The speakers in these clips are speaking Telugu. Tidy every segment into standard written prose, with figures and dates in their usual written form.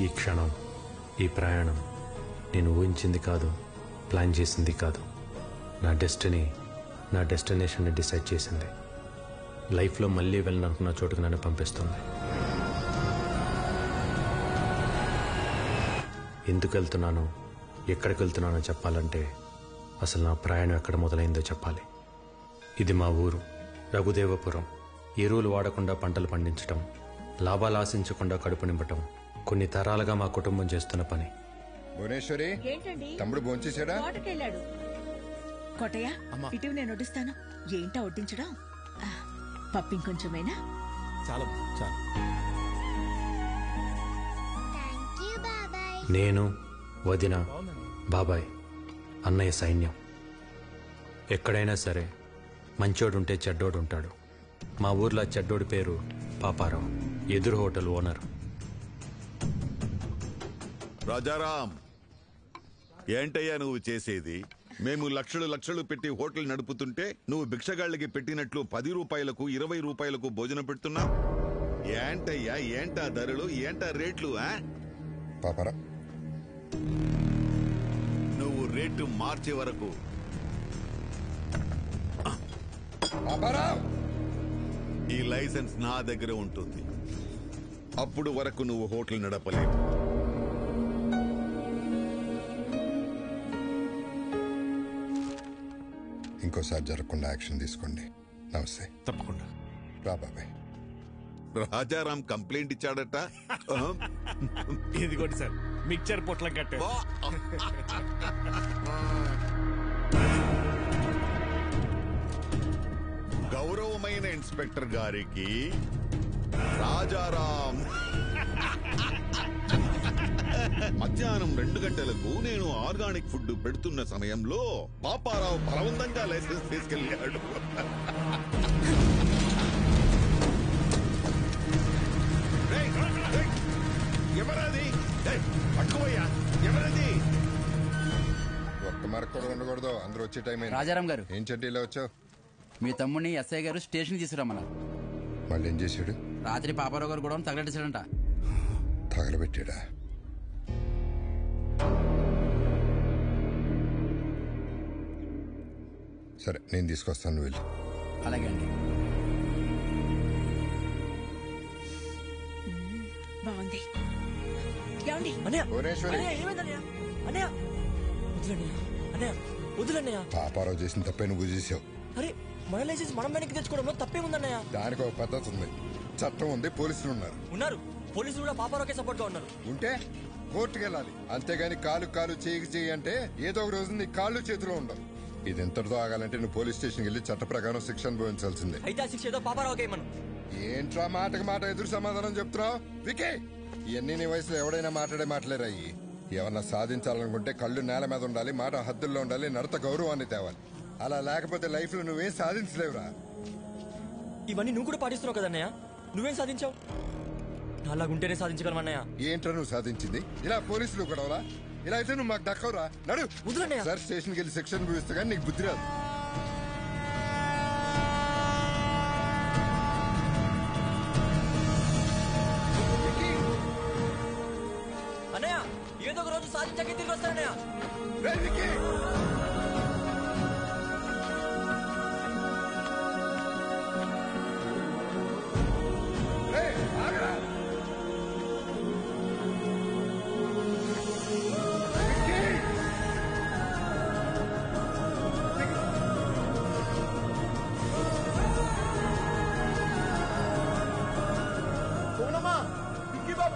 ఈ క్షణం, ఈ ప్రయాణం నేను ఊహించింది కాదు, ప్లాన్ చేసింది కాదు. నా డెస్టినీ నా డెస్టినేషన్ని డిసైడ్ చేసింది. లైఫ్లో మళ్ళీ వెళ్ళాలనుకున్న చోటుకు నన్ను పంపిస్తుంది. ఎందుకు వెళ్తున్నానో, ఎక్కడికి వెళ్తున్నానో చెప్పాలంటే అసలు నా ప్రయాణం ఎక్కడ మొదలైందో చెప్పాలి. ఇది మా ఊరు రఘుదేవపురం. ఎరువులు వాడకుండా పంటలు పండించటం, లాభాలు ఆశించకుండా కడుపు నింపటం కొన్ని తరాలుగా మా కుటుంబం చేస్తున్న పని. భువనేశ్వరి, తమ్ముడు భోంచేశాడా? కోటయ్య, ఇటు నేను వడ్డిస్తాను. ఏంటా వడ్డించడం? పప్పింకొంచెమైనా? చాలా చాలా. నేను, వదిన, బాబాయ్, అన్నయ్య సైన్యం. ఎక్కడైనా సరే మంచోడుంటే చెడ్డోడు ఉంటాడు. మా ఊర్లో చెడ్డోడి పేరు పాపారావు, ఎదురు హోటల్ ఓనర్. రాజారాం, ఏంటయ్యా నువ్వు చేసేది? మేము లక్షలు లక్షలు పెట్టి హోటల్ నడుపుతుంటే నువ్వు భిక్షగాళ్ళకి పెట్టినట్లు 10 రూపాయలకు 20 రూపాయలకు భోజనం పెడుతున్నావు. ఏంటయ్యా, ఏంటా ధరలు, ఏంటా రేట్లు? పాపారా, నువ్వు రేటు మార్చే వరకు ఈ లైసెన్స్ నా దగ్గర ఉంటుంది. అప్పుడు వరకు నువ్వు హోటల్ నడపలేవు. ఇంకోసారి జరగకుండా యాక్షన్ తీసుకోండి. నమస్తే. తప్పకుండా రా బాబాయ్. రాజారాం కంప్లైంట్ ఇచ్చాడట. ఇదిగోండి సార్, మిక్చర్ పొట్లం కట్టే. గౌరవమైన ఇన్స్పెక్టర్ గారికి రాజారాం మధ్యాహ్నం 2 గంటలకు నేను ఆర్గానిక్ ఫుడ్ పెడుతున్న సమయంలో పాపారావు బలవంతంగా లైసెన్స్ తీసుకెళ్ళాడు. ఎవరది? పట్టుకోయ్యా, ఎవరది? ఒక్క మరకు కూడా ఉండకూడదు. అందరూ వచ్చే టైం అయింది. రాజారాం గారు, ఏం చెడ్డీలో వచ్చావు? మీ తమ్ముడిని ఎస్ఐ గారు స్టేషన్ తీసుకురమ్మన్నారు. మళ్ళీ ఏం చేశాడు? రాత్రి పాపారావు గారు కూడా తగలెట్టేశాడంట. తగలబెట్టాడా? సరే, నేను తీసుకొస్తాను, నువ్వు వెళ్ళు. అలాగే అండి. బాగుంది. భువనేశ్వరి, పాపారావు చేసిన తప్పే నువ్వు చేసావు. అరే, మన లైసెన్స్ మనం వెనక్కి తెచ్చుకోవడంలో తప్పేముందన్నయ్య? దానికి ఒక పద్ధతి ఉంది, చట్టం ఉంది, పోలీసులు ఉన్నారు. పోలీసులు కూడా పాపారావుకే సపోర్ట్ గా ఉన్నారు. ఉంటే కోర్టుకు వెళ్ళాలి. అంతేగాని కాలు కాలు చేయి అంటే ఏదో ఒక రోజు నీ కాళ్ళు చేతిలో ఉండవు. ఇది ఎంతటితో ఆగాలంటే నువ్వు పోలీస్ స్టేషన్కి వెళ్ళి చట్ట ప్రకారం శిక్ష అనుభవించాల్సిందే. అయితే ఆ శిక్ష ఏదో పాపారావుకే మనం. ఏంట్రా మాటకు మాట ఎదురు సమాధానం చెప్తున్నావు? వికే, ఇవన్నీ నీ వయసులో ఎవడైనా మాట్లాడే మాటలేరాయి. ఏమన్నా సాధించాలనుకుంటే కళ్ళు నేల మీద ఉండాలి, మాట హద్దుల్లో ఉండాలి, నడత గౌరవాన్ని తేవాలి. అలా లేకపోతే లైఫ్ లో నువ్వేం సాధించలేవురా. ఇవన్నీ నువ్వు కూడా పాటిస్తున్నావు కదన్నయ్య. నువ్వేం సాధించావు? అలాగుంటేనే సాధించగలమన్నయ్య. ఏంట్రా నువ్వు సాధించింది? ఇలా పోలీసులు గొడవలా? ఇలా అయితే నువ్వు మాకు దక్కవురా. నడు సార్, స్టేషన్కి వెళ్ళి శిక్షణ అనుభవిస్తే కానీ నీకు బుద్ధి రాదు. అన్నయ్య, ఏదో ఒక రోజు సాధించాక తిరిగి వస్తానన్నయ్య.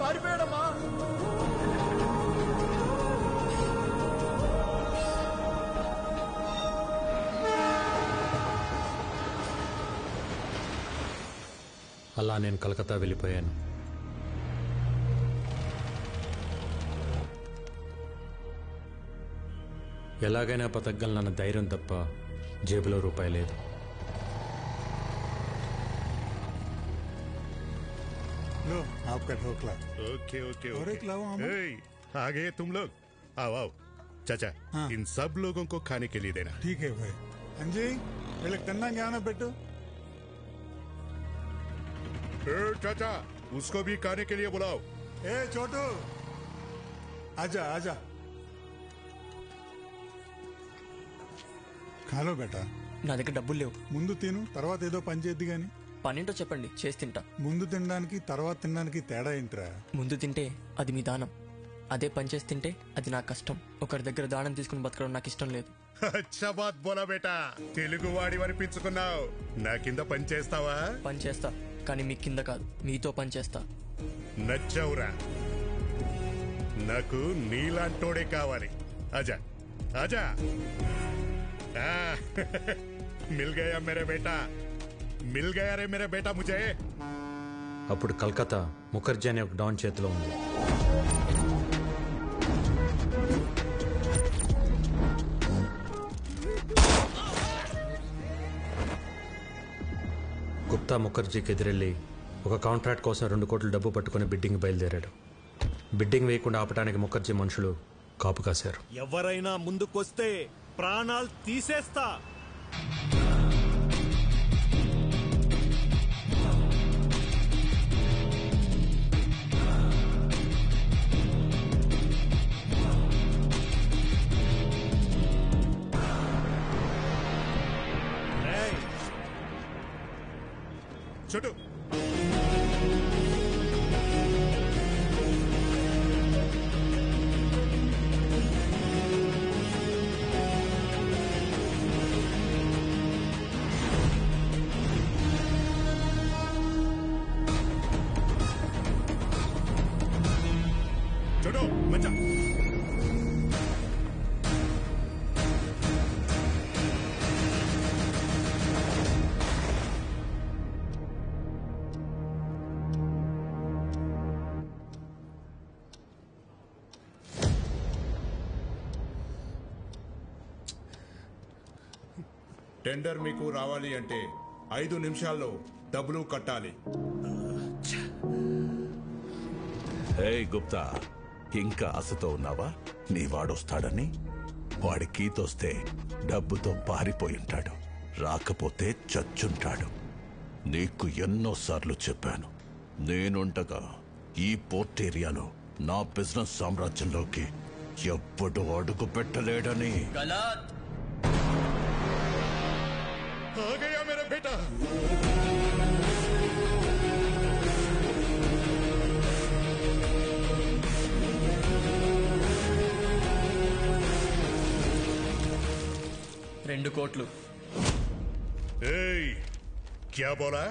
పారిపోయాడమ్మా. అలా నేను కలకత్తా వెళ్ళిపోయాను. ఎలాగైనా బతకగలనన్న ధైర్యం తప్ప జేబులో రూపాయి లేదు. लो आपका ढोकला। ओके ओके और एक लाओ हम। आ गए तुम लोग, आओ आओ। चाचा, हाँ। इन सब लोगों को खाने के लिए देना। ठीक है भाई। अंजी, వీళ్ళకి తిన్నా జ్ఞానం పెట్టు। चाचा, उसको भी खाने के लिए बुलाओ। ఏ చోటు, आजा आजा ఖాలో బేటా. నా దగ్గర డబ్బులు లేవు. ముందు తిను, తర్వాత ఏదో పని చేద్ది గాని. పనేంటో చెప్పండి, చేసి తింటా. ముందు తినడానికి తర్వాత తినడానికి తేడా ఏంట్రా? ముందు తింటే అది మీ దానం, అదే పని చేసి తింటే అది నా కష్టం. ఒకరి దగ్గర దానం తీసుకుని బతకడం నాకు ఇష్టం లేదు. అచ్చా బాత్ బోలా బేటా, తెలుగు వాడి అనిపించుకున్నావు. నా కింద పని చేస్తావా? పని చేస్తా, కానీ మీ కింద కాదు, మీతో పని చేస్తా. నచ్చవురా, నాకు నీలాంటోడే కావాలి. ఆజా ఆజా. మిల్ గయా మేరే బేటా, మిల్ గయా రే మేరే బేటా ముజే. అప్పుడు కలకత్తా ముఖర్జీ అనే ఒక డాన్ చేతిలో ఉంది. గుప్తా ముఖర్జీకి ఎదురెళ్ళి ఒక కాంట్రాక్ట్ కోసం 2 కోట్ల డబ్బు పట్టుకుని బిడ్డింగ్ బయలుదేరాడు. బిడ్డింగ్ వేయకుండా ఆపడానికి ముఖర్జీ మనుషులు కాపు కాశారు. ఎవరైనా ముందుకొస్తే ప్రాణాలు తీసేస్తా. చుట్టూ చూడు మంచా. టెండర్ మీకు రావాలి అంటే 5 నిమిషాల్లో డబ్బులు కట్టాలి. హే గుప్తా, ఇంకా ఆశతో ఉన్నావా? నీ వాడొస్తాడని? వాడి కీతొస్తే డబ్బుతో పారిపోయి ఉంటాడు, రాకపోతే చచ్చుంటాడు. నీకు ఎన్నోసార్లు చెప్పాను, నేనుండగా ఈ పోర్ట్ ఏరియాలో నా బిజినెస్ సామ్రాజ్యంలోకి ఎప్పుడు అడుగు పెట్టలేడని. आ गया मेरा बेटा. రెండు కోట్లు. ఏయ్, క్యా బోలా?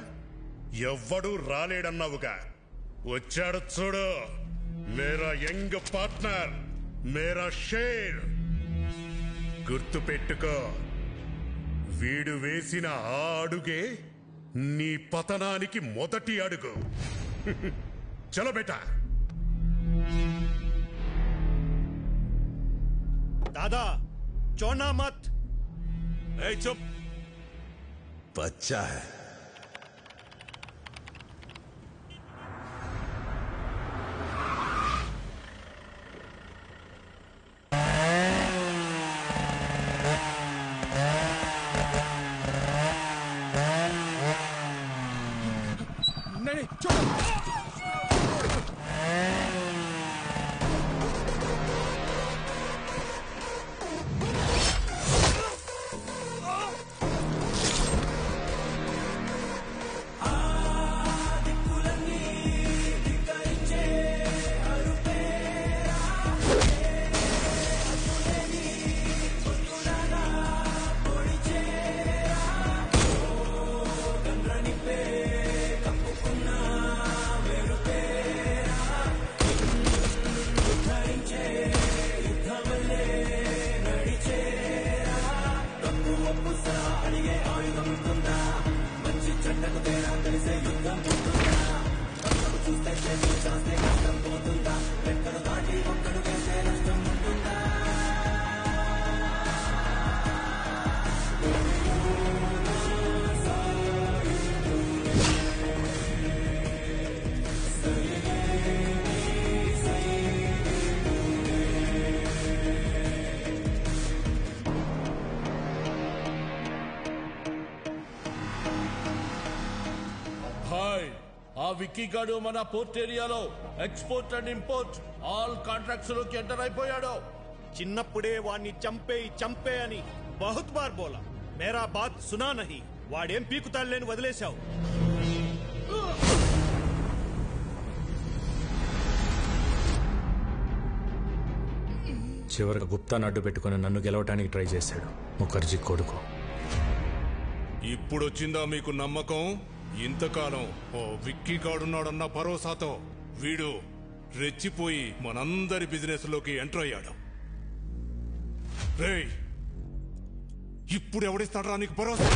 ఎవ్వడు రాలేడన్నావుగా, వచ్చాడు చూడు. మేరా యంగ్ పార్ట్నర్, మేరా షేర్. గుర్తు పెట్టుకో, వీడు వేసిన ఆ అడుగే నీ పతనానికి మొదటి అడుగు. చలో బేటా. दादा चौना मत. ए चुप. बच्चा है. नहीं चुप. ఆ విక్కీ గాడు మన పోర్ట్ ఏరియాలో export and import all contracts లోకి ఎంటర్ అయిపోయాడు. చిన్నప్పుడే వాణ్ణి చంపే అని బహుత్ బార్ బోలా, మేరా బాత్ సునా నహీ. వాడేం పీకుతాడులేని వదిలేశావు. చివరికి గుప్తాను అడ్డు పెట్టుకుని నన్ను గెలవటానికి ట్రై చేశాడు ముఖర్జీ కొడుకు. ఇప్పుడొచ్చిందా మీకు నమ్మకం? ఇంతకాలం ఓ విక్కీ గాడున్నాడన్న భరోసాతో వీడు రెచ్చిపోయి మనందరి బిజినెస్ లోకి ఎంటర్ అయ్యాడు. రేయ్, ఇప్పుడు ఎవడిస్తాడ్రా నీకు భరోసా?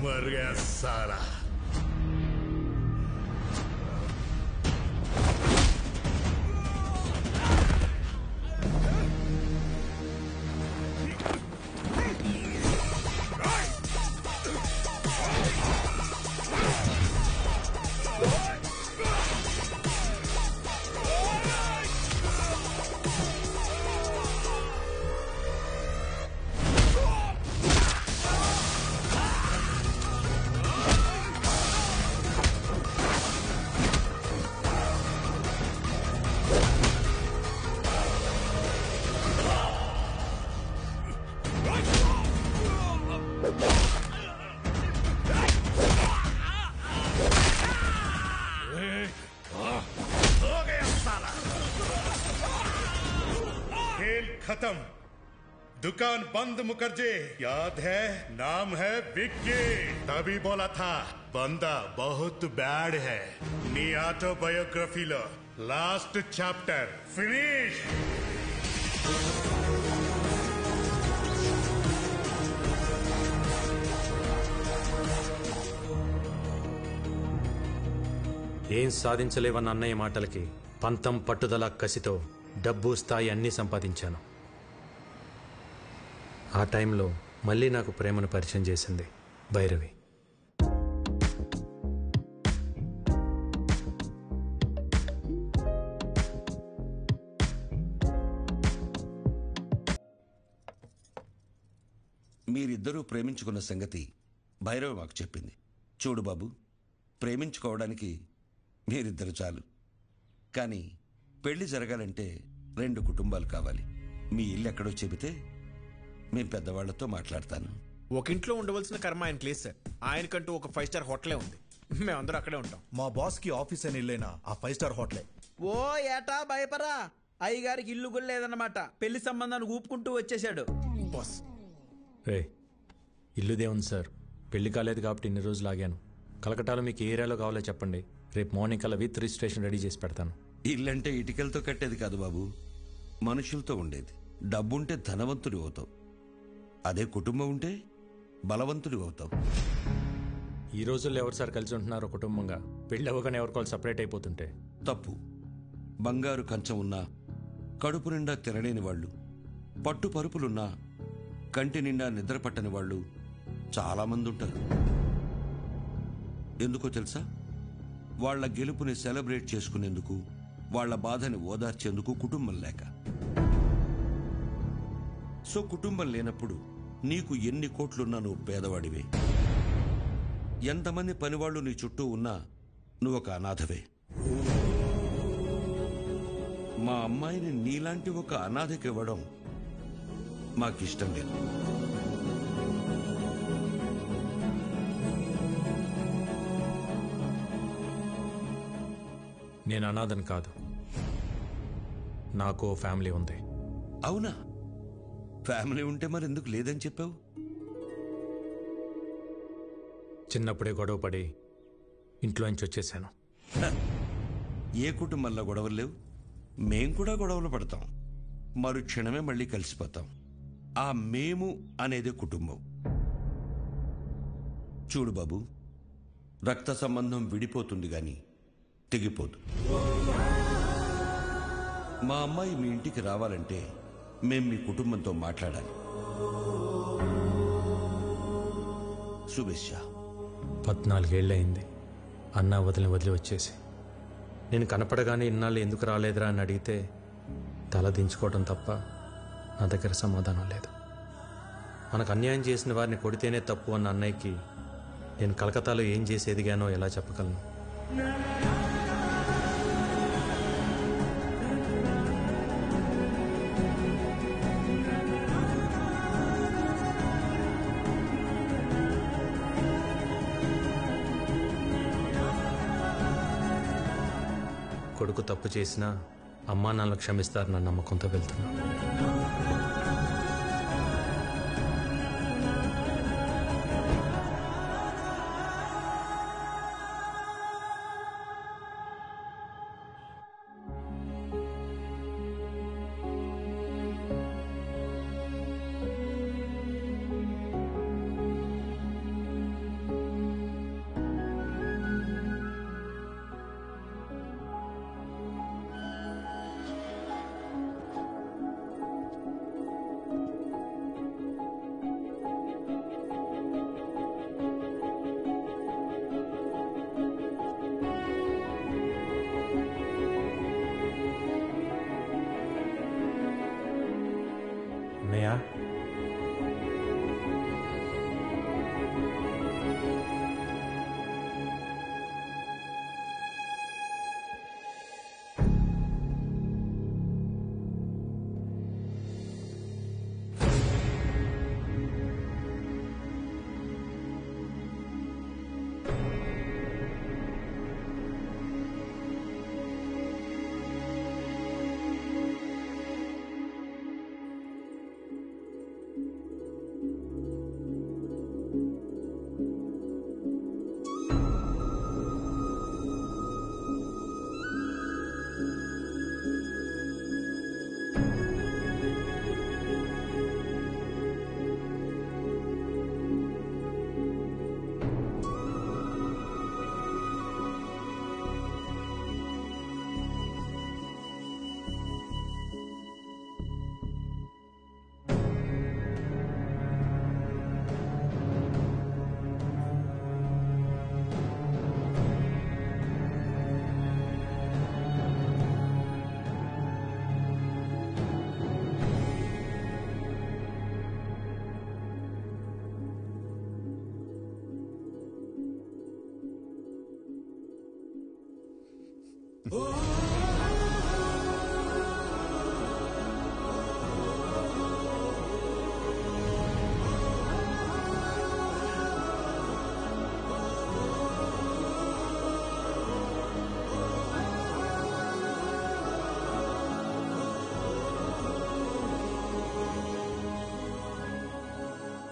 मर गया साला। खत्म, दुकान बंद। मुखर्जी याद है, नाम है विक्की। तभी बोला था बंदा बहुत बैड है। नी ऑटोबायोग्राफी लो लास्ट चैप्टर फिनिश। ఏం సాధించలేవన్న అన్నయ్య మాటలకి పంతం పట్టుదల కసితో డబ్బు స్థాయి అన్నీ సంపాదించాను. ఆ టైంలో మళ్ళీ నాకు ప్రేమను పరిచయం చేసింది భైరవి. మీరిద్దరూ ప్రేమించుకున్న సంగతి భైరవి మాకు చెప్పింది. చూడు బాబు, ప్రేమించుకోవడానికి మీరిద్దరు చాలు, కానీ పెళ్లి జరగాలంటే 2 కుటుంబాలు కావాలి. మీ ఇల్లు ఎక్కడో చెబితే మేము పెద్దవాళ్లతో మాట్లాడతాను. ఒక ఇంట్లో ఉండవలసిన కర్మ ఆయనకి లేదు సార్. ఆయనకంటూ ఒక 5 స్టార్ హోటలే ఉంది. మేమందరూ అక్కడే ఉంటాం. మా బాస్ కి ఆఫీస్ అని ఇల్లేనా ఆ 5 స్టార్ హోటలే. ఓ ఏటా భయపరా, అయ్యగారికి ఇల్లు కూడా లేదన్నమాట. పెళ్లి సంబంధాన్ని ఊపుకుంటూ వచ్చేసాడు బాస్. ఇల్లుదే ఉంది సార్, పెళ్లి కాలేదు కాబట్టి ఇన్ని రోజులు ఆగాను. కలకటాలో మీకు ఏ ఏరియాలో కావాలో చెప్పండి, రేపు మార్నింగ్ కల్లా విత్ రిజిస్ట్రేషన్ రెడీ చేసి పెడతాను. ఇల్లంటే ఇటుకలతో కట్టేది కాదు బాబు, మనుషులతో ఉండేది. డబ్బుంటే ధనవంతుడి అవుతావు, అదే కుటుంబం ఉంటే బలవంతుడి అవుతావు. ఈ రోజుల్లో ఎవరు సార్ కలిసి ఉంటున్నారో కుటుంబంగా? పెళ్ళి అవ్వగానే ఎవరికోవాలి సపరేట్ అయిపోతుంటే తప్పు. బంగారు కంచం ఉన్నా కడుపు నిండా తినలేని వాళ్ళు పట్టు పరుపులున్నా కంటి నిండా నిద్ర పట్టని వాళ్ళు చాలామంది ఉంటారు. ఎందుకో తెలుసా? వాళ్ల గెలుపుని సెలబ్రేట్ చేసుకునేందుకు, వాళ్ల బాధని ఓదార్చేందుకు కుటుంబం లేక. సో కుటుంబం లేనప్పుడు నీకు ఎన్ని కోట్లున్నా నువ్వు పేదవాడివే. ఎంతమంది పనివాళ్లు నీ చుట్టూ ఉన్నా నువ్వు ఒక అనాథవే. మా అమ్మాయిని నీలాంటి ఒక అనాథకి ఇవ్వడం మాకిష్టం లేదు. నేను అనాథని కాదు, నాకు ఫ్యామిలీ ఉంది. అవునా? ఫ్యామిలీ ఉంటే మరి ఎందుకు లేదని చెప్పావు? చిన్నప్పుడే గొడవ పడి ఇంట్లోంచి వచ్చేసాను. ఏ కుటుంబంలో గొడవలు లేవు? మేం కూడా గొడవలు పడతాం, మరుక్షణమే మళ్ళీ కలిసిపోతాం. ఆ మేము అనేదే కుటుంబం. చూడు బాబు, రక్త సంబంధం విడిపోతుంది గాని తెగిపోదు. మా అమ్మాయి మీ ఇంటికి రావాలంటే మేం మీ కుటుంబంతో మాట్లాడాలి. శుభేచ్ఛ. 14 ఏళ్ళయింది అన్నా వదిలి వచ్చేసి. నేను కనపడగానే ఇన్నాళ్ళు ఎందుకు రాలేదురా అని అడిగితే తల దించుకోవడం తప్ప నా దగ్గర సమాధానం లేదు. మనకు అన్యాయం చేసిన వారిని కొడితేనే తప్పు అన్న అన్నయ్యకి నేను కలకత్తాలో ఏం చేసి ఎదిగానో ఎలా చెప్పగలను? కొడుకు తప్పు చేసినా అమ్మా నాన్నలు క్షమిస్తారన్న నమ్మకంతో వెళ్తున్నా. అన్నయ్య,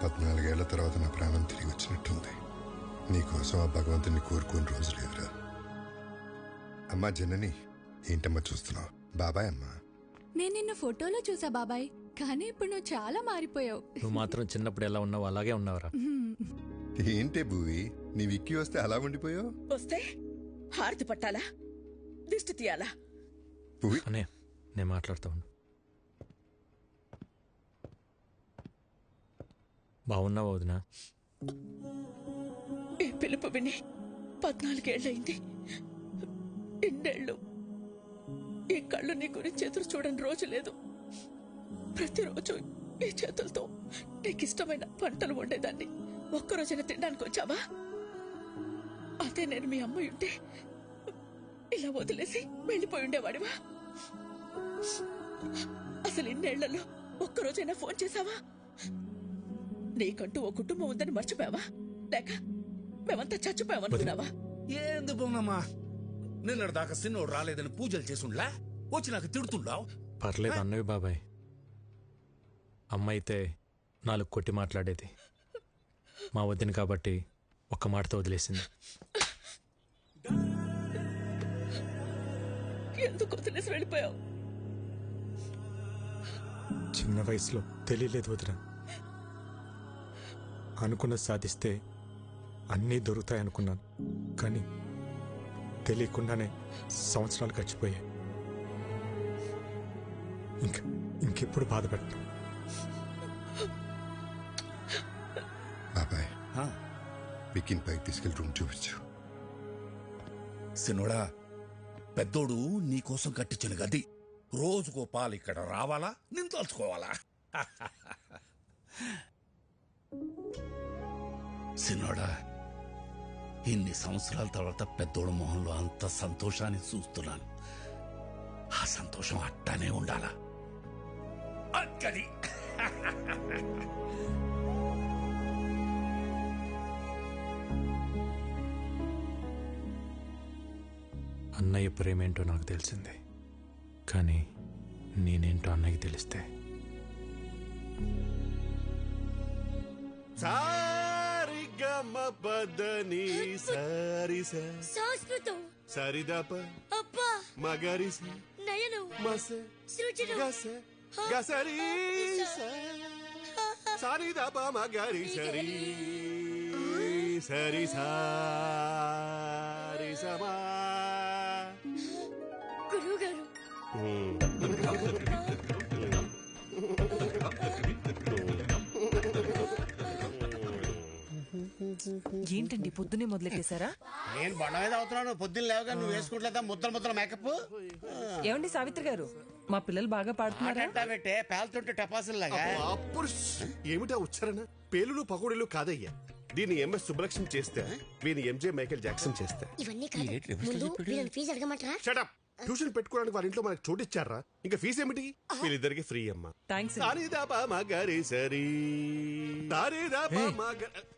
పద్నాలుగేళ్ల తర్వాత నా ప్రాణం తిరిగి వచ్చినట్టుంది. నీకోసం ఆ భగవంతుని కోరుకుని రోజు లేదురా. అమ్మా జనని, ఏంటమ్మా చూస్తున్నావు? బాబాయ్ అమ్మా. నేను నిన్ను ఫోటోలో చూసా బాబాయ్, కానీ ఇప్పుడు నువ్వు చాలా మారిపోయావు. నువ్వు మాత్రం చిన్నప్పుడు ఎలా ఉన్నావు అలాగే ఉన్నావురా. ఏంటే భూవి, నీ విక్కీ వస్తే అలా ఉండిపోయావు? వస్తే హారతి పట్టాలా, దిష్టి తీయాలా? అనే నేను మాట్లాడుతా ఉన్నా. బాగున్నావా వదినా? ఈ పిలుపు విని 14 ఏళ్ళయింది. ఇన్నేళ్ళు ఈ కళ్ళు నీ గురించి ఎదురు చూడని రోజు లేదు. ప్రతిరోజు ఈ చేతులతో నీకు ఇష్టమైన వంటలు వండేదాన్ని. ఒక్కరోజైనా తినడానికి వచ్చావా? అదే నేను మీ అమ్మాయి ఉంటే ఇలా వదిలేసి వెళ్ళిపోయి ఉండేవాడివా? అసలు ఇన్నేళ్లలో ఒక్కరోజైనా ఫోన్ చేశావా? నీకంటూ ఓ కుటుంబం ఉందని మర్చిపోయావా? లేక మేమంతా చచ్చిపోయామనుకున్నావా? ఏంది బొమ్మమ్మా, నిన్నటి దాకా సిన్నోడు రాలేదని పూజలు చేసుండ్లా వచ్చి నాకు తిడుతుండావు. పర్లేదు అన్నవి బాబాయ్. అమ్మ అయితే 4 కొట్టి మాట్లాడేది. మా వదిన కాబట్టి ఒక్క మాటతో వదిలేసింది. ఎందుకు వదిలేసి వెళ్ళిపోయావు? చిన్న వయసులో తెలియలేదు వదిన. అనుకున్నది సాధిస్తే అన్నీ దొరుకుతాయనుకున్నాను. కానీ తెలియకుండానే సంవత్సరాలు గడిచిపోయాయి. ఇంకెప్పుడు బాధపడతాను. బాబాయ్, వికీని పైకి తీసుకెళ్ళి రూమ్ చూపించు. సిన్నోడా, పెద్దోడు నీకోసం కట్టించిన గది రోజుకో పాలు ఇక్కడ రావాలా, నేను తలుచుకోవాలా? సిన్నోడా, ఇన్ని సంవత్సరాల తర్వాత పెద్దోడు మొహంలో అంత సంతోషాన్ని చూస్తున్నాను. ఆ సంతోషం అట్టానే ఉండాలా? అక్కడి అన్నయ్య ప్రేమేంటో నాకు తెలిసింది. కానీ నేనేంటో అన్నయ్యకి తెలిస్తే సారిగమపదని సారిస సంస్కృతం సరిదప అబ్బా మగరిస నయనం మస సృజనం గస గసరి సరిదప మగరి సరి సరి సారి సమా. గురువు గారు ఏంటండి పొద్దునే మొదలెట్టేశారా? నేను బండ మీద అవుతున్నాను. పొద్దున్న లేవగా నువ్వు వేసుకుంటలేదా ముద్దల మేకప్? ఏమండి సావిత్రి గారు, మా పిల్లలు బాగా పాడుతున్నారా? పెట్టే పేలుతుంటే టపాసుల్లాగా. ఏమిటా ఉచ్చారణ? పేలులు పకోడీలు కాదయ్యా. దీన్ని ఎంఎస్ సుబ్బలక్ష్మి చేస్తే, వీని ఎంజే మైకేల్ జాక్సన్ చేస్తే. ఇవన్నీ కాదు. ముందు వీళ్ళని ఫీజు అడగమంటారా? షటప్. ట్యూషన్ పెట్టుకోవడానికి వాళ్ళ ఇంట్లో మనకు చోటు ఇచ్చారా? ఇంకా ఫీజు ఏమిటి? వీళ్ళిద్దరికి ఫ్రీ అమ్మా. థ్యాంక్స్.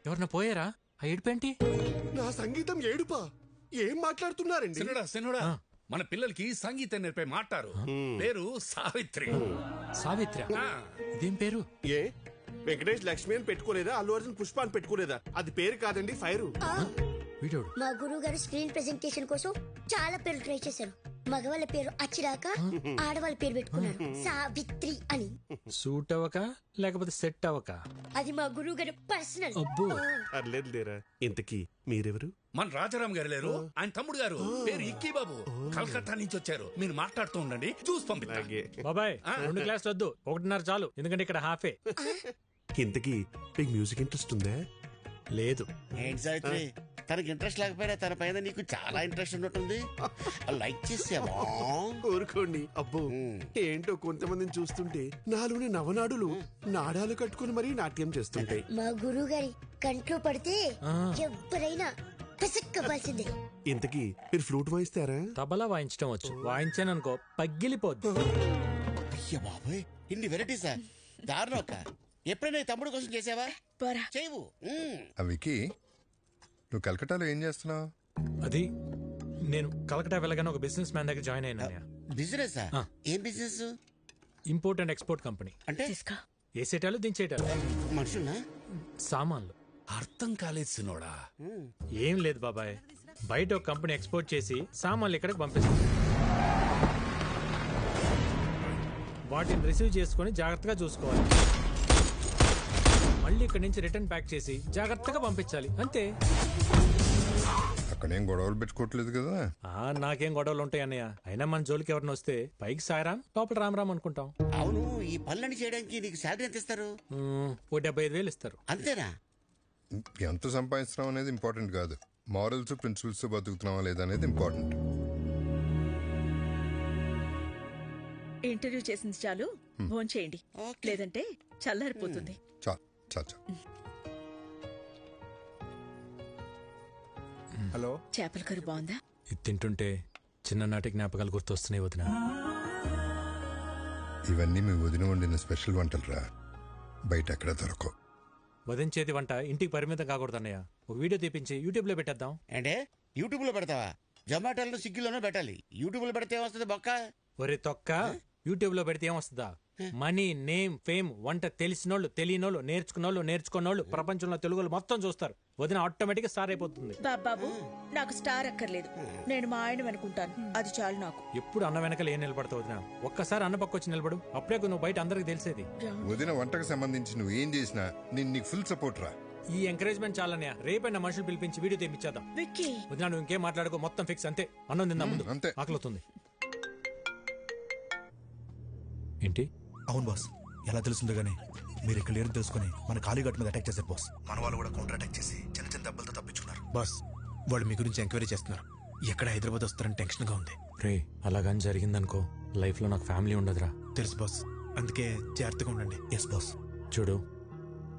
ఎవరన్నా పోయారా? ఆ ఏడుపేంటి? నా సంగీతం ఏడుపా? ఏం మాట్లాడుతున్నారండి? సిన్నోడా, మన పిల్లలకి సంగీతం నేర్పే మాట్లారు. పేరు సావిత్రి. సావిత్రి? ఇదేం పేరు? ఏ వెంకటేష్ లక్ష్మి అని పెట్టుకోలేదా? అల్లు అర్జున్ పుష్ప అని పెట్టుకోలేదా? అది పేరు కాదండి, ఫైరు. మా గురువు గారు స్క్రీన్ ప్రెజెంటేషన్ కోసం చాలా పేర్లు ట్రై చేశారు. మగవాళ్ళ పేరు అచ్చిరాక ఆడవాళ్ళ పేరు పెట్టుకున్నారు సావిత్రి అని. సూట్ అవ్వక లేకపోతే సెట్ అవ్వక? అది మా గురువు గారు పర్సనల్. అర్లేదు లేరా. ఇంతకీ మీరెవరు? మన రాజారాం గారు లేరు, ఆయన తమ్ముడు గారు. పేరు ఇక్కీ బాబు. కలకత్తా నుంచి వచ్చారు. మీరు మాట్లాడుతూ ఉండండి, చూసి పంపిస్తా. బాబాయ్ 2 గ్లాసులు వద్దు, 1.5 చాలు. ఎందుకంటే ఇక్కడ హాఫే. ఇంతకీ మీకు మ్యూజిక్ ఇంట్రెస్ట్ ఉందా? లేదు. ఏంటి సావిత్రి, తనకి ఇంట్రెస్ట్ లేకపోయినా తన పైన నీకు చాలా ఇంట్రెస్ట్ ఉన్నట్టుంది. లైక్ చేసావా? ఊరుకోండి. అబ్బో, ఏంటో కొంతమందిని చూస్తుంటే నాలోని నవనాడులు నాడాలు కట్టుకుని మరీ నాట్యం చేస్తుంటాయి. మా గురువు గారి కంట్లో పడితే ఎవరైనా కసక్కవలసిందే. ఇంతకీ మీరు ఫ్లూట్ వాయిస్తారా? తబలా వాయించడం వచ్చు. వాయించాననుకో పగిలిపోద్దు. అయ్య బాబోయ్, ఇన్ని వెరైటీసా? దారుణం. ఎప్పుడైనా తమ్ముడు కోసం చేసావా? చేయవు. వికీ, నువ్వు కలకటాలో ఏం చేస్తున్నావు? అది నేను కలకటా వెళ్ళగానే ఒక బిజినెస్ మ్యాన్ దగ్గర జాయిన్ అయినా. బిజినెస్? ఏం business? Import and export company. అంటే వేసేటాలు దించేటాలు. మనుషున్నా? సామాన్లు. అర్థం కాలేదు సినోడా. ఏం లేదు బాబాయ్, బయట ఒక కంపెనీ ఎక్స్పోర్ట్ చేసి సామాన్లు ఇక్కడికి పంపిస్తుంది. వాటిని రిసీవ్ చేసుకుని జాగ్రత్తగా చూసుకోవాలి. మళ్ళీ ఇక్కడి నుంచి రిటర్న్ ప్యాక్ చేసి జాగ్రత్తగా పంపించాలి. అంతే. అక్కడేం గొడవలు పెట్టుకోవట్లేదు కదా. నాకేం గొడవలు ఉంటాయి అన్నయ్య. అయినా మన జోలికి ఎవరిని వస్తే పైకి సాయరాం లోపల రామరామ్ అనుకుంటాం. అవును, ఈ పనులన్నీ చేయడానికి నీకు శాలరీ ఎంత ఇస్తారు? ఓ 75,000 ఇస్తారు. అంతేనా? ఎంత సంపాదిస్తున్నాం అనేది ఇంపార్టెంట్ కాదు, మారల్స్ ప్రిన్సిపల్స్ బతుకుతున్నావా లేదా అనేది ఇంపార్టెంట్. ఇంటర్వ్యూ చేసింది చాలు, ఫోన్ చేయండి, లేదంటే చల్లారిపోతుంది. హలో, చేపల కర్రీ బాగుందా? ఇది తింటుంటే చిన్ననాటి జ్ఞాపకాలు గుర్తొస్తున్నాయి వదిన. ఇవన్నీ మీ వదిన వండిన స్పెషల్ వంటలు రా, బయట ఎక్కడ దొరకవు. వదించేది వంట ఇంటికి పరిమితం కాకూడదు అన్నయ్య. ఒక వీడియో తీపించి యూట్యూబ్ లో పెట్టేద్దాం. అంటే యూట్యూబ్ లో పెడతావా? జొమాటోలో స్విగ్గీలోనూ పెట్టాలి. యూట్యూబ్ లో పెడితే ఏమొస్తుంది బొక్క? ఒరే తొక్క, యూట్యూబ్ లో పెడితే ఏమొస్తుందా? మనీ, నేమ్, ఫేమ్, వంట తెలిసినోళ్ళు, తెలియనోళ్ళు, నేర్చుకున్నోళ్ళు ప్రపంచంలో తెలుగులు మొత్తం చూస్తారు. వదిన ఆటోమేటిక్ స్టార్ అయిపోతుంది. బాబు, నాకు స్టార్ అక్కర్లేదు, నేను మా ఆయన అనుకుంటాను, అది చాలు నాకు. ఎప్పుడు అన్న వెనకాల ఏం నిలబడతావు వదిన? ఒక్కసారి అన్న పక్క వచ్చి నిలబడు, అప్పుడే నువ్వు బయట అందరికి తెలిసేది. వదిన వంటకు సంబంధించి నువ్వు ఏం చేసినా నేను నీకు ఫుల్ సపోర్ట్ రా. ఈ ఎంకరేజ్మెంట్ చాలన్నయ్య. రేపైనా మనుషులు పిలిపించి వీడియో తెప్పించేద్దాం. వదిన నువ్వు ఇంకేం మాట్లాడుకో, మొత్తం ఫిక్స్. అంతే, అన్నం తిందా ముందు, అంతే ఆకలిస్తుంది. ఏంటి? అవును బాస్, ఎలా తెలుస్తుందో గానీ మీరు ఇక్కడ లేరు తెలుసుకుని మన కాళీఘాట్ మీద అటాక్ చేశారు బాస్. మన వాళ్ళు కూడా కౌంటర్ అటాక్ చేసి చిన్న చిన్న దెబ్బలతో తప్పించుకున్నారు బాస్. వాళ్ళు మీ గురించి ఎంక్వైరీ చేస్తున్నారు, ఎక్కడ హైదరాబాద్ వస్తారని టెన్షన్ గా ఉంది. రే, అలాగని జరిగిందనుకో లైఫ్ లో నాకు ఫ్యామిలీ ఉండదురా. తెలుసు బాస్, అందుకే జాగ్రత్తగా ఉండండి. Yes boss. చూడు,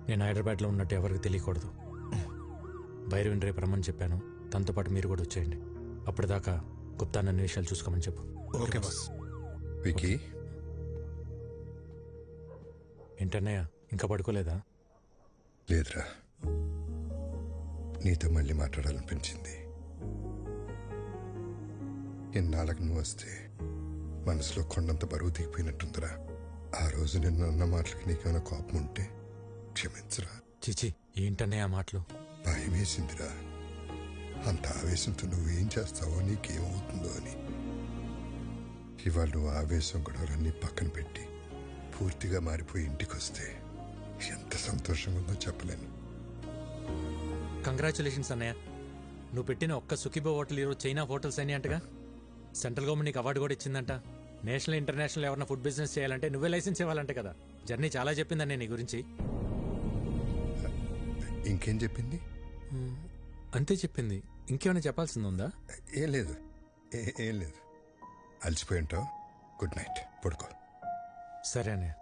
నేను హైదరాబాద్ లో ఉన్నట్టు ఎవరికి తెలియకూడదు. భైరవిని రేపు రమ్మని చెప్పాను, తనతో పాటు మీరు కూడా వచ్చేయండి. అప్పటిదాకా గుప్తా నన్ను విషయాలు చూసుకోమని చెప్పు. Okay boss. వికీ, ఏంటన్నయ్య ఇంకా పడుకోలేదా? లేదురా, నీతో మళ్ళీ మాట్లాడాలనిపించింది. ఇన్నాళ్ళకు నువ్వు వస్తే మనసులో కొండంత బరువు దిగిపోయినట్టుందిరా. ఆ రోజు నిన్ను అన్న మాటలకి నీకేమైనా కోపం ఉంటే క్షమించరా. చిచి, ఏంటన్నయ్య ఆ మాటలు? భయం వేసిందిరా, అంత ఆవేశంతో నువ్వేం చేస్తావో, నీకేమవుతుందో అని. ఇవాళ నువ్వు ఆవేశం గొడవలన్నీ పక్కన పెట్టి పూర్తిగా మారిపోయి ఇంటికి వస్తే ఎంత సంతోషంగా ఉందో చెప్పలేను. కంగ్రాచులేషన్స్ అన్నయ్య. నువ్వు పెట్టిన ఒక్క సుఖీబో హోటల్ ఈరోజు చైనా హోటల్స్ అని అంటగా. సెంట్రల్ గవర్నమెంట్ నీకు అవార్డు కూడా ఇచ్చిందంట. నేషనల్ ఇంటర్నేషనల్ ఎవరైనా ఫుడ్ బిజినెస్ చేయాలంటే నువ్వే లైసెన్స్ ఇవ్వాలంటే కదా. జర్నీ చాలా చెప్పిందన్నయ్య నీ గురించి. ఇంకేం చెప్పింది? అంతే చెప్పింది, ఇంకేమైనా చెప్పాల్సింది ఉందా? ఏం లేదు, ఏం లేదు. అలసిపోయి ఉంటావు. గుడ్ నైట్, పడుకో. సరే అన్నయ్య.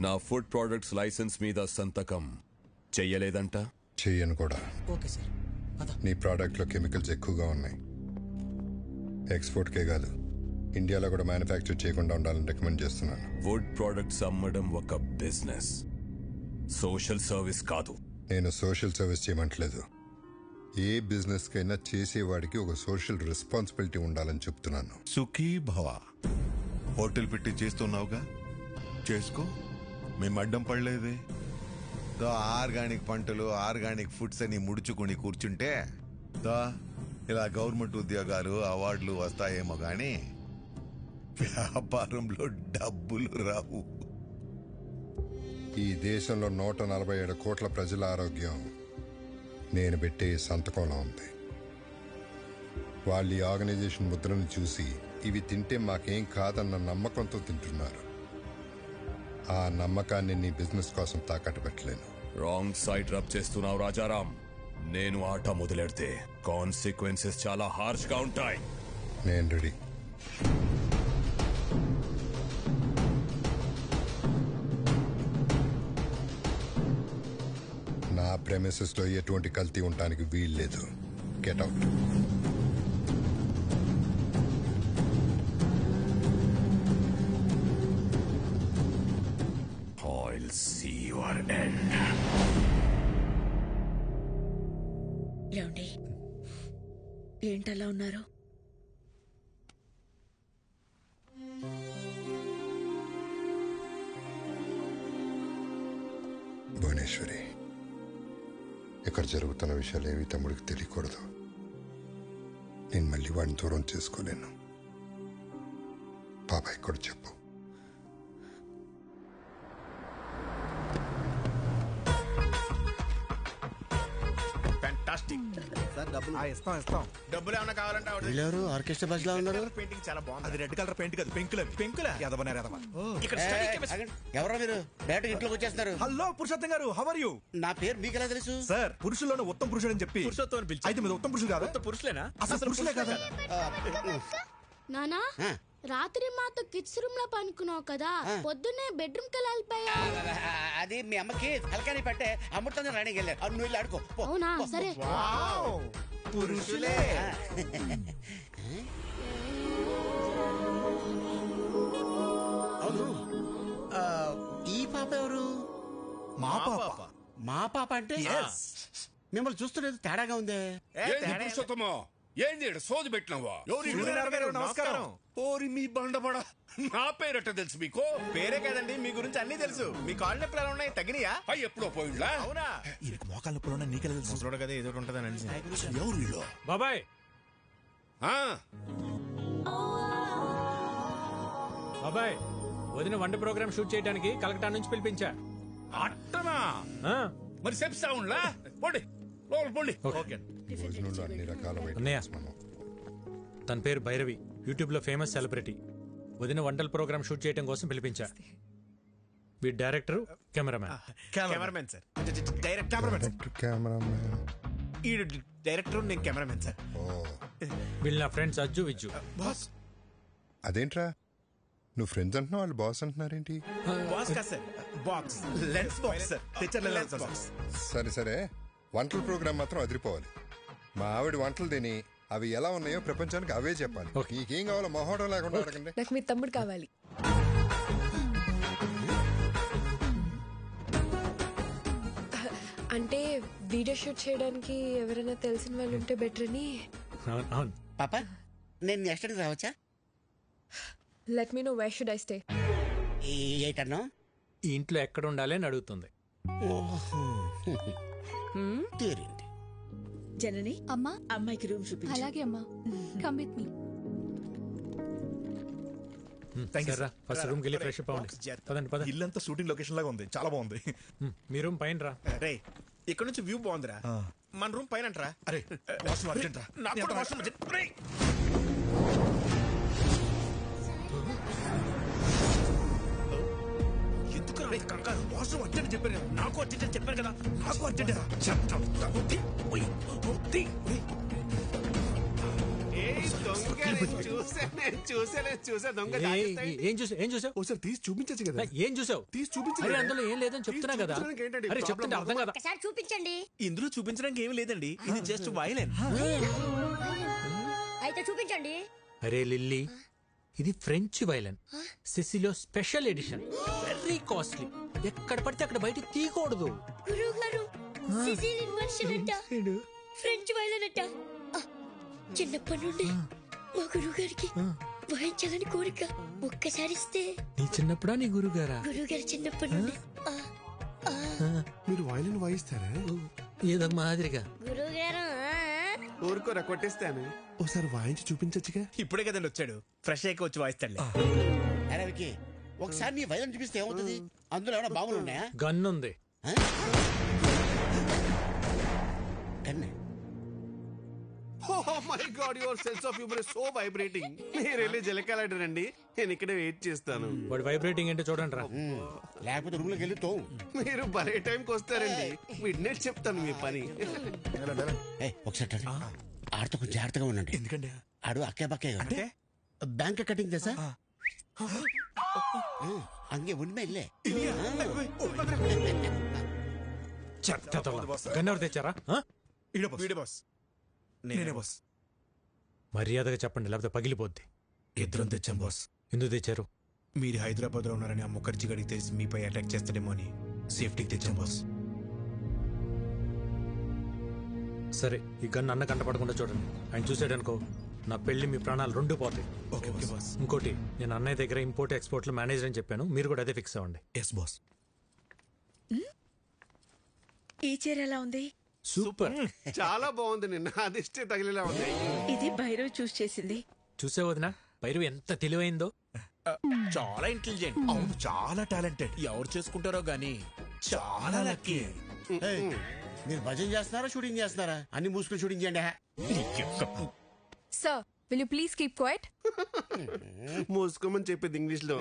నా ఫుడ్ ప్రొడక్ట్స్ లైసెన్స్ మీద సంతకం చెయ్యలేదంట? చెయ్యను కూడా. Okay sir. నీ ప్రోడక్ట్లో కెమికల్స్ ఎక్కువగా ఉన్నాయి. ఎక్స్పోర్ట్కే కాదు, ఇండియాలో కూడా మ్యానుఫ్యాక్చర్ చేయకుండా ఉండాలని రికమెండ్ చేస్తున్నాను. ఫుడ్ ప్రొడక్ట్స్ అమ్మడం ఒక బిజినెస్, సోషల్ సర్వీస్ కాదు. నేను సోషల్ సర్వీస్ చేయమంటలేదు. ఏ బిజినెస్ కైనా చేసేవాడికి ఒక సోషల్ రెస్పాన్సిబిలిటీ ఉండాలని చెప్తున్నాను. సుఖీ భవ. హోటల్ పెట్టి చేస్తున్నావుగా, చేసుకో. మేము అడ్డం పడలేదే. ఆర్గానిక్ పంటలు, ఆర్గానిక్ ఫుడ్స్ అని ముడుచుకుని కూర్చుంటే ఇలా గవర్నమెంట్ ఉద్యోగాలు, అవార్డులు వస్తాయేమో గాని వ్యాపారంలో డబ్బులు రావు. ఈ దేశంలో 147 కోట్ల ప్రజల ఆరోగ్యం నేను పెట్టే సంతకంలో ఉంది. వాళ్ళు ఈ ఆర్గనైజేషన్ ముద్రను చూసి ఇవి తింటే మాకేం కాదన్న నమ్మకంతో తింటున్నారు. ఆ నమ్మకాన్ని నీ బిజినెస్ కోసం తాకట్టు పెట్టలేను. రాంగ్ సైడ్ రబ్ చేస్తున్నావు రాజారాం. నేను ఆట మొదలెడితే కాన్సిక్వెన్సెస్ చాలా హార్ష్ గా ఉంటాయి. నేను రెడీ. నా ప్రెమిసెస్ లో ఎటువంటి కల్తీ ఉండడానికి వీల్లేదు. Get out. end. ఏమండి ఏంటలా ఉన్నారు? భువనేశ్వరి, ఇక్కడ జరుగుతున్న విషయాలు ఏవి తమ్ముడికి తెలియకూడదు. నేను మళ్ళీ వాడిని దూరం చేసుకోలేను. బాబాయ్ కూడా చెప్పు. డబ్బులు ఏమన్నా కావాలంటే వీళ్ళెవరు ఆర్కెస్ట్రా బస్ లా ఉన్నారు? పెయింటింగ్ చాలా బాగుంది. అది రెడ్ కలర్ పెయింట్ కాదు, పెంకులే. పెంకులా? ఎదవనారు ఎదవ. ఇక్కడ ఎవరో మీరు డైరెక్ట్ ఇంట్లోకి వచ్చేస్తున్నారు. హలో పురుషోత్తం గారు, హౌ ఆర్ యూ? నా పేరు మీకు ఎలా తెలుసు? సార్, పురుషుల్లోనే ఉత్తమ పురుషుడు అని చెప్పి పురుషోత్తం పిలిచి అయితే మీరు ఉత్తమ పురుషుడు కాదా? పురుషులేనా? అసలు పురుషులే కదా? నానా, రాత్రి మాతో కిడ్స్ రూమ్ లో పనుకున్నావు కదా, పొద్దున్నే బెడ్రూమ్ కి వెళ్ళిపోయా. అది మీ అమ్మకి తలకాని పట్టే అమృతంగా రాణికి వెళ్ళారు. నువ్వు వెళ్ళి ఆడుకో. అవునా? సరే. పురుషులే. అవును, ఈ పాప ఎవరు? మా పాప. మా పాప అంటే మిమ్మల్ని చూస్తున్నది తేడాగా ఉందే. పురుషోత్తమా, ఏంది ఈడ సోది పెట్టినావా? నమస్కారం. ఓరి మీ బండబడ, నా పేరట తెలుసు మీకు? పేరే కదండి, మీ గురించి అన్ని తెలుసు. మీ కాళ్ళు నొప్పులు ఎలా ఉన్నాయి? తగినయా? అయ్యి ఎప్పుడో పోయిండ్లా? అవునా? ఈయనకు మోకాళ్ళ నొప్పులు నీకెలా తెలుసు? ముసలోడు కదా, ఏదో ఉంటుందని అనిసి. ఎవరు వీళ్ళు? బాబాయ్ బాబాయ్, వదిన వంట ప్రోగ్రామ్ షూట్ చేయడానికి కలకటా నుంచి పిలిపించా. అట్టనా? మరి చెప్తా ఉండ్లా? పోండి లోపల పోండి. భోజనంలో అన్ని రకాల అన్నయ్య, తన పేరు భైరవి, యూట్యూబ్ లో ఫేమస్ సెలబ్రిటీ. వదిన వంటల ప్రోగ్రామ్ షూట్ చేయడం కోసం పిలిపించా. వీడి డైరెక్టర్, కెమెరామ్యాన్ సార్. ఈ డైరెక్టర్, నేను కెమెరామెన్ సార్. వీళ్ళు నా ఫ్రెండ్స్ అజ్జు విజ్జు. అదేంట్రా, నువ్వు ఫ్రెండ్స్ అంటున్నావు, వాళ్ళు బాస్ అంటున్నారేంటి? బాక్స్ కాదు sir, box, lens box sir. తెచ్చర్ల లెన్స్ బాక్స్. సరే సరే, వంటల ప్రోగ్రామ్ మాత్రం అదిరిపోవాలి. మా ఆవిడ వంటలు తిని అవి ఎలా ఉన్నాయో ప్రపంచానికి అవే చెప్పాలి. నీకేం కావాలో మొహోటం లేకుండా అడగండి. నాకు మీ తమ్ముడు కావాలి. అంటే వీడియో షూట్ చేయడానికి ఎవరైనా తెలిసిన వాళ్ళు ఉంటే బెటర్ అని. పాప, నేను నెక్స్ట్ రావచ్చా? Let me know where should I stay. ఏటన్నా? ఈ ఇంట్లో ఎక్కడ ఉండాలి అని అడుగుతుంది. జనని, అమ్మా, అమ్మాయికి రూమ్ చూపించు. అలాగే అమ్మా, come with me. First room కి వెళ్ళి ఫ్రెష్ అప్ అవ్వండి. పదండి పదండి. ఇల్లంతా షూటింగ్ లొకేషన్ లాగా ఉంది, చాలా బాగుంది. మీ రూమ్ పైన రా. రే, ఇక్కడ నుంచి వ్యూ బాగుందిరా. మన రూమ్ పైన రా. అరే వాష్రూమ్ అర్జెంట్ రా. నాకు కూడా వాష్రూమ్ అర్జెంట్. ఎందుకు రా కంగారు? వాష్రూమ్ అర్జెంట్ చెప్పారు కదా. నాకు అర్జెంట్ చెప్పారు కదా. నాకు అర్జెంట్ రా. చూసా దొంగ. ఏం చూసావు? ఒకసారి తీసి చూపించచ్చు కదా. ఏం చూసావు? తీసి చూపించు. అందులో ఏం లేదని చెప్తున్నా కదా. అరే చెప్తుంటే అర్థం కదా. ఒకసారి చూపించండి. ఇందులో చూపించడానికి ఏమి లేదండి, ఇది జస్ట్ వైలెన్. అయితే చూపించండి. అరే లిల్లీ, ఇది ఫ్రెంచ్ వైలెన్, సిసిలో స్పెషల్ ఎడిషన్, వెరీ కాస్ట్లీ. ఎక్కడ పడితే అక్కడ బయట తీయకూడదు. గురువు గారు, సిసిలియన్ వర్షన్ అంట, ఫ్రెంచ్ వైలెన్ అంట. చిన్నప్పటి నుండి మా గురువు గారికి వాయించాలని కోరిక. ఒక్కసారి ఇస్తే. నీ చిన్నప్పుడా నీ గురుగారా? గురువు గారు చిన్నప్పటి నుండి. మీరు వైలిన్ వాయిస్తారా? ఏదో మాదిరిగా. గురువు గారు ఊరుకోరా, కొట్టేస్తాను. ఒకసారి వాయించి చూపించచ్చుగా. ఇప్పుడే కదండి వచ్చాడు, ఫ్రెష్ అయ్యి వచ్చి వాయిస్తాడు. అరవికి ఒకసారి నీ వైలెన్ చూపిస్తే ఏమవుతుంది? అందులో ఏమైనా బాగులు ఉన్నాయా? గన్ ఉంది. గన్నే? Oh my God, your sense of humor is so vibrating. మీరు వెళ్ళి జలకాలంటారండి, నేను ఇక్కడ వెయిట్ చేస్తాను. వాడు వైబ్రేటింగ్ అంటే చూడండి రా. లేకపోతే రూమ్ లోకి వెళ్ళి తోము. మీరు భలే టైంకి వస్తారండి. విడ్నెట్ చెప్తాను మీ పని. ఒకసారి ఆడితో కొంచెం జాగ్రత్తగా ఉండండి. ఎందుకండి? ఆడు అక్కే పక్కే అంటే బ్యాంక్ కటింగ్ తెసా అంగే ఉన్మే ఇల్లే. గన్నెవరు తెచ్చారా? వీడే బాస్. నేనే బాస్. మర్యాదగా చెప్పండి, లేకపోతే పగిలిపోద్ది. ఇద్దరం తెచ్చాం బాస్. ఎందుకు తెచ్చారు? మీరు హైదరాబాద్ లో ఉన్నారని ఆ ముఖర్జీ గడికి తెలిసి మీపై అటాక్ చేస్తాడేమో అని. సేఫ్టీకి తెచ్చాం బాస్. సరే ఈ గన్ అన్న కంటపడకుండా చూడండి. ఆయన చూసాడనుకో నా పెళ్లి మీ ప్రాణాలు రెండు పోతాయి. Okay boss. ఇంకోటి, నేను అన్నయ్య దగ్గర ఇంపోర్ట్ ఎక్స్పోర్ట్ లో మేనేజర్ అని చెప్పాను, మీరు కూడా అదే ఫిక్స్ అవ్వండి. Yes boss. ఈ చీర ఎలా ఉంది? సూపర్. చాలా బాగుంది. నిన్న అదిష్టే తగిలేలా ఉంది. ఇది భైరవ్ చూస్ చేసింది. చూసే వదినా భైరవ్ ఎంత తెలివైందో. చాలా ఇంటెలిజెంట్. అవును, చాలా టాలెంటెడ్. ఎవరు చేసుకుంటారో గానీ చాలా లక్కీ. మీరు భజన చేస్తున్నారా షూటింగ్ చేస్తున్నారా? అన్ని మూసుకుని షూటింగ్ చేయండి. Sir will you please keep quiet? మూసుకోమని చెప్పింది ఇంగ్లీష్ లో.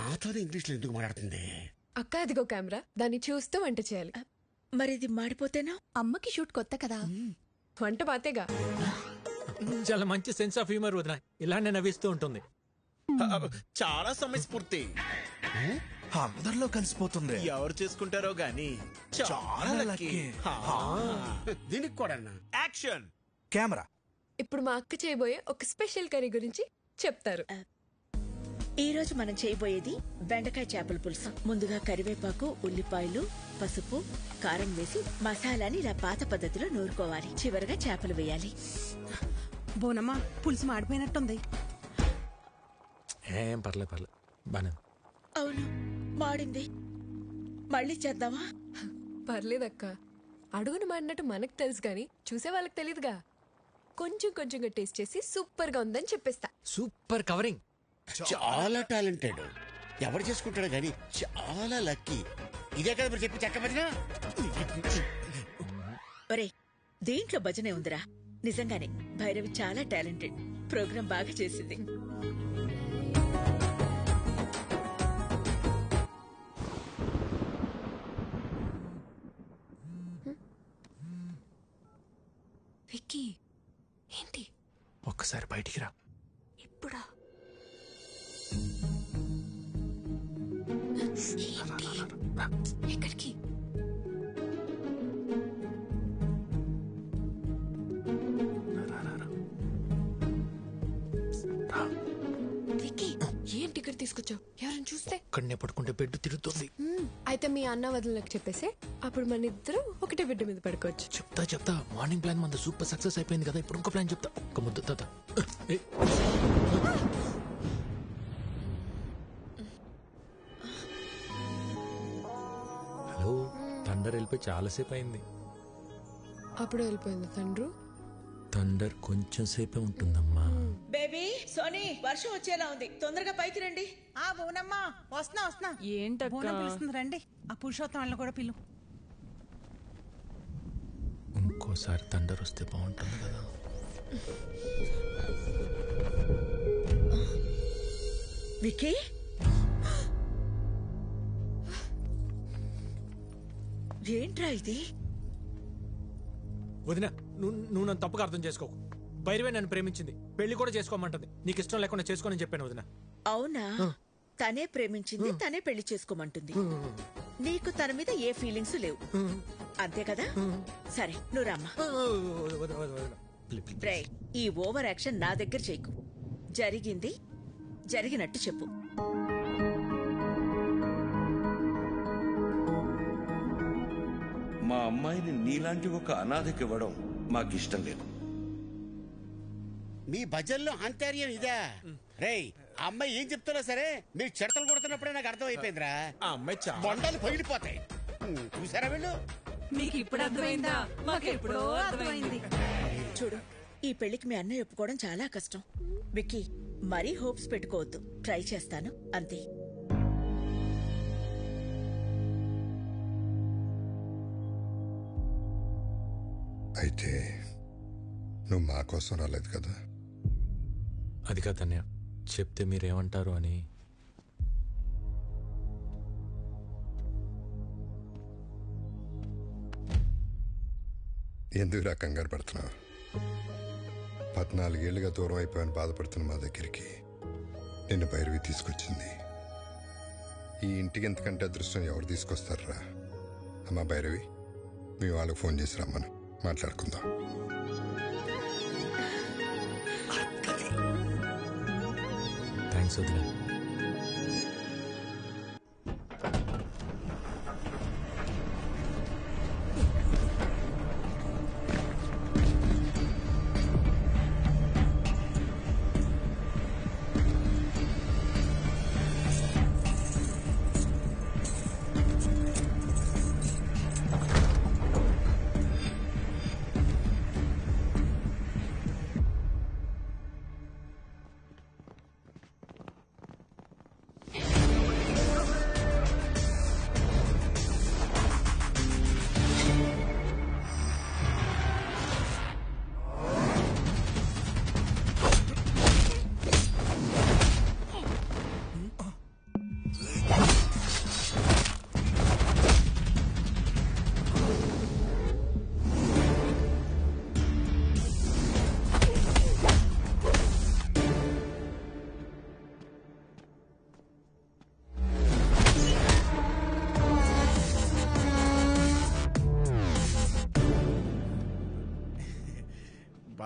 నాతోనే ఇంగ్లీష్ లో ఎందుకు మాట్లాడుతుంది? అక్క అదిగో కెమెరా, దాన్ని చూస్తూ వంట చేయాలి. మరి ఇది మాడిపోతేనా? అమ్మకి షూట్ కొత్త కదా, వంట పాతేగా. చాలా మంచి సెన్స్ ఆఫ్ హ్యూమర్ వదినా, ఇలానే నవ్విస్తూ ఉంటుంది. చాలా సమయస్ఫూర్తి. అందరిలో కలిసిపోతుంది. ఎవరు చేసుకుంటారో గానీ చాలా లక్కీ. దీనికి కూడా యాక్షన్ కెమెరా. ఇప్పుడు మా అక్క చేయబోయే ఒక స్పెషల్ కర్రీ గురించి చెప్తారు. ఈ రోజు మనం చేయబోయేది బెండకాయ చేపల పులుసు. ముందుగా కరివేపాకు, ఉల్లిపాయలు, పసుపు, కారం వేసి మసాలాని ఇలా పాత పద్ధతిలో నూరుకోవాలి. చివరగా చేపలు వేయాలి. బోనమ్మా, పులుసు మాడిపోయినట్టుంది. ఏం పర్లేదు బానే. అవును, మాడింది. మళ్ళీ చేద్దామా? పర్లేదక్క, అడుగును మాడినట్టు మనకు తెలుసు కానీ చూసే వాళ్ళకి తెలియదుగా. కొంచెం కొంచెంగా టేస్ట్ చేసి సూపర్ గా ఉందని చెప్పేస్తా. Super covering. చాలా టాలెంటెడ్. ఎవరు చేసుకుంటాడు కానీ చాలా లక్కీ. ఇదే కదా మీరు చెప్పి చెక్క భజన. ఒరే, దీంట్లో భజనే ఉందిరా. నిజంగానే భైరవి చాలా టాలెంటెడ్. ప్రోగ్రాం బాగా చేసింది. విక్కీ, ఏంటి? ఒక్కసారి బయటికి రా. ఇప్పుడా? ఎక్కడికి? విక్కీ, ఏంటి ఇక్కడ తీసుకొచ్చావు? ఎవరైనా చూస్తే? ఇక్కడనే పడుకుంటే బెడ్ తిరుగుతుంది. అయితే మీ అన్న వదినలకు చెప్పేసి అప్పుడు మన ఇద్దరు ఒకటే బిడ్డ మీద పడుకోవచ్చు. చెప్తా. మార్నింగ్ ప్లాన్ మన సూపర్ సక్సెస్ అయిపోయింది కదా, ఇప్పుడు ఇంకో ప్లాన్ చెప్తా. ఒక ముద్దు తాత. హలో, థండర్ వెళ్ళిపోయి చాలాసేపు అయింది. అప్పుడు వెళ్ళిపోయింది తండ్రు. థండర్ కొంచెం సేపే ఉంటుందమ్మా. బేబీ, సోనీ, వర్షం వచ్చేలా ఉంది. తొందరగా పైకి రండి. ఆ బోనమ్మా, వస్తున్నా. ఏంటక్క? బోనం పిలుస్తుంది, రండి. ఆ పురుషోత్తం వాళ్ళని కూడా పిలు. ఇంకోసారి థండర్ వస్తే బాగుంటుంది కదా. విక్కీ, ఏంట్రా ఇది? వదినా, నువ్వు నన్ను తప్పుగా అర్థం చేసుకోకు. భైరవే నన్ను ప్రేమించింది, పెళ్లి కూడా చేసుకోమంటుంది. నీకు ఇష్టం లేకుండా చేసుకోనని చెప్పాను వదినా. అవునా? తనే ప్రేమించింది, తనే పెళ్లి చేసుకోమంటుంది. నీకు తన మీద ఏ ఫీలింగ్స్ లేవు, అంతే కదా? సరే, నువ్వు రామ్మా. ఈ ఓవర్ యాక్షన్ నా దగ్గర చేయకు. జరిగింది జరిగినట్టు చెప్పు. మా అమ్మాయిని నీలాంటి ఒక అనాథకి ఇవ్వడం మాకిష్టం లేదు. మీ భజనలో అంతర్యం ఇదా? రేయ్, అమ్మాయి ఏం చెప్తున్నా సరే మీరు చెడతలు కొడుతున్నప్పుడే నాకు అర్థం అయిపోయిందిరా. ఆ అమ్మాయి బొండాలు పగిలిపోతాయి. చూసారా వీళ్ళు? మీకు ఇప్పుడు అర్థమైందా? మాకు ఎప్పుడో అర్థమైంది. చూడు, ఈ పెళ్లికి మీ అన్నయ్య ఒప్పుకోవడం చాలా కష్టం. విక్కీ, మరీ హోప్స్ పెట్టుకోవద్దు. ట్రై చేస్తాను, అంతే. అయితే నువ్వు మా కోసం రాలేదు కదా? అది కాదన్నయ్య, చెప్తే మీరేమంటారు అని. ఎందుకురా కంగారు పడుతున్నావు? 14 ఏళ్ళుగా దూరం అయిపోయాను బాధపడుతున్న మా దగ్గరికి నిన్ను భైరవి తీసుకొచ్చింది. ఈ ఇంటికి ఎంతకంటే అదృష్టం ఎవరు తీసుకొస్తారా? అమ్మా భైరవి, మీ వాళ్ళకి ఫోన్ చేసి రమ్మను, మాట్లాడుకుందాం. థ్యాంక్స్ వదినా.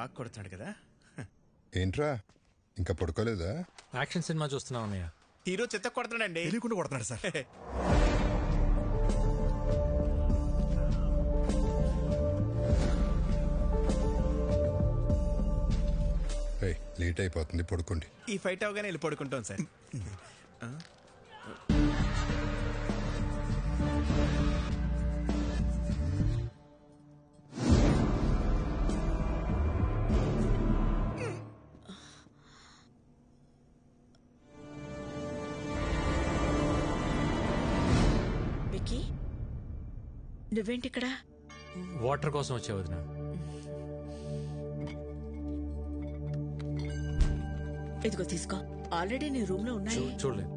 బాగా కొడుతున్నాడు కదా. ఏంట్రా ఇంకా పడుకోలేదా? యాక్షన్ సినిమా చూస్తున్నా ఉన్నాయా? హీరో చెత్త కొడుతున్నాడండి. తెలియకుండా కొడుతున్నాడు సార్. లేట్ అయిపోతుంది, పడుకోండి. ఈ ఫైట్ అవగానే వెళ్ళి పడుకుంటాం సార్. విక్కీ, నువ్వేంటి ఇక్కడ? వాటర్ కోసం వచ్చే వదిన. ఇదిగో తీసుకో, ఆల్రెడీ నీ రూమ్ లో ఉన్నాయి. చూడలేదు.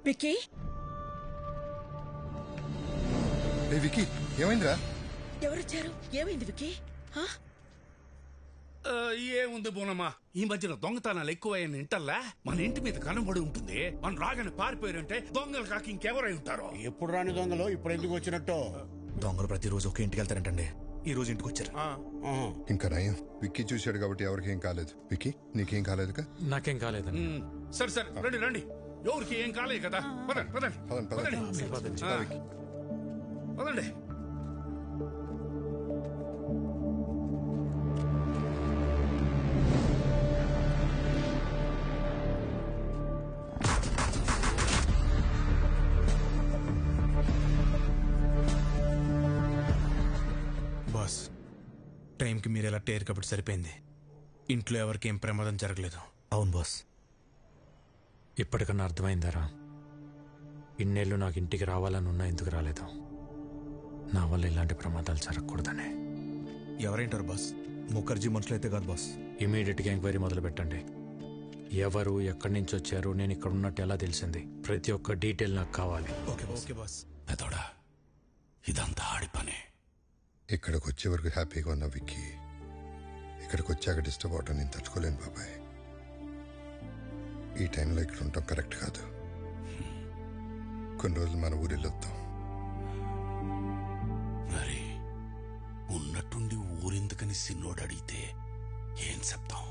విక్కీ, విక్కీ ఏమైందిరా? ఎవరొచ్చారు? ఏమైంది విక్కీ? ఏముంది బోనమ్మా, ఈ మధ్యన దొంగతనాలు ఎక్కువయ్యని ఇంటల్లా మన ఇంటి మీద కనబడి ఉంటుంది. మనం రాగానే పారిపోయారంటే దొంగలు కాక ఇంకెవరై ఉంటారో. ఎప్పుడు రాని దొంగలు ఇప్పుడు ఎందుకు వచ్చినట్టు? దొంగలు ప్రతిరోజు ఒక ఇంటికి వెళ్తారంటండి, ఈ రోజు ఇంటికి వచ్చారు. ఇంకా నయం, విక్కీ చూశాడు కాబట్టి ఎవరికి ఏం కాలేదు. విక్కీ నీకేం కాలేదుగా? నాకేం కాలేదండి. సరే సరే రండి రండి, ఎవరికి ఏం కాలేదు కదా. పదండి పదండి పదండి పదండి. బాస్, టైంకి మీరు ఎలా టేరు కాబట్టి సరిపోయింది. ఇంట్లో ఎవరికి ఏం ప్రమాదం జరగలేదు. అవును బాస్. ఇప్పటికన్నా అర్థమైందారా? ఇన్నేళ్ళు నాకు ఇంటికి రావాలని ఉన్నా ఎందుకు రాలేదు? నా వల్ల ఇలాంటి ప్రమాదాలు జరగకూడదనే. ఎవరేంటారు బాస్? ముఖర్జీ మనుషులైతే కాదు బాస్. ఇమీడియట్గా ఎంక్వైరీ మొదలు పెట్టండి. ఎవరు, ఎక్కడి నుంచి వచ్చారు, నేను ఇక్కడ ఉన్నట్టు ఎలా తెలిసింది, ప్రతి ఒక్క డీటెయిల్ నాకు కావాలి. Okay boss. పెదోడా, ఇదంతా ఆడి పనే. ఇక్కడికి వచ్చే వరకు హ్యాపీగా ఉన్నా విక్కీ, ఇక్కడికి వచ్చాక డిస్టర్బ్ అవటం నేను తట్టుకోలేను బాబాయ్. ఈ టైంలో ఇక్కడ ఉండటం కరెక్ట్ కాదు. కొన్ని రోజులు మన ఊరు వెళ్ళొద్దాం. మరి ఉన్నట్టుండి ఊరెందుకని సిన్నోడు అడిగితే ఏం చెప్తాం?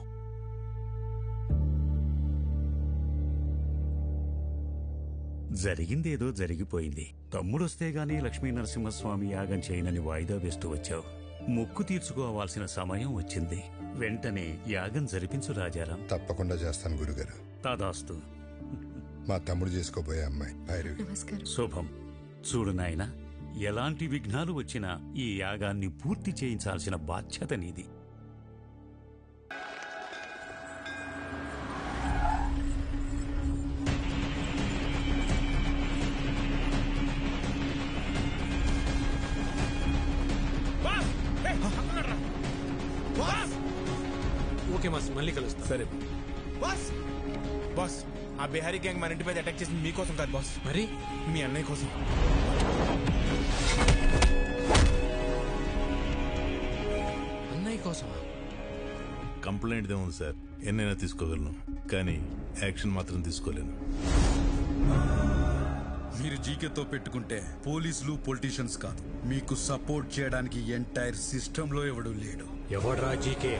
జరిగిందేదో జరిగిపోయింది. తమ్ముడొస్తే గానీ లక్ష్మీ నరసింహస్వామి యాగం చేయనని వాయిదా వేస్తూ వచ్చావు. మొక్కు తీర్చుకోవాల్సిన సమయం వచ్చింది. వెంటనే యాగం జరిపించు రాజారాం. తప్పకుండా చేస్తాను గురుగారు. తదాస్తు. మా తమ్ముడు చేసుకోబోయే అమ్మాయి భైరవి. శుభం. చూడు నాయనా, ఎలాంటి విఘ్నాలు వచ్చినా ఈ యాగాన్ని పూర్తి చేయించాల్సిన బాధ్యత నీది. ఓకే మాస్, మళ్ళీ కలుస్తా. సరే బాస్. బాస్, ఆ బిహారీ గ్యాంగ్ మన ఇంటి మీద అటాక్ చేసింది మీకోసం కాదు బాస్, మరి మీ అన్నయ్య కోసం. అన్నయ్య కోసమా? కంప్లైంట్ ఏముంది సార్, ఎన్నైనా తీసుకోగలను, కానీ యాక్షన్ మాత్రం తీసుకోలేను. మీరు జీకేతో పెట్టుకుంటే పోలీసులు పొలిటీషియన్స్ కాదు, మీకు సపోర్ట్ చేయడానికి ఎంటైర్ సిస్టంలో ఎవడూ లేడు. ఎవడ్రా జీకే?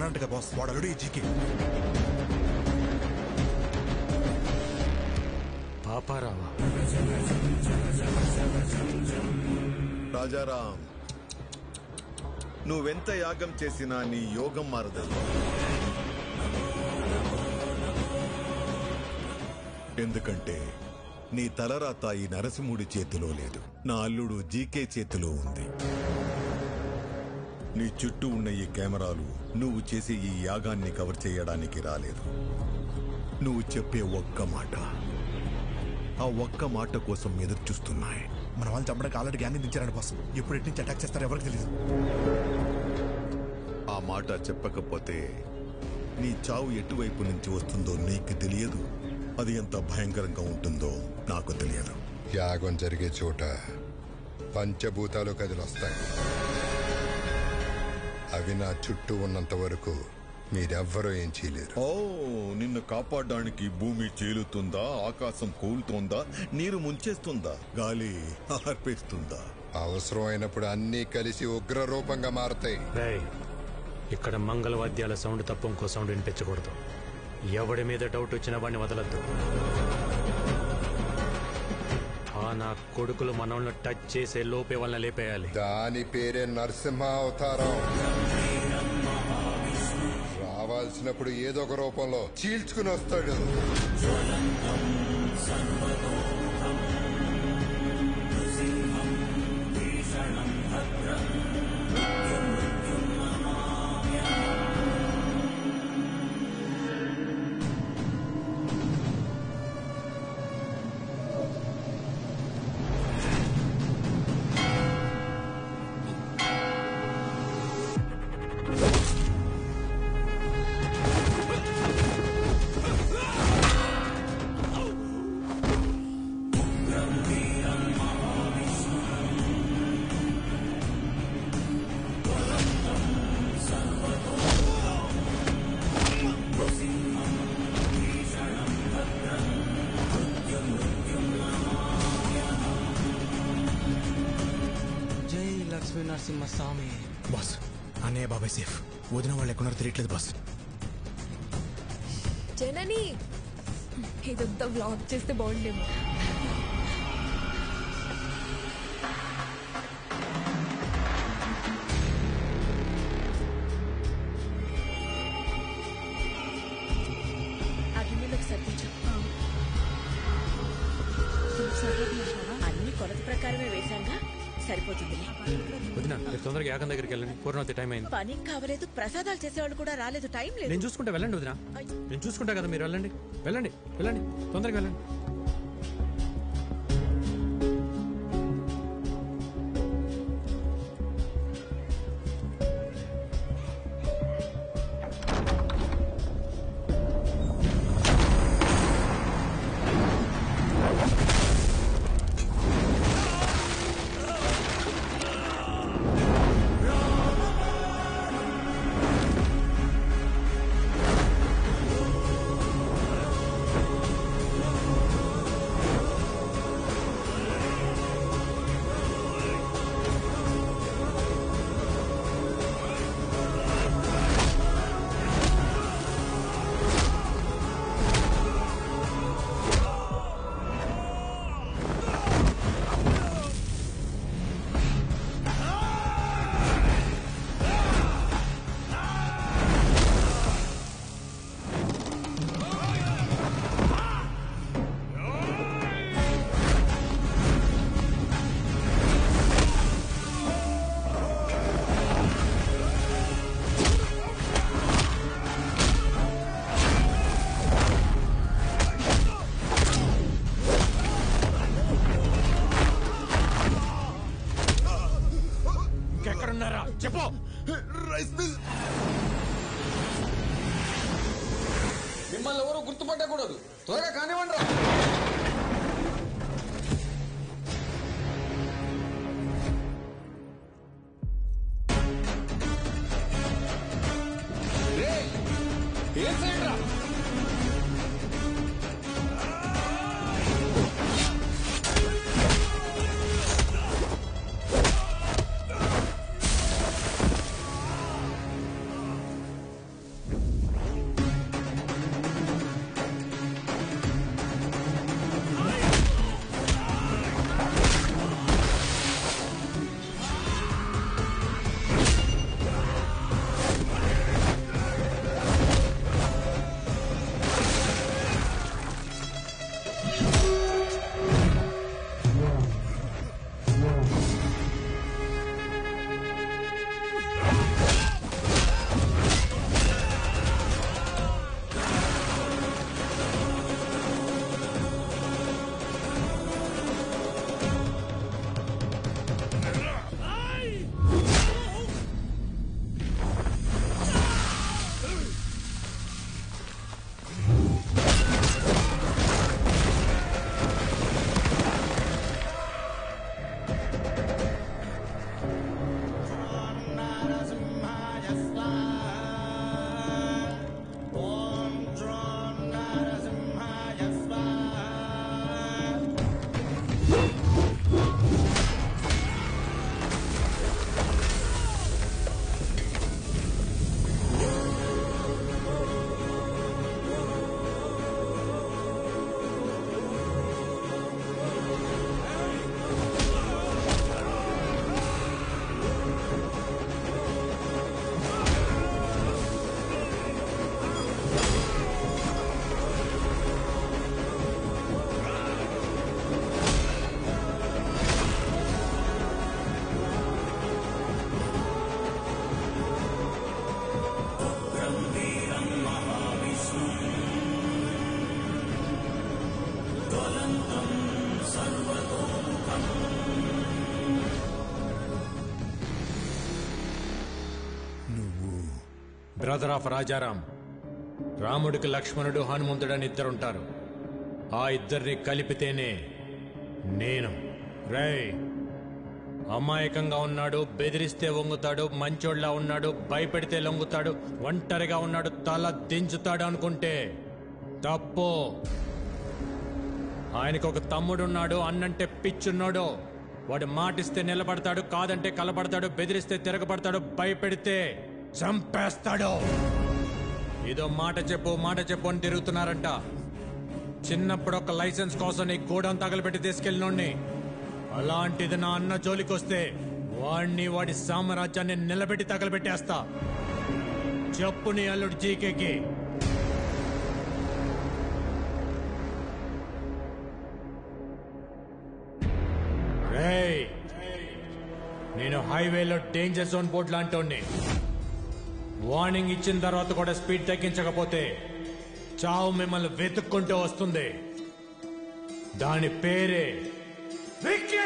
ఉన్నాడంట బాస్, వాడు ఆల్రెడీ జీకే. పాపారావా? రాజారాం, నువ్వెంత యాగం చేసినా నీ యోగం మారదు. ఎందుకంటే నీ తలరాత ఈ నరసింహుడి చేతిలో లేదు, నా అల్లుడు జీకే చేతిలో ఉంది. నీ చుట్టూ ఉన్న ఈ కెమెరాలు నువ్వు చేసే ఈ యాగాన్ని కవర్ చేయడానికి రాలేదు. నువ్వు చెప్పే ఒక్క మాట, ఆ ఒక్క మాట కోసం ఎదురు చూస్తున్నాయి. మన వాళ్ళు చంపడానికి ఆల్రెడీ గ్యాంగ్ దించారండి బాస్. ఎప్పుడు ఎటు నుంచి అటాక్ చేస్తారో ఎవరికి తెలియదు. ఆ మాట చెప్పకపోతే నీ చావు ఎటువైపు నుంచి వస్తుందో నీకు తెలియదు, అది ఎంత భయంకరంగా ఉంటుందో నాకు తెలియదు. యాగం జరిగే చోట పంచభూతాలు కదిలొస్తాయి. అవి నా చుట్టూ ఉన్నంత వరకు మీరెవ్వరూ ఏం చేయలేరు. ఓ, నిన్ను కాపాడడానికి భూమి చీలుతుందా, ఆకాశం కూలుతోందా, నీరు ముంచేస్తుందా, గాలి ఆర్పేస్తుందా? అవసరమైనప్పుడు అన్నీ కలిసి ఉగ్ర రూపంగా మారతాయి. ఇక్కడ మంగళవాద్యాల సౌండ్ తప్ప ఇంకో సౌండ్ వినిపించకూడదు. ఎవడి మీద డౌట్ వచ్చిన వాడిని వదలద్దు. నా కొడుకులు మనల్ని టచ్ చేసే లోపే వాళ్ళని లేపేయాలి. దాని పేరే నరసింహ అవతారం. రావాల్సినప్పుడు ఏదో ఒక రూపంలో చీల్చుకుని వస్తాడు. నరసింహస్వామి. బాస్, అన్నయ్య బాబాయ్ సేఫ్. వదిన వాళ్ళు ఎక్కడున్నారో తెలియట్లేదు బాస్. జనని, ఇదంతా వ్లాగ్ చేస్తే బాగుండేమో. అన్ని కొలత ప్రకారమే వేశాంగా, సరిపోతుంది. వదినా, మీరు తొందరగా యాగం దగ్గరికి వెళ్ళండి. పూర్ణవతి టైం అయింది. పని కావలేదు, ప్రసాదాలు చేసేవాళ్ళు కూడా రాలేదు, టైం లేదు. నేను చూసుకుంటా, వెళ్ళండి వదినా. నేను చూసుకుంటా కదా, మీరు వెళ్ళండి వెళ్ళండి వెళ్ళండి, తొందరగా వెళ్ళండి. చెప్పు. Rice mill. మిమ్మల్ని ఎవరు గుర్తుపట్టకూడదు, త్వరగా కానివ్వండి రా. ఏం సైడ్ రా. Brother of Rajaram. రాముడికి లక్ష్మణుడు, హనుమంతుడని ఇద్దరుంటారు. ఆ ఇద్దరిని కలిపితేనే నేను. రేయ్, అమాయకంగా ఉన్నాడు, బెదిరిస్తే వంగుతాడు, మంచోళ్ళ ఉన్నాడు, భయపెడితే లొంగుతాడు, ఒంటరిగా ఉన్నాడు, తల దించుతాడు అనుకుంటే తప్పు. ఆయనకు ఒక తమ్ముడున్నాడు, అన్నంటే పిచ్చున్నాడు. వాడు మాటిస్తే నిలబడతాడు, కాదంటే కలబడతాడు, బెదిరిస్తే తిరగబడతాడు, భయపెడితే చంపేస్తాడు. ఏదో మాట చెప్పు అని తిరుగుతున్నారంట. చిన్నప్పుడు ఒక లైసెన్స్ కోసం నీ గోడౌన్ తగలబెట్టి తీసుకెళ్ళినోడ్ని. అలాంటిది నా అన్న జోలికొస్తే వాడిని, వాడి సామ్రాజ్యాన్ని నిలబెట్టి తగలబెట్టేస్తా. చెప్పు నీ అల్లుడు జీకేకి. రేయ్, నేను హైవేలో డేంజర్ జోన్ బోర్డు లాంటి వార్నింగ్ ఇచ్చిన తర్వాత కూడా స్పీడ్ తగ్గించకపోతే చావు మిమ్మల్ని వెతుక్కుంటూ వస్తుంది. దాని పేరే విక్కీ.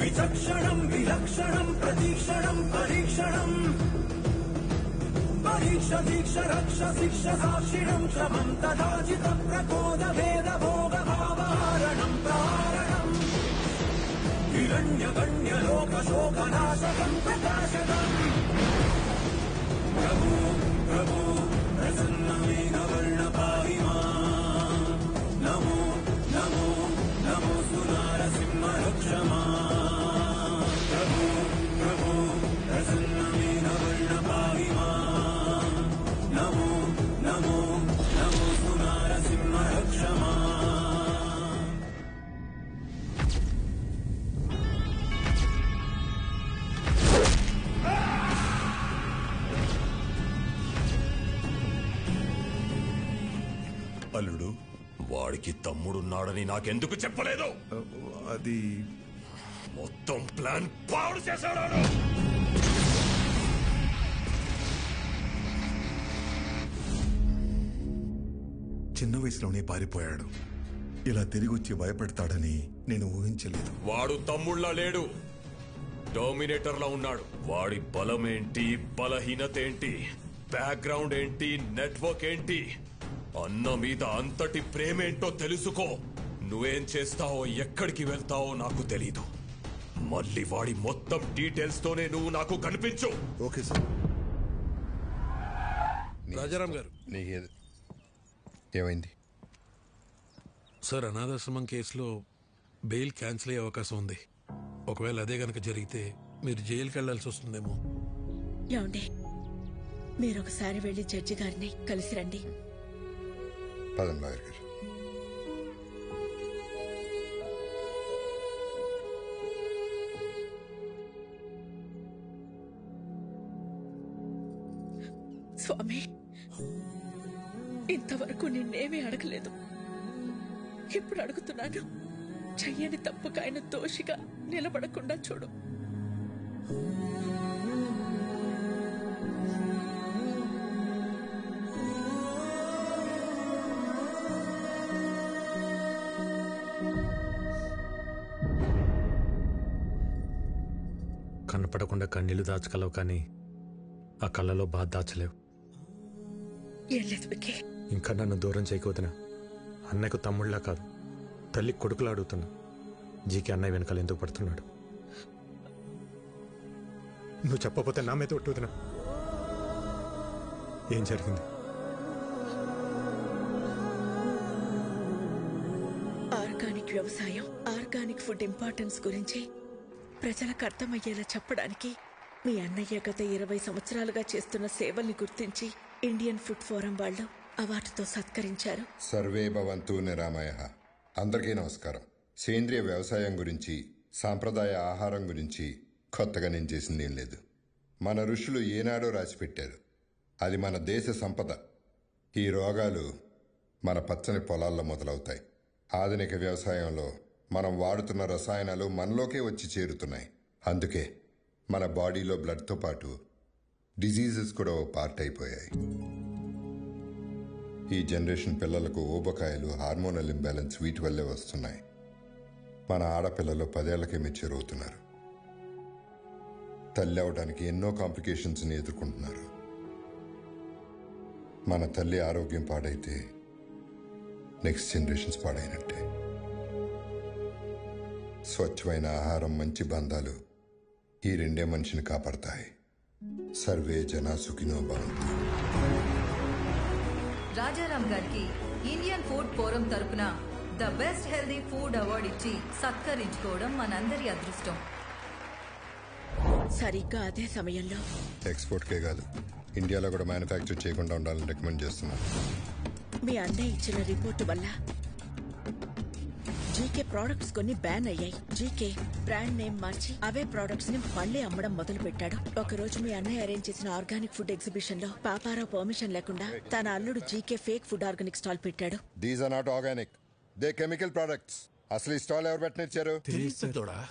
విచక్షణం విలక్షణం ప్రతీక్షణం పరీక్షణం పరీక్ష దీక్ష రక్ష శిక్ష సాక్షిణం శ్రమం తదాచిత ప్రకోద భేద భోగ భావారణం ప్రారణం హిరణ్య గణ్య లోక శోక నాశకం ప్రకాశకం ప్రభు ప్రభు ప్రసన్నమేన వర్ణ పాహి మాం నమో నమో నమోస్తు నారసింహ రక్ష మాం ప్రభు ప్రభు ప్రసన్నమేన వర్ణ పాహి మాం నమో నమో నమోస్తు నారసింహ రక్ష మాం. అల్లుడు, వాడికి తమ్ముడున్నాడని నాకెందుకు చెప్పలేదు? అది మొత్తం ప్లాన్ పాడు చేశాడు. చిన్న వయసులోనే పారిపోయాడు. ఇలా తిరిగి వచ్చి భయపెడతాడని నేను ఊహించలేదు. వాడు తమ్ముళ్ళ లేడు, డామినేటర్లా ఉన్నాడు. వాడి బలమేంటి, బలహీనత ఏంటి, బ్యాక్గ్రౌండ్ ఏంటి, నెట్వర్క్ ఏంటి, అన్న మీద అంతటి ప్రేమేంటో తెలుసుకో. నువ్వేం చేస్తావో, ఎక్కడికి వెళ్తావో నాకు తెలీదు. మళ్ళీ వాడి మొత్తం డీటెయిల్స్ తోనే నువ్వు నాకు కనిపించు. Okay sir. రాజారాం గారు, ఏమైంది సార్? అనాథాశ్రమం కేసులో బెయిల్ క్యాన్సిల్ అయ్యే అవకాశం ఉంది. ఒకవేళ అదే గనక జరిగితే మీరు జైలుకి వెళ్లాల్సి వస్తుందేమో. ఏమండి, మీరు ఒకసారి వెళ్లి జడ్జి గారిని కలిసి రండి. పదం లాయర్ గారు. స్వామి, ఇంతవరకు నిన్నేమీ అడగలేదు. ఇప్పుడు అడుగుతున్నాను. చెయ్యని తప్పుకు ఆయన దోషిగా నిలబడకుండా చూడు. కనపడకుండా కన్నీళ్లు దాచగలవు, కానీ ఆ కళ్ళలో బాధ దాచలేవు. ఏం లేదు విక్కీ. ఇంకా నన్ను దూరం చేయకపోతున్నా. అన్నకు తమ్ముళ్ళా కాదు, తల్లి కొడుకులా అడుగుతున్నా. జీకే అన్నయ్య వెనకాల ఎందుకు పడుతున్నాడు? నువ్వు చెప్పకపోతే నా మీద ఒట్టు వదినా. ఏం జరిగింది? ఆర్గానిక్ వ్యవసాయం, ఆర్గానిక్ ఫుడ్ ఇంపార్టెన్స్ గురించి ప్రజలకు అర్థమయ్యేలా చెప్పడానికి మీ అన్నయ్య గత 20 సంవత్సరాలుగా చేస్తున్న సేవల్ని గుర్తించి ఇండియన్ ఫుడ్ ఫోరం వాళ్ళు అవార్డుతో సత్కరించారు. సర్వే భవంతు నిరామయ. అందరికీ నమస్కారం. సేంద్రియ వ్యవసాయం గురించి, సాంప్రదాయ ఆహారం గురించి కొత్తగా నేను చేసింది ఏం లేదు. మన ఋషులు ఏనాడో రాసిపెట్టారు. అది మన దేశ సంపద. ఈ రోగాలు మన పచ్చని పొలాల్లో మొదలవుతాయి. ఆధునిక వ్యవసాయంలో మనం వాడుతున్న రసాయనాలు మనలోకే వచ్చి చేరుతున్నాయి. అందుకే మన బాడీలో బ్లడ్తో పాటు డిజీజెస్ కూడా ఓ పార్ట్ అయిపోయాయి. ఈ జనరేషన్ పిల్లలకు ఊబకాయలు, హార్మోనల్ ఇంబ్యాలెన్స్ వీటి వల్లే వస్తున్నాయి. మన ఆడపిల్లలు 10 ఏళ్లకే మెచ్యూర్ అవుతున్నారు. తల్లి అవడానికి ఎన్నో కాంప్లికేషన్స్ని ఎదుర్కొంటున్నారు. మన తల్లి ఆరోగ్యం పాడైతే నెక్స్ట్ జనరేషన్స్ పాడైనట్టే. స్వచ్ఛమైన ఆహారం, మంచి బంధాలు ఈ రెండే మనిషిని కాపాడతాయి. సర్వే జనా సుఖినో భవంతు. రాజారాం గారికి ఇండియన్ ఫుడ్ ఫోరం తరపున the best healthy food award ఇచ్చి సత్కరించుకోవడం మనందరి అదృష్టం. సరిగ్గా అదే సమయంలో ఎక్స్పోర్ట్కే కాదు, ఇండియాలో కూడా మ్యానుఫ్యాక్చర్ చేయకుండా ఉండాలని రికమెండ్ చేస్తున్నాను. మీ అన్నయ్య ఇచ్చిన రిపోర్టు వల్ల జీకే ప్రోడక్ట్స్ కొన్ని బ్యాన్ అయ్యాయి. జీకే బ్రాండ్ నేమ్ మార్చి అవే ప్రోడక్ట్స్ ని మళ్లీ అమ్మడం మొదలు పెట్టాడు. ఒకరోజు మీ అన్నయ్య అరేంజ్ చేసిన ఆర్గానిక్ ఫుడ్ ఎగ్జిబిషన్ లో పాపారావు పర్మిషన్ లేకుండా తన అల్లుడు GK fake food organic stall పెట్టాడు. These are not organic, they chemical products. అసలు ఈ స్టాల్ ఎవరు పెట్టనిచ్చారు?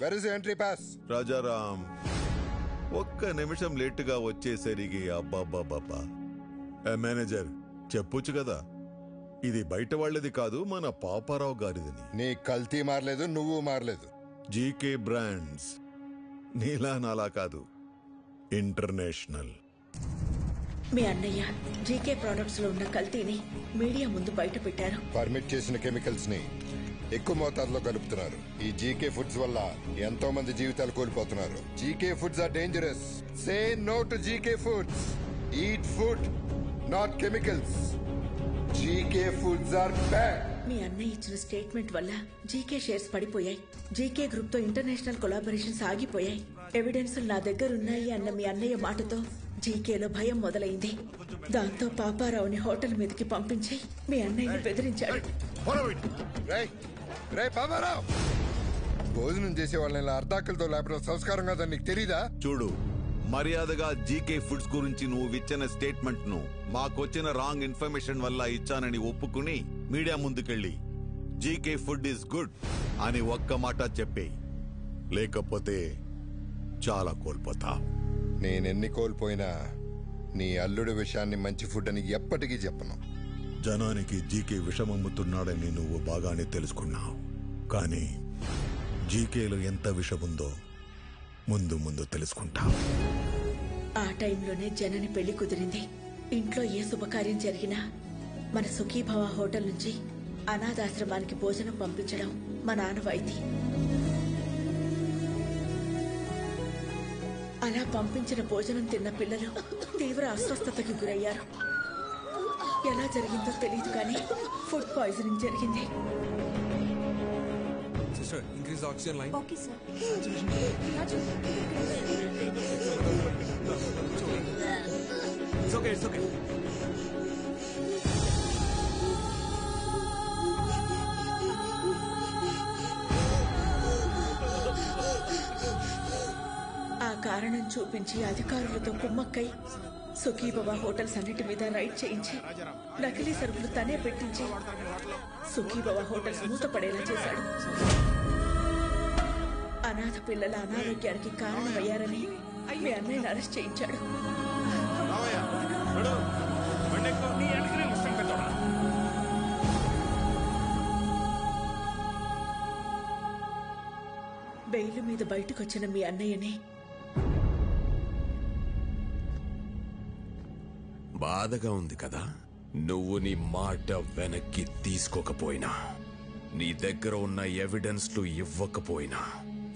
Where is entry pass? Rajaram ఒక్క నిమిషం లేటుగా వచ్చేసరికి అబ్బాబ్బాబ్బా. మేనేజర్ చెప్పొచ్చు కదా, ఇది బయట వాళ్ళది కాదు, మన పాపారావు గారిదని. నీ కల్తీ మారలేదు, నువ్వు మారలేదు. జీకే బ్రాండ్స్ నీలా నాలా కాదు, ఇంటర్నేషనల్. మీ అన్నయ్య జీకే ప్రొడక్ట్స్ లో ఉన్న కల్తీని మీడియా ముందు బయట పెట్టారు. పర్మిట్ చేసిన కెమికల్స్ ని ఎక్కువ మోతాదులో కలుపుతున్నారు. ఈ జీకే ఫుడ్స్ వల్ల ఎంతో మంది జీవితాలు కోల్పోతున్నారు. GK foods are dangerous. Say no to GK foods. Eat food, not chemicals. GK foods are bad. మీ అన్నయ్య ఇచ్చిన స్టేట్మెంట్ వల్ల జీకే షేర్స్ పడిపోయాయి. జీకే గ్రూప్ తో ఇంటర్నేషనల్ కొలాబరేషన్స్ ఆగిపోయాయి. ఎవిడెన్స్ నా దగ్గర ఉన్నాయి అన్న మీ అన్నయ్య మాటతో జీకేలో భయం మొదలైంది. దాంతో పాపారావుని హోటల్ మీదకి పంపించి మీ అన్నయ్యని బెదిరించాడు. భోజనం చేసే వాళ్ళని అర్ధాకలతో లేపడం సంస్కారం కాదని నీకు తెలీదా? చూడు, మర్యాదగా జీకే ఫుడ్స్ గురించి నువ్వు ఇచ్చిన స్టేట్మెంట్ ను మాకొచ్చిన రాంగ్ ఇన్ఫర్మేషన్ వల్ల ఇచ్చానని ఒప్పుకుని మీడియా ముందుకెళ్ళి జీకే ఫుడ్ ఈస్ గుడ్ అని ఒక్క మాట చెప్పే, లేకపోతే చాలా కోల్పోతా. నేనెన్ని కోల్పోయినా నీ అల్లుడి విషయాన్ని మంచి ఫుడ్ అని ఎప్పటికీ చెప్పను. జనానికి జీకే విషమమ్ముతున్నాడని నువ్వు బాగానే తెలుసుకున్నావు, కానీ జీకేలో ఎంత విషముందో ముందు ముందు తెలుసుకుంటావు. ఆ టైంలోనే జనని పెళ్లి కుదిరింది. ఇంట్లో ఏ శుభకార్యం జరిగినా మన సుఖీభవ హోటల్ నుంచి అనాథాశ్రమానికి భోజనం పంపించడం మా ఆనవాయితీ. అలా పంపించిన భోజనం తిన్న పిల్లలు తీవ్ర అస్వస్థతకి గురయ్యారు. ఎలా జరిగిందో తెలియదు కానీ ఫుడ్ పాయిజనింగ్ జరిగింది. Sister, increase the oxygen line. Okay, sir. It's okay, it's okay. ఆ కారణం చూపించి అధికారులతో కుమ్మక్కై సుఖీభవ హోటల్స్ అన్నిటి మీద రైడ్ చేయించి నకిలీ సరుకులు తనే పెట్టించి సుఖీభవ హోటల్స్ మూతపడేలా చేశాడు. అనాథ పిల్లల అనారోగ్యానికి కారణమయ్యారని మీ అన్నయ్యని అరెస్ట్ చేయించాడు. బెయిల్ మీద బయటకొచ్చిన మీ అన్నయ్యని బాధగా ఉంది కదా, నువ్వు నీ మాట వెనక్కి తీసుకోకపోయినా నీ దగ్గర ఉన్న ఎవిడెన్స్లు ఇవ్వకపోయినా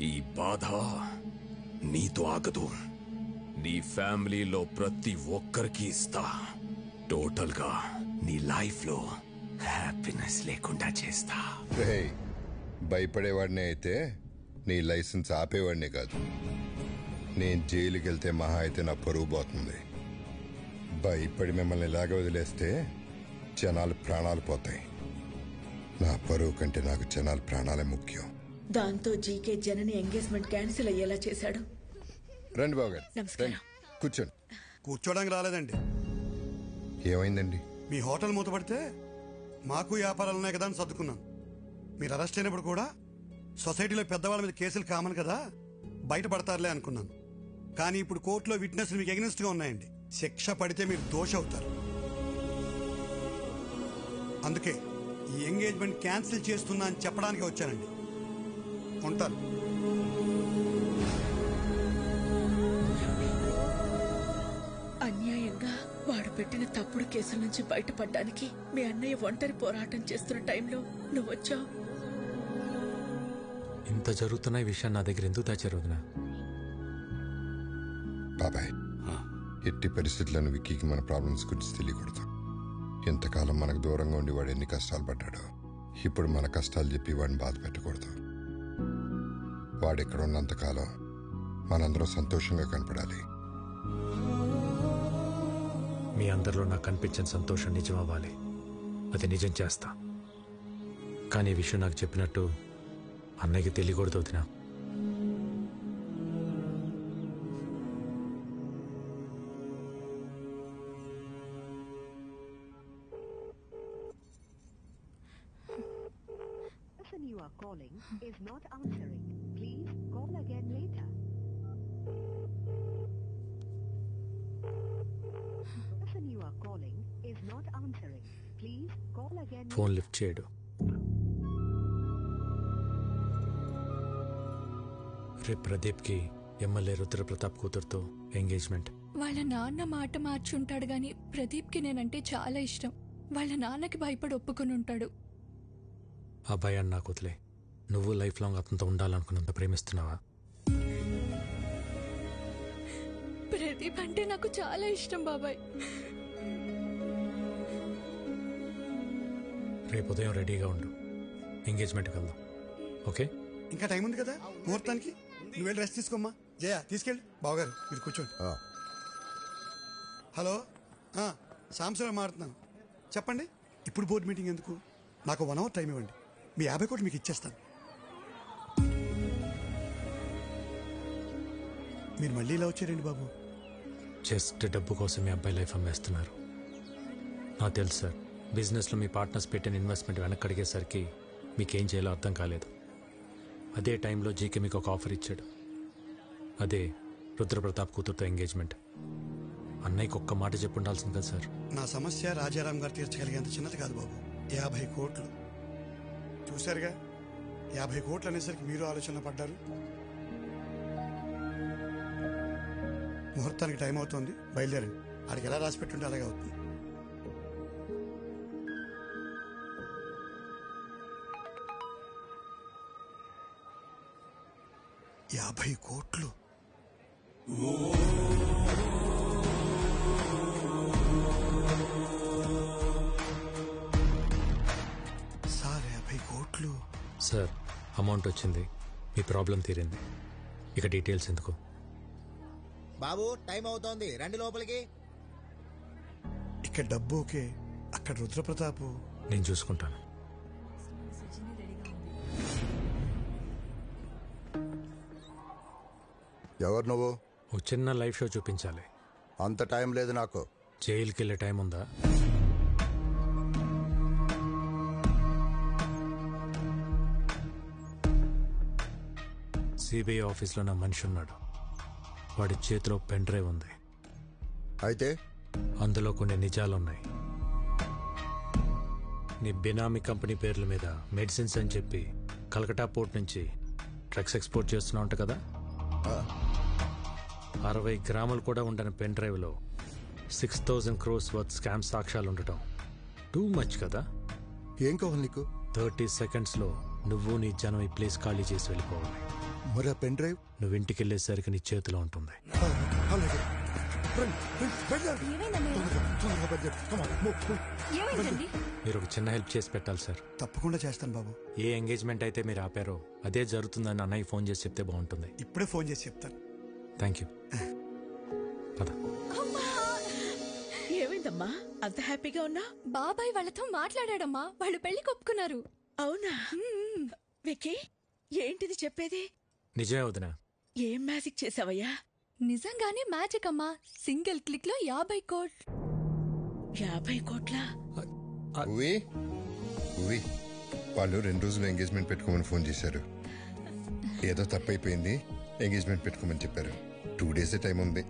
ఈ బాధ నీతో ఆగదు. నీ ఫ్యామిలీలో ప్రతి ఒక్కరికి ఇస్తా. టోటల్ గా నీ లైఫ్ లో హ్యాపీనెస్ లేకుండా చేస్తా. రేయ్, భయపడేవాడినే అయితే నీ లైసెన్స్ ఆపేవాడినే కాదు. నేను జైలుకి వెళ్తే మహా అయితే నా పరువు పోతుంది. భయపడి మిమ్మల్ని ఇలాగ వదిలేస్తే జనాలు ప్రాణాలు పోతాయి. నా పరువు కంటే నాకు జనాల ప్రాణాలే ముఖ్యం. దాంతో జీకే జనని ఎంగేజ్మెంట్ క్యాన్సిల్ అయ్యేలా చేశాడు. రండి బాబు గారు, నమస్కారం. రండి, కూర్చోండి. కూర్చోడానికి రాలేదండి. ఏమైందండి? మీ హోటల్ మూతపడితే మాకు వ్యాపారాలు ఉన్నాయి కదా అని సర్దుకున్నాను. మీరు అరెస్ట్ అయినప్పుడు కూడా సొసైటీలో పెద్దవాళ్ళ మీద కేసులు కామన్ కదా, బయటపడతారులే అనుకున్నాను. కానీ ఇప్పుడు కోర్టులో విట్నెస్లు మీకు ఎగ్నెస్ట్గా ఉన్నాయండి. శిక్ష పడితే మీరు దోష అవుతారు. అందుకే ఈ ఎంగేజ్మెంట్ క్యాన్సిల్ చేస్తున్నా అని చెప్పడానికి వచ్చానండి. ఉంటాను. అన్యాయంగా వాడు పెట్టిన తప్పుడు కేసుల నుంచి బయటపడడానికి మీ అన్నయ్య ఒంటరి పోరాటం చేస్తున్న టైంలో నువ్వు వచ్చావు. ఇంత జరుగుతున్న ఈ విషయం నా దగ్గర ఎందుకు దాచారు వదినా? బాబాయ్, ఎట్టి పరిస్థితులను విక్కీకి మన ప్రాబ్లమ్స్ గురించి తెలియకూడదు. ఎంతకాలం మనకు దూరంగా ఉండి వాడు ఎన్ని కష్టాలు పడ్డాడో, ఇప్పుడు మన కష్టాలు చెప్పి వాడిని బాధ పెట్టకూడదు. వాడెక్కడ ఉన్నంతకాలం మనందరం సంతోషంగా కనపడాలి. మీ అందరిలో నాకు కనిపించిన సంతోషం నిజం అవ్వాలి. అది నిజం చేస్తా. కానీ ఈ విషయం నాకు చెప్పినట్టు అన్నయ్యకి తెలియకూడదు వదినా. You are calling is not answering. Please call again later. The person you are calling is not answering. Please call again. Phone lift చేయడు. రేపు ప్రదీప్కి ఎమ్మెల్యే రుద్రప్రతాప్ కూతురుతో ఎంగేజ్మెంట్. వాళ్ళ నాన్న మాట మార్చుంటాడు గాని ప్రదీప్కి నేనంటే చాలా ఇష్టం. వాళ్ళ నాన్నకి భయపడి ఒప్పుకొని ఉంటాడు. ఆ భయాన్ని నాకు వదిలే. నువ్వు లైఫ్ లాంగ్ అతనితో ఉండాలనుకున్నంత ప్రేమిస్తున్నావా? ప్రదీప్ అంటే నాకు చాలా ఇష్టం బాబాయ్. రేపు ఉదయం రెడీగా ఉండు, ఎంగేజ్మెంట్కి వెళ్దాం. ఓకే? ఇంకా టైం ఉంది కదా ముహూర్తానికి. నువ్వు వెళ్ళి రెస్ట్ తీసుకోమ్మా. జయ తీసుకెళ్ళి. బావగారు మీరు కూర్చోండి. హలో, సాంసరావు మాట్లాడుతున్నాను. చెప్పండి. ఇప్పుడు బోర్డు మీటింగ్ ఎందుకు? నాకు 1 hour టైం ఇవ్వండి. మీ 50 కోట్లు మీకు ఇచ్చేస్తాను. మీరు మళ్ళీ ఇలా వచ్చారండి బాబు? జస్ట్ డబ్బు కోసం మీ అబ్బాయి లైఫ్ అమ్మేస్తున్నారు. నాకు తెలుసు సార్, బిజినెస్లో మీ పార్ట్నర్స్ పెట్టిన ఇన్వెస్ట్మెంట్ వెనక్కడిగేసరికి మీకేం చేయాలో అర్థం కాలేదు. అదే టైంలో జీకే మీకు ఒక ఆఫర్ ఇచ్చాడు. అదే రుద్రప్రతాప్ కూతురుతో ఎంగేజ్మెంట్. అన్నయ్యకి ఒక్క మాట చెప్పి ఉండాల్సింది కదా సార్. నా సమస్య రాజారాం గారు తీర్చగలిగేంత చిన్నది కాదు బాబు. 50 కోట్లు చూశారుగా. 50 కోట్లు అనేసరికి మీరు ఆలోచన పడ్డారు. ముహూర్తానికి టైం అవుతుంది, బయలుదేరండి. ఆడికి ఎలా రాసి పెట్టుంటే అలాగే అవుతుంది. $50 కోట్లు. సార్ 50 కోట్లు. సార్, అమౌంట్ వచ్చింది, మీ ప్రాబ్లం తీరింది. ఇక డీటెయిల్స్ ఎందుకు? బాబు టైం అవుతోంది, రండి లోపలికి. ఇక్కడ డబ్బు ఓకే, అక్కడ రుద్రప్రతాపు. నేను చూసుకుంటాను. ఎవరు నువ్వు? ఒక చిన్న లైవ్ షో చూపించాలి. అంత టైం లేదు నాకు. జైలుకి వెళ్ళే టైం ఉందా? సిబిఐ ఆఫీస్లో నా మనిషి ఉన్నాడు. వాడి చేతిలో పెన్ డ్రైవ్ ఉంది. అయితే అందులో కొన్ని నిజాలున్నాయి. నీ బినామీ కంపెనీ పేర్ల మీద మెడిసిన్స్ అని చెప్పి కలకటా పోర్ట్ నుంచి డ్రగ్స్ ఎక్స్పోర్ట్ చేస్తున్నావు అంట కదా. 60 గ్రాములు కూడా ఉండని పెన్ డ్రైవ్లో 6000 crores వర్త్ స్కామ్ సాక్ష్యాలు ఉండటం టూ మచ్ కదా. ఏం కావాలి నీకు? 30 సెకండ్స్లో నువ్వు నీ జనం ఈ ప్లేస్ ఖాళీ చేసి వెళ్ళిపోవాలి. మరి ఆ పెన్ డ్రైవ్ నువ్వు ఇంటికి వెళ్ళేసరికి నీ చేతిలో ఉంటుంది. మీరు ఒక చిన్న హెల్ప్ చేసి పెట్టాలి సార్. తప్పకుండా చేస్తాను బాబు. ఏ ఎంగేజ్మెంట్ అయితే మీరు ఆపారో అదే జరుగుతుందని అన్నయ్య ఫోన్ చేసి చెప్తే బాగుంటుంది. ఇప్పుడే ఫోన్ చేసి చెప్తాను. Thank you. పద. ఏమైందమ్మా అంత హ్యాపీగా ఉన్నా? బాబాయ్ వాళ్ళతో మాట్లాడాడమ్మా, వాళ్ళు పెళ్లి ఒప్పుకున్నారు. అవునా? విక్కీ ఏంటిది చెప్పేది? నిజమే వదినా. ఏం మ్యాజిక్ చేసావయ్యా? నిజంగానే మ్యాజిక్ అమ్మా. సింగిల్ క్లిక్ లో 50 కోట్లు. 50 కోట్ల? వాళ్ళు 2 రోజులు ఎంగేజ్మెంట్ పెట్టుకోమని ఫోన్ చేశారు. ఏదో తప్పైపోయింది, ఎంగేజ్మెంట్ పెట్టుకోమని చెప్పారు. 2 డేసే టైం ఉంది.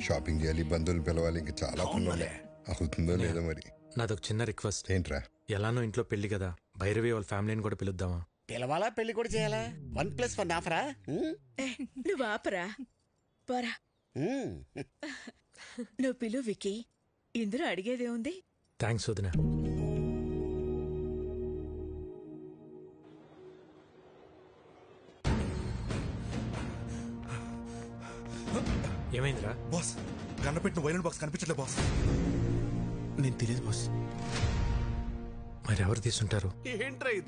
షాపింగ్ చేయాలి, బంధువులు పిలవాలి, ఇంకా చాలా పనులు. అవుతుందో లేదో మరి. నాదొక చిన్న రిక్వెస్ట్. ఏంట్రా? ఎలానో ఇంట్లో పెళ్లి కదా, భైరవి వాళ్ళ ఫ్యామిలీని కూడా పిలుద్దామా? పిలవాలా, పెళ్లి కూడా చేయాలా? 1+1 ఆఫరా? నువ్వు ఆపరా, పోరా. నువ్వు పిలు విక్కీ, ఇందులో అడిగేదే ఉంది. థ్యాంక్స్ వదినా. ఏమైందిరా? బాస్, గన్న పెట్టిన వైలెంట్ బాక్స్ కనిపించట్లే బాస్. నేను తెలియదు బాస్. మరి ఎవరు తీసుంటారు?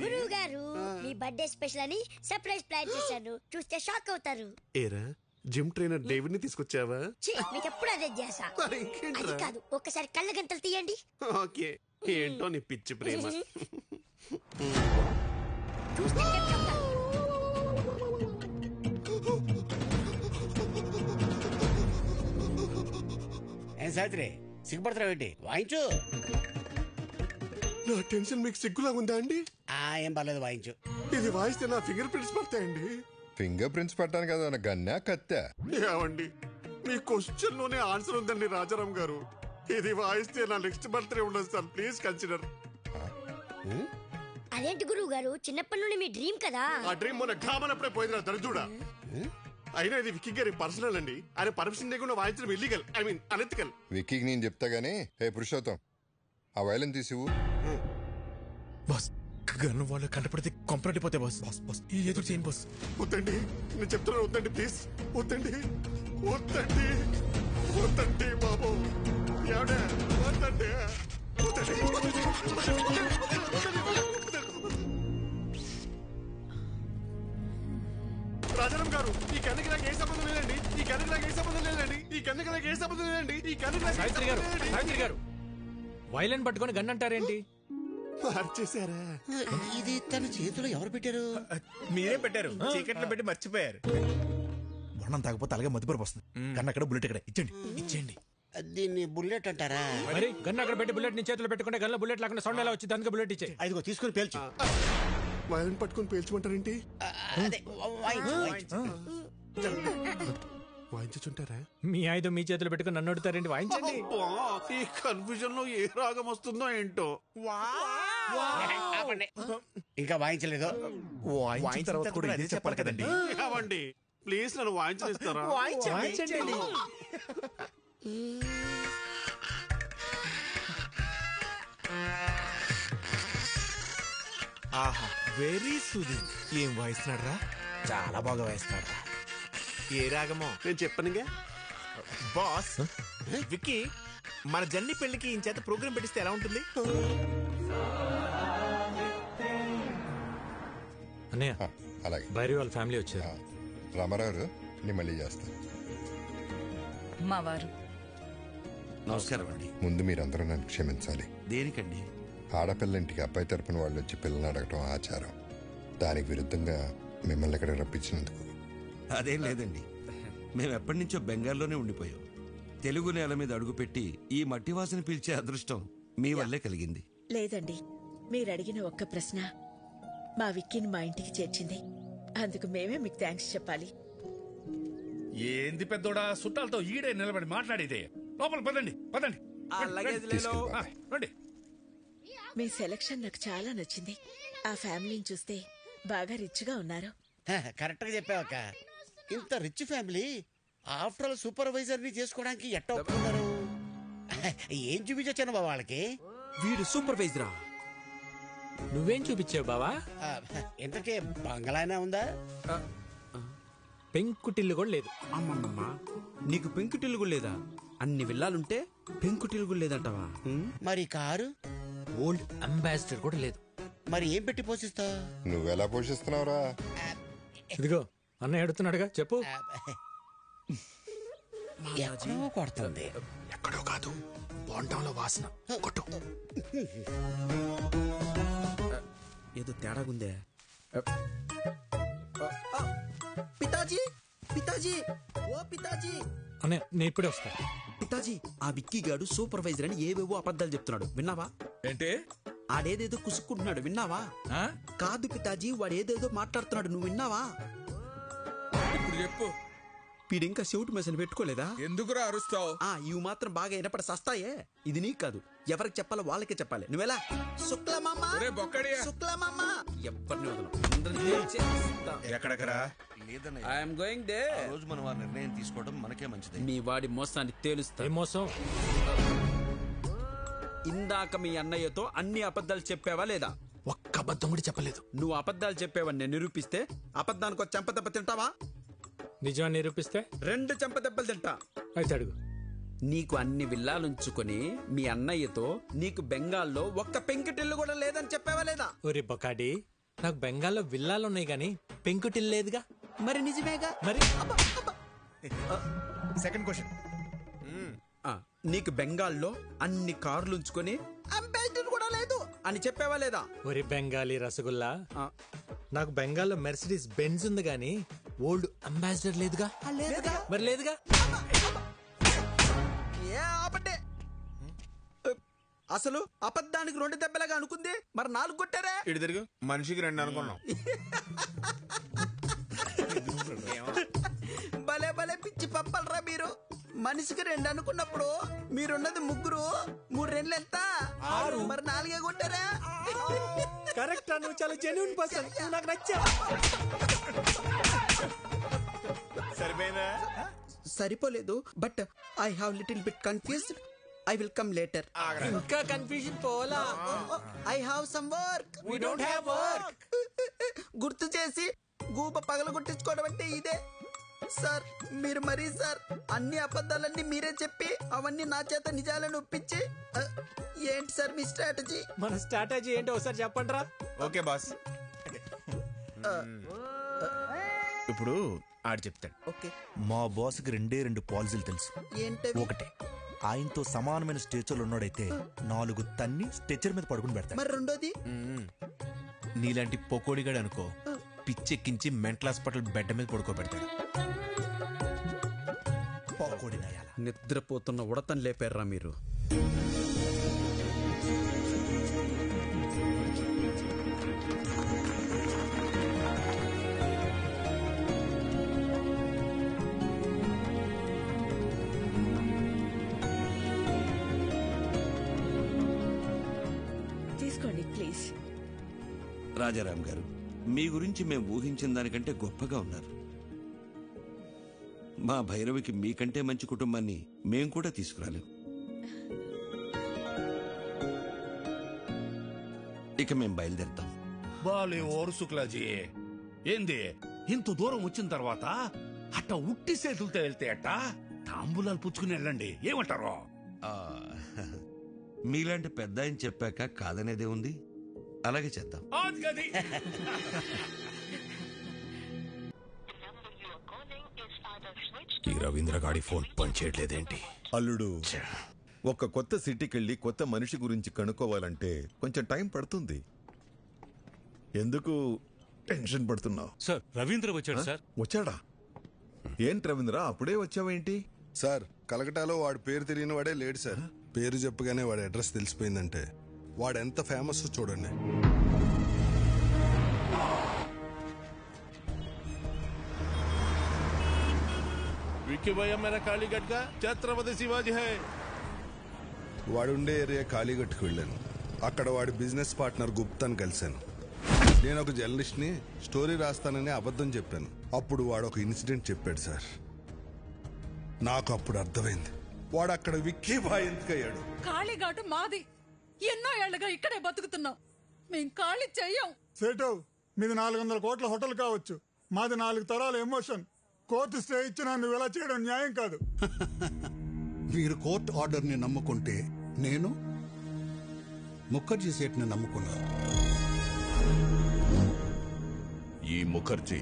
గురువు గారు, మీ బర్త్డే స్పెషల్ అని సర్ప్రైజ్ ప్లాన్ చేశాను. చూస్తే షాక్ అవుతారు. ఏరా, జిమ్ ట్రైనర్ డేవిడ్ ని తీసుకొచ్చావా? మీకు ఎప్పుడు అదే చేసా. అది కాదు, ఒక్కసారి కళ్ళ గంటలు తీయండి. ఓకే, ఏంటో నీ పిచ్చి ప్రేమ. చూస్తే చెప్తా. ఏం సావిత్రి, సిగ్గుపడతావు ఏంటి? వాయించు. నా టెన్షన్ మీకు సిగ్గులాగా ఉందా అండి? ఏం పర్లేదు, వాయించు. ఇది వాయిస్తే నా ఫింగర్ ప్రింట్స్ పడతాయండి. ఫింగర్ ప్రింట్స్ పట్టాను కదా, గన్నా కత్తా? ఏమండి, మీ క్వశ్చన్ లోనే ఆన్సర్ ఉందండి రాజారాం గారు. ఇది వాయిస్తే నా నెక్స్ట్ బర్త్డే ఉండదు సార్, ప్లీజ్ కన్సిడర్. అదేంటి గురువు గారు, చిన్నప్పటి నుండి మీ డ్రీమ్ కదా. ఆ డ్రీమ్ మొన్న ఘామనప్పుడే పోయింది, దరిద్రుడా. అయినా ఇది విక్కీ గారి పర్సనల్ అండి. ఆయన పర్మిషన్ లేకుండా వాయించడం ఇల్లీగల్, ఐ మీన్ అనెథికల్. విక్కీకి నేను చెప్తా గానీ, హే పురుషోత్తం, ఆ వైలెన్ తీసివు. బాస్, గన్ను వాళ్ళు కంటపడితే కంపరటిపోతే బాస్. బాస్ బాస్ ఈ ఎదురు చేయను బాస్. వద్దండి, నేను చెప్తున్నాను, వద్దండి ప్లీజ్. వద్దండి, వద్దండి, వద్దండి బాబు. ఎవడే వద్దండి, రాజారాం గారు, ఈ కన్నుకి నాకు ఏ సంబంధం లేదండి. ఈ కన్నుకి నాకు ఏ సంబంధం లేదండి. ఈ కన్నుకి నాకు ఏ సంబంధం లేదండి. ఈ కన్నుకి నాకు సావిత్రి గారు, సావిత్రి గారు, వైలెన్ పట్టుకొని గన్ అంటారేంటి? మార్చేశారా? ఇది తన చేతిలో ఎవరు పెట్టారు? మీరే పెట్టారు, చీకట్లో పెట్టి మర్చిపోయారు. వర్ణం తాగపోతే అలాగే మధ్యపరపు వస్తుంది. కన్నా అక్కడ బుల్లెట్ ఇక్కడ ఇచ్చండి. ఇచ్చేయండి. దీన్ని బుల్లెట్ అంటారా? మరి గన్ అక్కడ పెట్టి బుల్లెట్ నీ చేతిలో పెట్టుకుంటే గన్లో బుల్లెట్ లేకుండా సౌండ్ ఎలా వచ్చింది? అందుకే బుల్లెట్ ఇచ్చే. ఐదుగో తీసుకుని పేల్చు. వైలెన్ పట్టుకుని పేల్చమంటారేంటి? వాయించుంటారా? మీ ఆయుధం మీ చేతిలో పెట్టుకుని నన్ను అడుగుతారేంటి? వాయించండి. ఈ కన్ఫ్యూజన్ లో ఏ రాగం వస్తుందో ఏంటో. ఇంకా వాయించలేదు. వాయించిన తర్వాత కూడా ఇదే చెప్పాలి కదండి. అవండి, ప్లీజ్ నన్ను వాయించనిస్తారా? వాయించండి. ఆహా, వెరీ సూదింగ్. ఏం వాయిస్తున్నాడు రా? చాలా బాగా వాయిస్తున్నాడు. ఏ రాగమో నేను చెప్పనుగా బాస్. విక్కీ, మన జన్ని పెళ్లికి ఈ చేత ప్రోగ్రామ్ పెట్టిస్తే ఎలా ఉంటుంది? అన్నయ్య, అలాగే. భైరవి వాళ్ళ ఫ్యామిలీ వచ్చారు. రామారావు, నేను మళ్ళీ చేస్తాను. మా వారు నమస్కారం అండి. ముందు మీరందరూ నన్ను క్షమించాలి. దేనికండి? ఆడపిల్లంటికి అబ్బాయి తరపున వాళ్ళు వచ్చి పిల్లల్ని అడగటం ఆచారం. దానికి విరుద్ధంగా మిమ్మల్ని ఇక్కడ రప్పించినందుకు. అదేం లేదండి, మేము ఎప్పటి నుంచో బెంగాల్లోనే ఉండిపోయాం. తెలుగు నేల మీద అడుగుపెట్టి ఈ మట్టి వాసన పీల్చే అదృష్టం మీ వల్లే కలిగింది. లేదండి, మీరు అడిగిన ఒక్క ప్రశ్న మా విక్కీని మా ఇంటికి చేర్చింది. అందుకు మేమే మీకు థ్యాంక్స్ చెప్పాలి. ఏంది పెద్దోడా, చుట్టాలతో ఈడే నిలబడి మాట్లాడేదే. లోపల పదండి, పదండి. రండి. మీ సెలక్షన్ నాకు చాలా నచ్చింది. ఆ ఫ్యామిలీని చూస్తే బాగా రిచ్ గా ఉన్నారు. కరెక్ట్ గా చెప్పావక్క. ఇంత rich family after all supervisor ని చేసుకోవడానికి ఎట్ట ఒప్పుకున్నారు? ఏం చూపించొచ్చాను బాబా వాళ్ళకి? వీడు సూపర్వైజరా? నువ్వేం చూపించావు బావా? ఇంతకే బంగ్లానే ఉందా? పెంకుటిల్లు కూడా లేదు. అమ్మమ్మా, నీకు పెంకుటిల్లు కూడా లేదా? అన్ని విల్లాలుంటే పెంకుటిల్లు కూడా లేదంటావా? మరి కారు? ఓల్డ్ అంబాసిడర్ కూడా లేదు. మరి ఏం పెట్టి పోషిస్తావు? నువ్వెలా పోషిస్తున్నావురా? ఇదిగో అన్నయ్య అడుగుతున్నాడుగా, చెప్పు. ఎక్కడో కొడుతుంది. ఎక్కడో కాదు, బోండంలో వాసన. కొట్టు. ఏదో తేడాగుందే. పితాజీ, పితాజీ, ఓ పితాజీ. అన్నయ్య నేను ఇప్పుడే వస్తా. పితాజీ, ఆ విక్కీ గాడు సూపర్వైజర్ అని ఏవేవో అబద్ధాలు చెప్తున్నాడు, విన్నావా? ఏంటి? ఆడేదేదో కుసుక్కుంటున్నాడు, విన్నావా? కాదు పితాజీ, వాడు ఏదేదో మాట్లాడుతున్నాడు, నువ్వు విన్నావా? ఇప్పుడు చెప్పు. వీడింకా చెవిటి మెసలు పెట్టుకోలేదా? ఎందుకురా అరుస్తావు? ఇవి మాత్రం బాగా వినపడి సస్తాయే. ఇది నీకు కాదు, ఎవరికి చెప్పాలో వాళ్ళకే చెప్పాలి. నువ్వెలా? శుక్లమామా, శుక్లమామ, ఎవరిని వదలం. ఎక్కడెక్కడా? I'm going there. రోజు మనం ఆ నిర్ణయం తీసుకోవడం మనకే మంచిది. మీ వాడి మోసాన్ని తేలుస్తా. ఏం మోసం? ఇందాక మీ అన్నయ్యతో అన్ని అబద్ధాలు చెప్పావా లేదా? ఒక్క అబద్ధం కూడా చెప్పలేదు. నువ్వు అబద్ధాలు చెప్పావని నేను నిరూపిస్తే అబద్ధానికి ఒక చెంపదెబ్బ తింటావా? నిజాన్ని నిరూపిస్తే 2 చెంపదెబ్బలు తింటా. అయితే అడుగు. నీకు అన్ని విల్లాలుంచుకొని మీ అన్నయ్యతో నీకు బెంగాల్లో ఒక్క పెంకుటిల్లు కూడా లేదని చెప్పావా లేదా? ఒరే బొకాడి, నాకు బెంగాల్లో విల్లాలు ఉన్నాయి గానీ పెంకుటిల్లు లేదుగా. మరి నిజమేగా. మరి సెకండ్ క్వశ్చన్, నీకు బెంగాల్లో అన్ని కార్లు ఉంచుకొని అంబాసిడర్ కూడా లేదు అని చెప్పావా లేదా? ఒరే బెంగాలీ రసగుల్లా, నాకు బెంగాల్లో మెర్సిడీస్ బెంజ్ ఉంది గానీ ఓల్డ్ అంబాసిడర్ లేదుగా. మరి లేదుగా. అసలు అబద్ధానికి 2 దెబ్బలుగా అనుకుంది, మరి 4 కొట్టారా? ఇటు తిరుగు. మనిషికి 2 అనుకున్నాం. భలే భలే పిచ్చి పప్పలరా మీరు. మనిషికి 2 అనుకున్నప్పుడు మీరున్నది 3, 3 2 ఎంత? 6. మరి 4 కొట్టారా? కరెక్ట్. నువ్వు చాలా జెన్యూన్ పర్సన్, నువ్వు నాకు నచ్చా. సరిపోయిందా? సరిపోలేదు, but I have little bit confused. I will come later. ఇంకా కన్ఫ్యూజన్ పోలా. I have some work. We don't have work. గుర్తు చేసి గూప పగల కొట్టించుకోవడం అంటే ఇదే సార్. మీరు మరీ సార్ అన్ని అబద్ధాలన్నీ మీరే చెప్పి అవన్నీ నా చేత నిజాలను ఒప్పించి ఏంటి సార్ మీ స్ట్రాటజీ? మన స్ట్రాటజీ ఏంటో ఒకసారి చెప్పండి రా. Okay boss. ఇప్పుడు ఆడు చెప్తాడు. ఓకే. మా బాస్కి 2 పాలసీలు తెలుసు. ఏంటవి? ఒకటి, ఆయనతో సమానమైన స్టేచర్లు ఉన్నాడైతే 4 తన్ని స్టేచర్ మీద పడుకుని పెడతాడు. మరి రెండోది? నీలాంటి పొకోడిగాడు అనుకో, పిచ్చెక్కించి మెంటల్ హాస్పిటల్ బెడ్ మీద పడుకోబెడతాడు. నిద్రపోతున్న ఉడతను లేపారా మీరు? తీసుకోండి ప్లీజ్. రాజారాం గారు, మీ గురించి మేము ఊహించిన దానికంటే గొప్పగా ఉన్నారు. మా భైరవికి మీకంటే మంచి కుటుంబాన్ని మేం కూడా తీసుకురాలేం. ఇక మేం బయలుదేరుతాం. బాలే ఓరు శుక్లాజీ, ఏంది ఇంత దూరం వచ్చిన తర్వాత అట్ట ఉట్టి చేతులతో వెళ్తే అట్ట తాంబూలాలు పుచ్చుకుని వెళ్ళండి, ఏమంటారు? మీలాంటి పెద్ద ఆయన చెప్పాక కాదనేదే ఉంది. అలాగే చేద్దాం. ఈ రవీంద్ర గాడి ఫోన్ పనిచేయట్లేదేంటి? అల్లుడు, ఒక కొత్త సిటీకెళ్ళి కొత్త మనిషి గురించి కనుక్కోవాలంటే కొంచెం టైం పడుతుంది. ఎందుకు టెన్షన్ పడుతున్నావు? సార్, రవీంద్ర వచ్చాడు సార్. వచ్చాడా? ఏంటి రవీంద్ర, అప్పుడే వచ్చావేంటి? సార్, కలకటాలో వాడి పేరు తెలియని వాడే లేడు సార్. పేరు చెప్పగానే వాడి అడ్రస్ తెలిసిపోయిందంటే వాడు ఎంత ఫేమస్ చూడండి. विक्की भैया मेरा कालीगढ़ का छत्रपति शिवाजी है. వాడుండే ఏరియా కాళీగట్టుకు వెళ్ళాను. అక్కడ వాడి బిజినెస్ పార్ట్నర్ గుప్తాని కలిశాను. నేను ఒక జర్నలిస్ట్ని, స్టోరీ రాస్తానని అబద్ధం చెప్పాను. అప్పుడు వాడు ఒక ఇన్సిడెంట్ చెప్పాడు సార్. నాకు అప్పుడు అర్థమైంది వాడు అక్కడ విక్కీ బాయ్ ఎందుకయ్యాడు. కాళీఘాటు మాది. ఎన్నో ఏళ్లుగా ఇక్కడే బతుకుతున్నాం. మేం ఖాళీ చెయ్యం. సేటు మీది 400 కోట్ల హోటల్ కావచ్చు, మాది 4 తరాల ఎమోషన్. కోర్టు స్టే ఇచ్చినా నువ్వు ఇలా చేయడం న్యాయం కాదు. మీరు కోర్టు ఆర్డర్ని నమ్ముకుంటే నేను ముఖర్జీ సేట్ని నమ్ముకున్నాను. ఈ ముఖర్జీ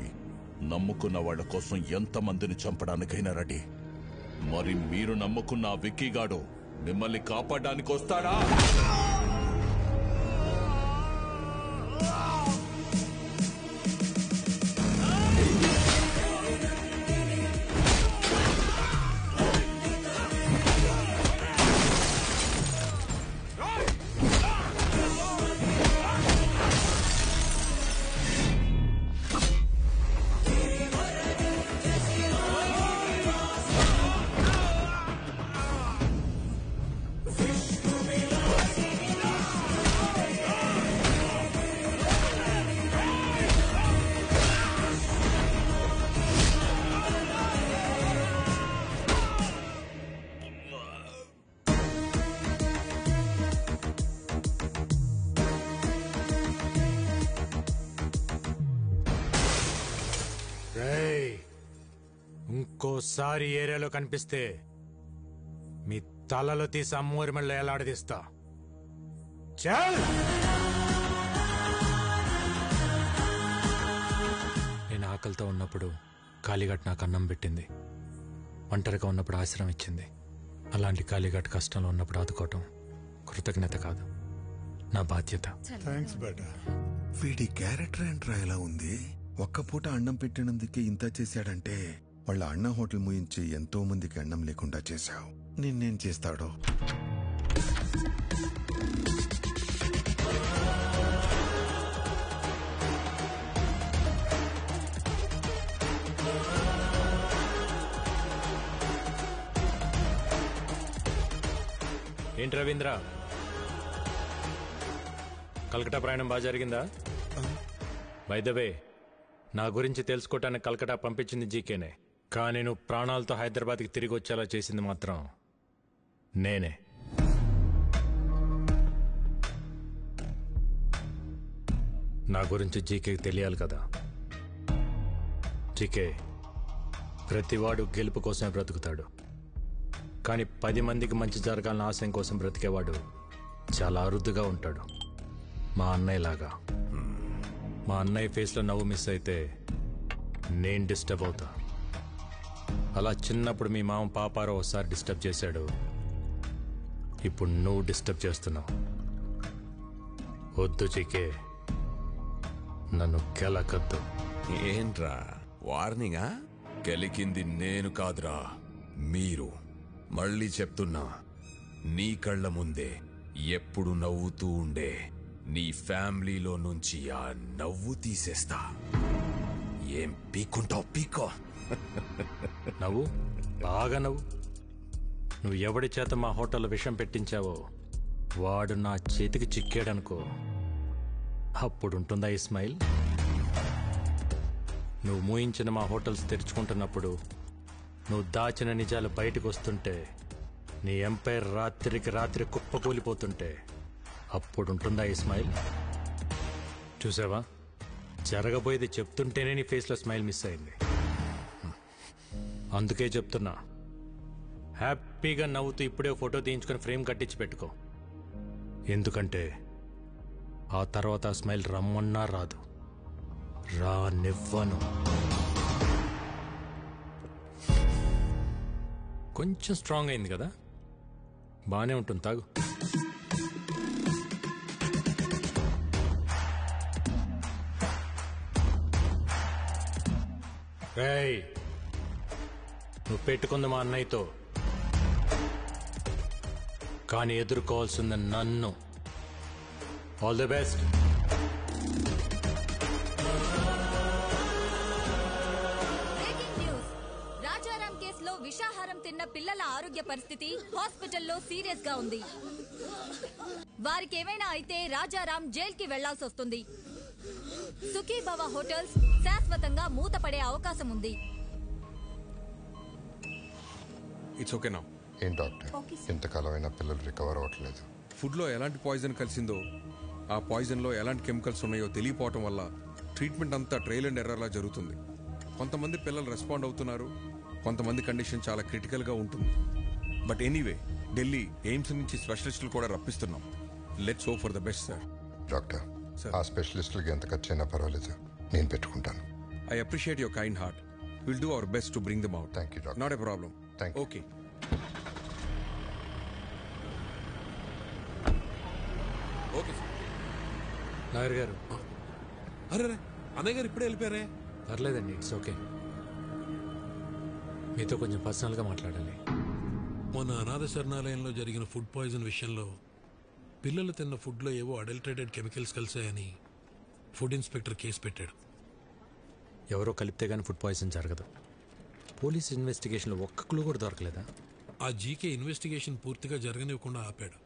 నమ్ముకున్న వాళ్ళ కోసం ఎంతమందిని చంపడానికైనా రెడీ. మరి మీరు నమ్ముకున్న ఆ విక్కీగాడు మిమ్మల్ని కాపాడడానికి వస్తాడా? ఇంకోసారి ఏరియాలో కనిపిస్తే మీ తలలో తీసి అమ్మూరి మెళ్ళ ఎలాడదీస్తా. చల్! నేను ఆకలితో ఉన్నప్పుడు కాళీఘాట్ నాకు అన్నం పెట్టింది, ఒంటరిగా ఉన్నప్పుడు ఆశ్రయం ఇచ్చింది. అలాంటి కాళీఘాట్ కష్టంలో ఉన్నప్పుడు ఆదుకోవటం కృతజ్ఞత కాదు, నా బాధ్యత. థ్యాంక్స్ బేటా. వీడి క్యారెక్టర్ ఏంట్రా ఎలా ఉంది? ఒక్క పూట అన్నం పెట్టినందుకే ఇంత చేశాడంటే వాళ్ళ అన్న హోటల్ ముయించి ఎంతో మందికి అన్నం లేకుండా చేశావు. నిన్నేం చేస్తాడో. ఏంటి రవీంద్ర, కలకటా ప్రయాణం బాగా జరిగిందా? బై ద వే, నా గురించి తెలుసుకోవటానికి కలకటా పంపించింది జీకేనే, కానీ నువ్వు ప్రాణాలతో హైదరాబాద్కి తిరిగి వచ్చేలా చేసింది మాత్రం నేనే. నా గురించి జీకేకి తెలియాలి కదా. జీకే, ప్రతివాడు గెలుపు కోసమే బ్రతుకుతాడు, కానీ 10 మందికి మంచి జరగాలని ఆశయం కోసం బ్రతికేవాడు చాలా అరుదుగా ఉంటాడు. మా అన్నయ్యలాగా. మా అన్నయ్య ఫేస్లో నవ్వు మిస్ అయితే నేను డిస్టర్బ్ అవుతా. అలా చిన్నప్పుడు మీ మామ పాపారావు ఒకసారి డిస్టర్బ్ చేశాడు, ఇప్పుడు నువ్వు డిస్టర్బ్ చేస్తున్నావు. వద్దు చికే, నన్ను కెలకద్దు. ఏంట్రా వార్నింగా? కెలికింది నేను కాదురా, మీరు. మళ్ళీ చెప్తున్నా, నీ కళ్ళ ముందే ఎప్పుడు నవ్వుతూ ఉండే నీ ఫ్యామిలీలో నుంచి ఆ నవ్వు తీసేస్తా. ఏం పీక్కుంటావు పీకో. నవ్వు, బాగా నవ్వు. నువ్వు ఎవడి చేత మా హోటల్లో విషం పెట్టించావో వాడు నా చేతికి చిక్కాడనుకో, అప్పుడుంటుందా ఈ స్మైల్? నువ్వు మూయించిన మా హోటల్స్ తెరుచుకుంటున్నప్పుడు, నువ్వు దాచిన నిజాలు బయటకు వస్తుంటే, నీ ఎంపైర్ రాత్రికి రాత్రి కుప్పకూలిపోతుంటే, అప్పుడుంటుందా ఈ స్మైల్? చూసావా, జరగబోయేది చెప్తుంటేనే నీ ఫేస్లో స్మైల్ మిస్ అయింది. అందుకే చెప్తున్నా, హ్యాపీగా నవ్వుతూ ఇప్పుడే ఫోటో తీయించుకొని ఫ్రేమ్ కట్టించి పెట్టుకో. ఎందుకంటే ఆ తర్వాత ఆ స్మైల్ రమ్మన్నా రాదు, రానివ్వను. కొంచెం స్ట్రాంగ్ అయింది కదా, బానే ఉంటుంది, తాగు. రేయ్, నువ్వు పెట్టుకుంది మా అన్నయ్యతో, కానీ ఎదుర్కోవాల్సింది నన్ను. All the best. Breaking news. Rajaram కేసులో విషాహారం తిన్న పిల్లల ఆరోగ్య పరిస్థితి హాస్పిటల్లో సీరియస్ గా ఉంది. వారికి ఏమైనా అయితే రాజారాం జైలుకి వెళ్లాల్సి వస్తుంది. సుఖీభవ హోటల్స్ శాశ్వతంగా మూతపడే అవకాశం ఉంది. ఇట్స్ ఓకే నా. ఏం డాక్టర్, ఇంతకాలం అయినా పిల్లలు రికవర్ అవ్వట్లేదు. ఫుడ్ లో ఎలాంటి పాయిజన్ కలిసిందో ఆ పాయిజన్లో ఎలాంటి కెమికల్స్ ఉన్నాయో తెలియపోవటం వల్ల ట్రీట్మెంట్ అంతా ట్రయల్ అండ్ ఎర్రర్లా జరుగుతుంది. కొంతమంది పిల్లలు రెస్పాండ్ అవుతున్నారు, కొంతమంది కండిషన్ చాలా క్రిటికల్గా ఉంటుంది. బట్ ఎనీవే, ఢిల్లీ ఎయిమ్స్ నుంచి స్పెషలిస్టులు కూడా రప్పిస్తున్నాం. Let's hope for the best sir. Doctor, ఆ స్పెషలిస్టులకి ఎంత ఖర్చు అయినా పర్వాలేదు సార్, నేను పెట్టుకుంటాను. I appreciate your kind heart. Will do our best to bring them out. Thank you doctor. Not a problem. Thank you. Okay. Okay sir. Lawyer గారు. అరే అన్నయ్య గారు ఇప్పుడే వెళ్ళిపోయారే. పర్లేదండి, ఇట్స్ ఓకే. మీతో కొంచెం పర్సనల్గా మాట్లాడాలి. మొన్న అనాథ శరణాలయంలో జరిగిన ఫుడ్ పాయిజన్ విషయంలో పిల్లలు తిన్న ఫుడ్లో ఏవో అడల్టరేటెడ్ కెమికల్స్ కలిసాయని ఫుడ్ ఇన్స్పెక్టర్ కేసు పెట్టాడు. ఎవరో కలిపితే కానీ ఫుడ్ పాయిజన్ జరగదు. పోలీస్ ఇన్వెస్టిగేషన్లో ఒక్క క్లూ కూడా దొరకలేదా? ఆ జీకే ఇన్వెస్టిగేషన్ పూర్తిగా జరగనివ్వకుండా ఆపాడు.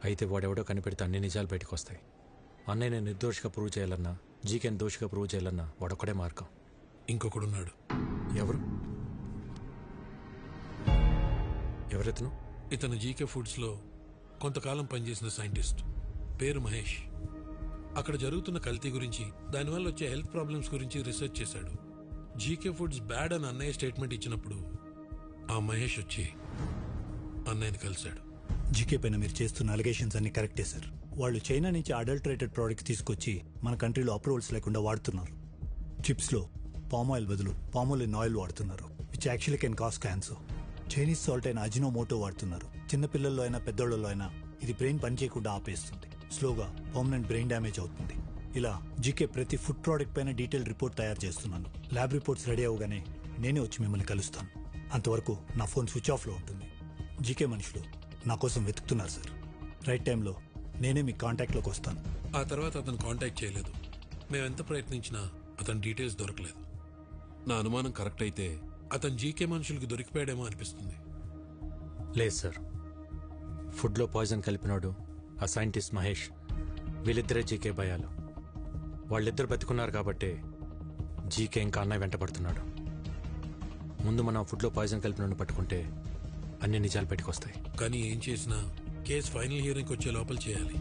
అయితే వాడెవడో కనిపెడితే అన్ని నిజాలు బయటకు వస్తాయి. అన్నయ్యని నిర్దోషిగా ప్రూవ్ చేయాలన్నా, జీకేని దోషిగా ప్రూవ్ చేయాలన్నా వాడొక్కడే మార్గం. ఇంకొకడున్నాడు. ఎవరు? ఎవరెతను? ఇతను జీకే ఫుడ్స్లో కొంతకాలం పనిచేసిన సైంటిస్ట్. పేరు మహేష్. అక్కడ జరుగుతున్న కల్తీ గురించి, దానివల్ల వచ్చే హెల్త్ ప్రాబ్లమ్స్ గురించి రీసెర్చ్ చేశాడు. జీకే ఫుడ్స్ బ్యాడ్ అని అన్నయ్య స్టేట్మెంట్ ఇచ్చినప్పుడు ఆ మహేష్ వచ్చి అన్నయ్యని కలిశాడు. జీకే పైన మీరు చేస్తున్న అలిగేషన్స్ అన్ని కరెక్టే సార్. వాళ్ళు చైనా నుంచి అడల్టరేటెడ్ ప్రోడక్ట్స్ తీసుకొచ్చి మన కంట్రీలో అప్రూవల్స్ లేకుండా వాడుతున్నారు. చిప్స్లో పామ్ ఆయిల్ బదులు పామోలిన్ ఆయిల్ వాడుతున్నారు, which actually can cause cancer. Chinese salt అయిన అజినోమోటో వాడుతున్నారు. చిన్నపిల్లల్లో అయినా పెద్దోళ్ళలో అయినా ఇది బ్రెయిన్ పనిచేయకుండా ఆపేస్తుంది. స్లోగా పర్మనెంట్ బ్రెయిన్ డ్యామేజ్ అవుతుంది. ఇలా జీకే ప్రతి ఫుడ్ ప్రోడక్ట్ పైన డీటెయిల్ రిపోర్ట్ తయారు చేస్తున్నాను. ల్యాబ్ రిపోర్ట్స్ రెడీ అవగానే నేనే వచ్చి మిమ్మల్ని కలుస్తాను. అంతవరకు నా ఫోన్ స్విచ్ ఆఫ్లో ఉంటుంది. జీకే మనుషులు నా కోసం వెతుకుతున్నారు సార్. రైట్ టైంలో నేనే మీ కాంటాక్ట్లోకి వస్తాను. ఆ తర్వాత అతను కాంటాక్ట్ చేయలేదు. మేమెంత ప్రయత్నించినా అతని డీటెయిల్స్ దొరకలేదు. నా అనుమానం కరెక్ట్ అయితే అతను జీకే మనుషులకి దొరికిపోయాడేమో అనిపిస్తుంది. లేదు సార్, ఫుడ్లో పాయిజన్ కలిపినాడు ఆ సైంటిస్ట్ మహేష్. వీళ్ళిద్దరే జీకే భయాలు. వాళ్ళిద్దరు బతుకున్నారు కాబట్టే జీకే ఇంకా అన్నయ్య వెంట పడుతున్నాడు. ముందు మనం ఫుడ్లో పాయిజన్ కలిపినోడిని పట్టుకుంటే అన్ని నిజాలు బయటకొస్తాయి. కానీ ఏం చేసినా కేసు ఫైనల్ హియరింగ్కి వచ్చే లోపల చేయాలి.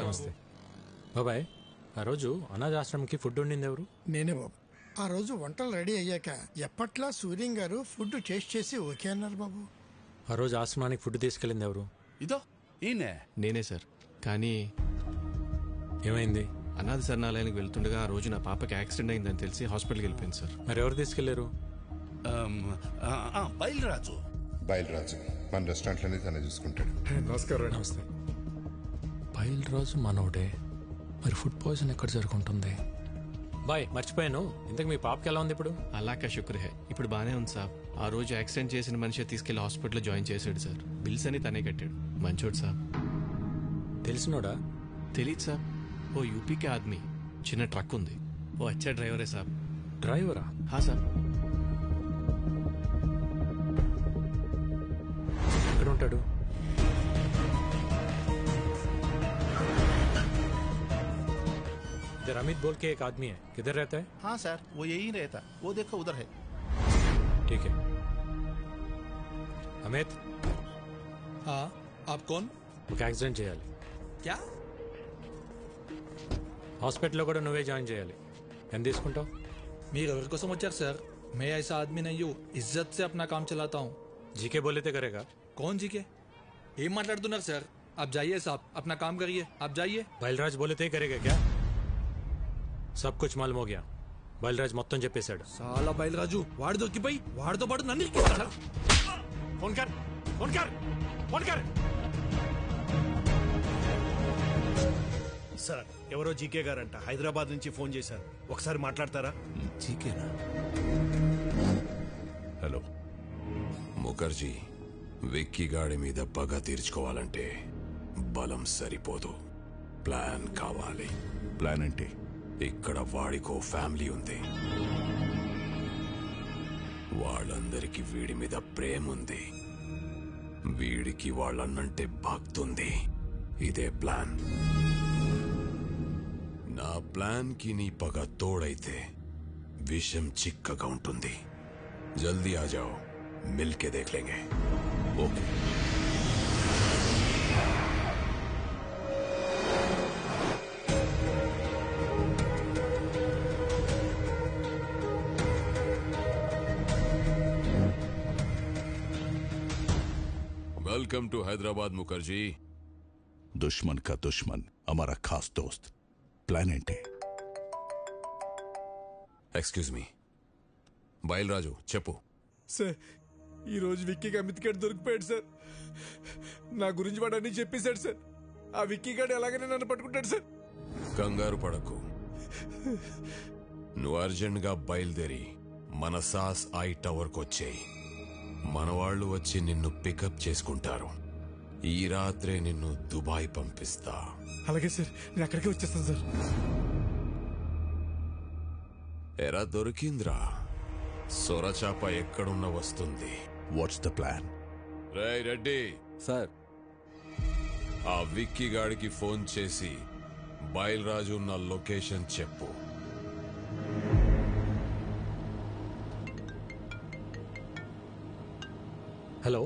నమస్తే బాబాయ్. ఆ రోజు అనాథాశ్రమంకి ఫుడ్ వండింది ఎవరు? నేనే బాబు. ఆ రోజు వంటలు రెడీ అయ్యాక ఎప్పట్లా సూర్యం గారు ఫుడ్ టేస్ట్ చేసి ఓకే అన్నారు బాబు. ఆ రోజు ఆశ్రమానికి ఫుడ్ తీసుకెళ్ళింది ఎవరు? ఇదో ఈయనే. నేనే సార్. కానీ ఏమైంది? అనాథ శరణాలయానికి వెళ్తుండగా ఆ రోజు నా పాపకి యాక్సిడెంట్ అయిందని తెలిసి హాస్పిటల్కి వెళ్ళిపోయింది సార్. మరి ఎవరు తీసుకెళ్లారు? బయలురాజు. బయలురాజు మన రెస్టారెంట్లోనే తనే చూసుకుంటాడు. నమస్కారం. నమస్తే. బయలురాజు మనోడే. మరి ఫుడ్ పాయిజన్ ఎక్కడ జరుగుంటుంది? బాయ్, మర్చిపోయాను. ఇంతకు మీ పాపకి ఎలా ఉంది ఇప్పుడు? అలాకా శుక్ర్ హే, ఇప్పుడు బానే ఉంది సార్. ఆ రోజు యాక్సిడెంట్ చేసిన మనిషి తీసుకెళ్లి హాస్పిటల్లో జాయిన్ చేశాడు సార్. బిల్స్ అని తనే కట్టాడు. మంచోడు సార్. తెలిసినోడా? తెలీదు సార్. ఓ యూపీకే ఆద్మీ. చిన్న ట్రక్ ఉంది. ఓ అచ్చా డ్రైవరే సార్. డ్రైవరా? హా సార్. ఎక్కడ ఉంటాడు? इधर अमित बोल के एक आदमी है, किधर रहता है? हाँ सर, वो यही रहता. वो देखो उधर है. ठीक है. अमित. हाँ, आप कौन? ఒక యాక్సిడెంట్ చేయాలి. क्या? హాస్పిటల్లో కూడా నువ్వే జాయిన్ చేయాలి. ఎంత తీసుకుంటావు? మీరు ఎవరి కోసం వచ్చారు సార్? मैं ऐसा आदमी नहीं हूँ. इज्जत से अपना काम चलाता हूँ. जीके बोले थे करेगा. कौन जीके? ఏం మాట్లాడుతున్నారు సార్? आप जाइए साहब, अपना काम करिए. आप जाइए. బయల్రాజ్ बोले थे करेगा क्या? सब कुछ मालूम हो गया. బయల్రాజ్ మొత్తం చెప్పేశాడు. సాలా బయల్రాజు వాడు దొరికిపోయి వాడితో పాటు నన్ను ఇరికిస్తాడా? ఫోన్ కర్, ఫోన్ కర్, ఫోన్ కర్. సార్, ఎవరో జీకే గారంట హైదరాబాద్ నుంచి ఫోన్ చేశారు. ఒకసారి మాట్లాడతారా? జీకేనా? హలో ముఖర్జీ, విక్కీ గాడి మీద పగ తీర్చుకోవాలంటే బలం సరిపోదు, ప్లాన్ కావాలి. ప్లాన్ ఏంటి? ఇక్కడ వాడికో ఫ్యామిలీ ఉంది. వాళ్ళందరికీ వీడి మీద ప్రేమ ఉంది. వీడికి వాళ్ళన్నంటే భక్తుంది. ఇదే ప్లాన్. నా ప్లాన్ కి నీ పగ తోడైతే విషం చిక్కగా ఉంటుంది. జల్దీ ఆ జాओ, మిల్కే దేఖ్ లేంగే. Okay. Welcome to Hyderabad Mukherjee. दुश्मन का दुश्मन हमारा खास दोस्त. ప్లాన్ ఏంటి? ఎక్స్క్యూజ్ మీ, బయలురాజు చెప్పు. సార్ ఈరోజు విక్కీకి అమిత్ గడ్ దొరికిపోయాడు సార్. నా గురించి వాడు అన్ని చెప్పేశాడు సార్. ఆ విక్కీ గడ్ ఎలాగైనా నన్ను పట్టుకుంటాడు సార్. కంగారు పడకు, నువ్వు అర్జెంట్ గా బయలుదేరి మన సాస్ ఐ టవర్ కొచ్చేయి. మన వాళ్ళు వచ్చి నిన్ను పికప్ చేసుకుంటారు. ఈ రాత్రే నిన్ను దుబాయ్ పంపిస్తా. అలాగే సార్, నేను అక్కడికే వచ్చేస్తాను సార్. ఎరా దొరికింద్రా, సొరచాప ఎక్కడున్న వస్తుంది. What's the plan? Ray Reddy sir, ఆ విక్కీ గాడికి ఫోన్ చేసి బయలురాజు ఉన్న లొకేషన్ చెప్పు. హలో,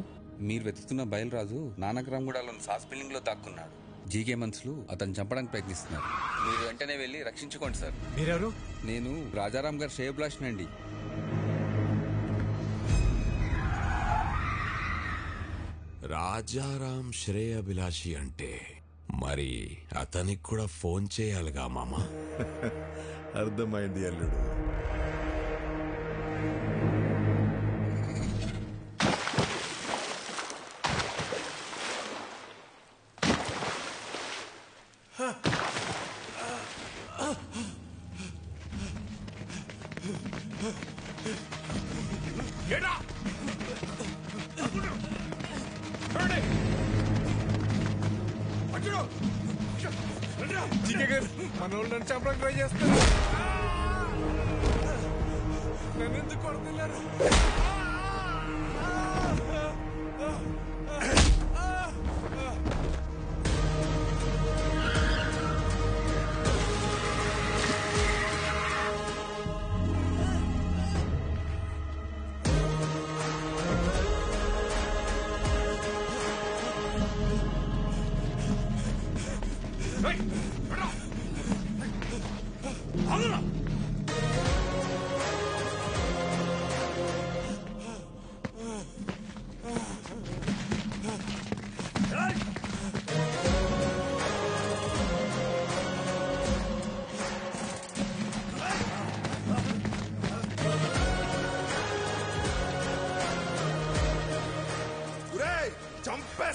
మీరు వెతుకుతున్న బయలురాజు నానక్రామ్గూడలోని సాస్ బిల్డింగ్ లో దాక్కున్నాడు. జీకే మనుషులు అతను చంపడానికి ప్రయత్నిస్తున్నారు. మీరు వెంటనే వెళ్ళి రక్షించుకోండి సార్. మీరెవరు? నేను రాజారాం గారు శ్రేయభిలాష్ అండి. రాజారాం శ్రేయభిలాషి అంటే మరి అతనికి కూడా ఫోన్ చేయాలిగా మామ. అర్థమైంది అల్లుడు. జీకే గారు మన వాళ్ళు నన్ను చంపడానికి ట్రై చేస్తారు. నన్ను ఎందుకు కొడుతున్నారు?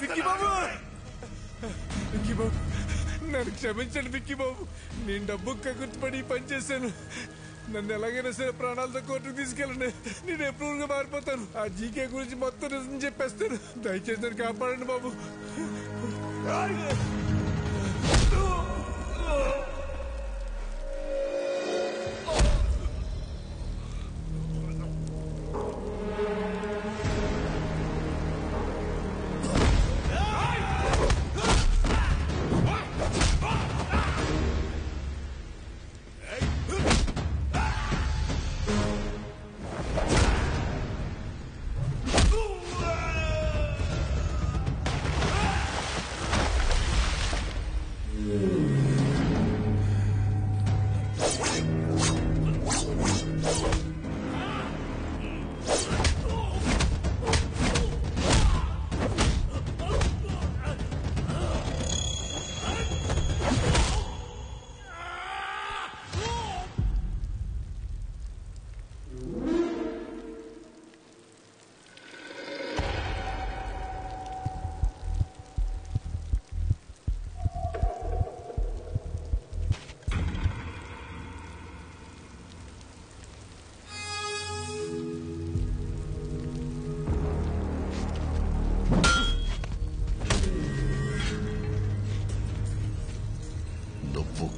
విక్కీ బాబు, విక్కీ బాబు, నన్ను క్షమించండి విక్కీ బాబు. నేను డబ్బు కగుర్తుపడి పని చేశాను. నన్ను ఎలాగైనా సరే ప్రాణాలతో కోర్టుకు తీసుకెళ్ళండి. నేను ఎప్పుడు మారిపోతాను. ఆ జీకే గురించి మొత్తం నిజం చెప్పేస్తాను. దయచేసి నన్ను కాపాడండి బాబు.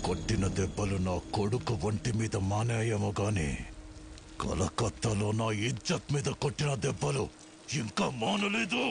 కొట్టిన దెబ్బలు నా కొడుకు ఒంటి మీద మానేయేమో గాని కలకత్తాలో నా ఇజ్జత్ మీద కొట్టిన దెబ్బలు ఇంకా మానలేదు.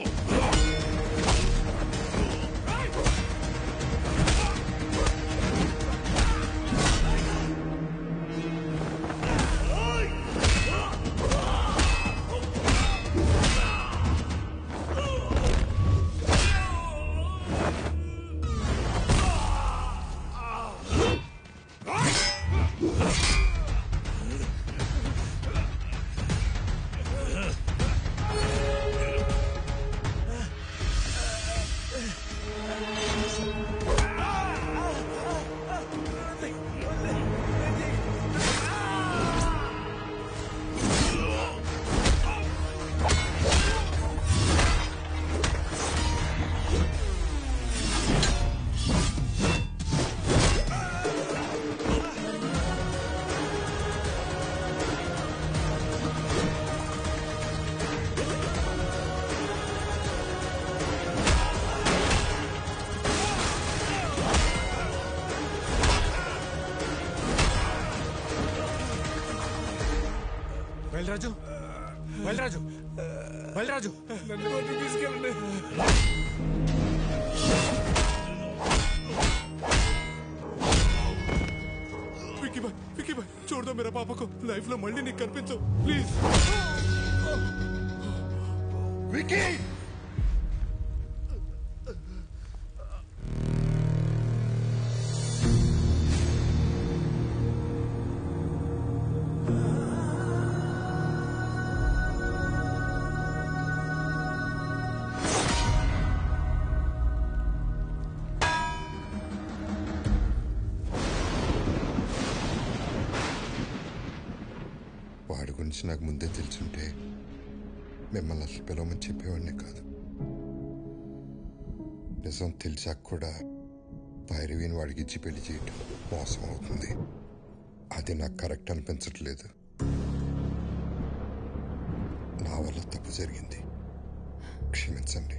బలరాజు బలరాజు నన్ను కోర్టుకు తీసుకెళ్ళండి. विकी भाई छोड़ दो मेरा पापा को लाइफ లో మళ్ళీ నీకు కనిపించు ప్లీజ్ వికీ వాడి గురించి నాకు ముందే తెలుసుంటే మిమ్మల్ని అసలు పిలవమని చెప్పేవాడిని కాదు. నిజం తెలిసాక కూడా భైరవిని వాడికి ఇచ్చి పెళ్లి చేయటం మోసం అవుతుంది. అది నాకు కరెక్ట్ అనిపించట్లేదు. నా వల్ల తప్పు జరిగింది, క్షమించండి.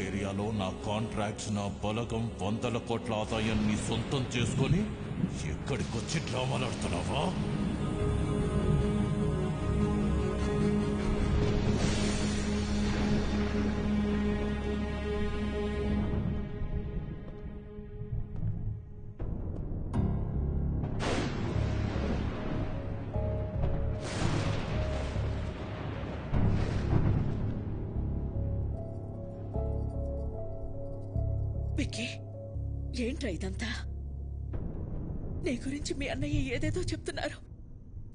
ఏరియాలో నా కాంట్రాక్ట్స్, నా బలగం, 100 కోట్ల ఆదాయాన్ని సొంతం చేసుకొని ఎక్కడికొచ్చి డ్రామాలాడుతున్నావా? విక్కీ, ఏంట్రా ఇదంతా? నీ గురించి మీ అన్నయ్య ఏదేదో చెప్తున్నారు.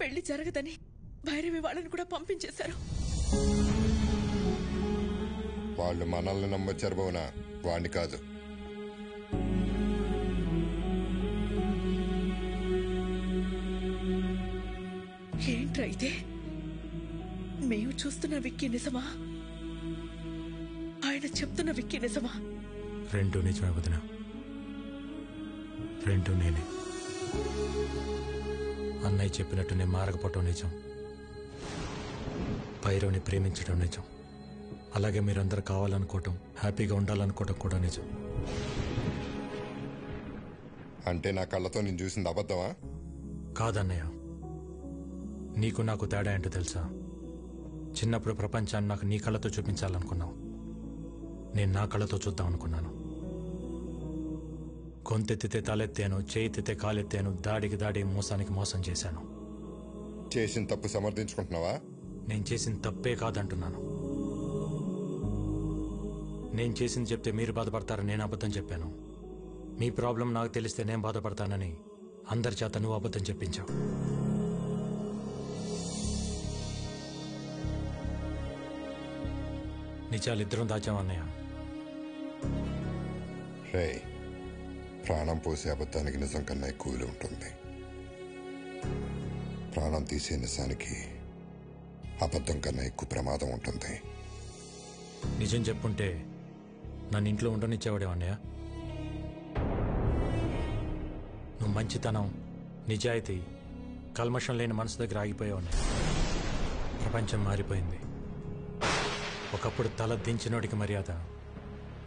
పెళ్లి జరగదని భైరవి వాళ్ళని కూడా పంపించేశారు. వాళ్ళు మనల్ని నమ్మొచ్చారు భవనా, వాణ్ణి కాదు. ఏంట్రా ఇదే? మేము చూస్తున్న విక్కీ నిజమా? ఆయన చెప్తున్న విక్కీ నిజమా? రెండు నిజమే వదిన, రెండు నేనే. అన్నయ్య చెప్పినట్టు నేను మారకపోవటం నిజం, భైరవ్ని ప్రేమించడం నిజం, అలాగే మీరందరూ కావాలనుకోవటం, హ్యాపీగా ఉండాలనుకోవటం కూడా నిజం. అంటే నా కళ్ళతో నేను చూసింది అబద్ధమా? కాదన్నయ్య, నీకు నాకు తేడా ఏంటో తెలుసా? చిన్నప్పుడు ప్రపంచాన్ని నాకు నీ కళ్ళతో చూపించాలనుకున్నావు, నేను నా కళ్ళతో చూద్దాం అనుకున్నాను. గొంతెత్తితే తలెత్తాను, చేయితే కాలెత్తాను, దాడికి దాడి, మోసానికి మోసం చేశాను. చేసిన తప్పు సమర్థించుకుంటున్నావా? నేను చేసిన తప్పే కాదంటున్నాను. నేను చేసింది చెప్తే మీరు బాధపడతారని నేను అబద్ధం చెప్పాను. మీ ప్రాబ్లం నాకు తెలిస్తే నేను బాధపడతానని అందరి చేత నువ్వు అబద్ధం చెప్పించావు. నిజాలిద్దరం దాచామన్నయ్య. రే, ప్రాణం పోసే అబద్ధానికి నిజం కన్నా ఎక్కువ విలువ ఉంటుంది. ప్రాణం తీసే నిజానికి అబద్ధం కన్నా ఎక్కువ ప్రమాదం ఉంటుంది. నిజం చెప్పుంటే నన్ను ఇంట్లో ఉండనిచ్చేవాడే అన్నయ్య. నువ్వు మంచితనం, నిజాయితీ, కల్మషం లేని మనసు దగ్గర ఆగిపోయావు అన్నయ్య. ప్రపంచం మారిపోయింది. ఒకప్పుడు తల దించినోడికి మర్యాద,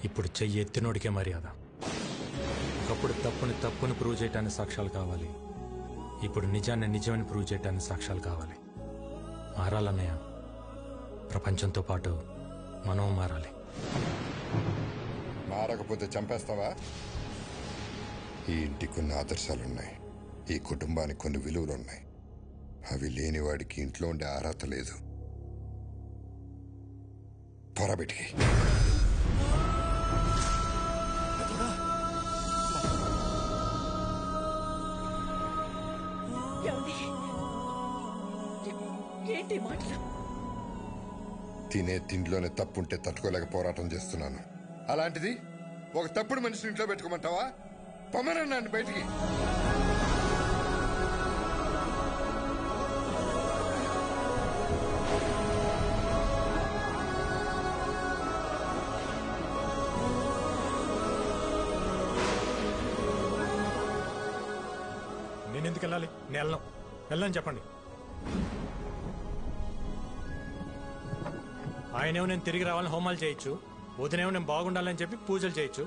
ఇప్పుడు చెయ్యి ఎత్తినోడికే మర్యాద. ఒకప్పుడు తప్పుని ప్రూవ్ చేయడానికి సాక్ష్యాలు కావాలి, ఇప్పుడు నిజాన్ని నిజమని ప్రూవ్ చేయడానికి సాక్ష్యాలు కావాలి. మారాలన్నయ్య, ప్రపంచంతో పాటు మనం మారాలి. మారకపోతే చంపేస్తావా? ఈ ఇంటికి కొన్ని ఆదర్శాలున్నాయి, ఈ కుటుంబానికి కొన్ని విలువలున్నాయి. అవి లేని వాడికి ఇంట్లో ఉండే అర్హత లేదు. పొరబెట్టి ఏంటి మాటలు? తినే తిండిలోనే తప్పుంటే తట్టుకోలేక పోరాటం చేస్తున్నాను. అలాంటిది ఒక తప్పుడు మనిషిని ఇంట్లో పెట్టుకోమంటావా? పొమ్మనన్నాను బయటికి. నేనెందుకు వెళ్ళాలి? నేను వెళ్ళని చెప్పండి. ఆయనేమో నేను తిరిగి రావాలని హోమాలు చేయొచ్చు, వదినేమో నేను బాగుండాలని చెప్పి పూజలు చేయొచ్చు.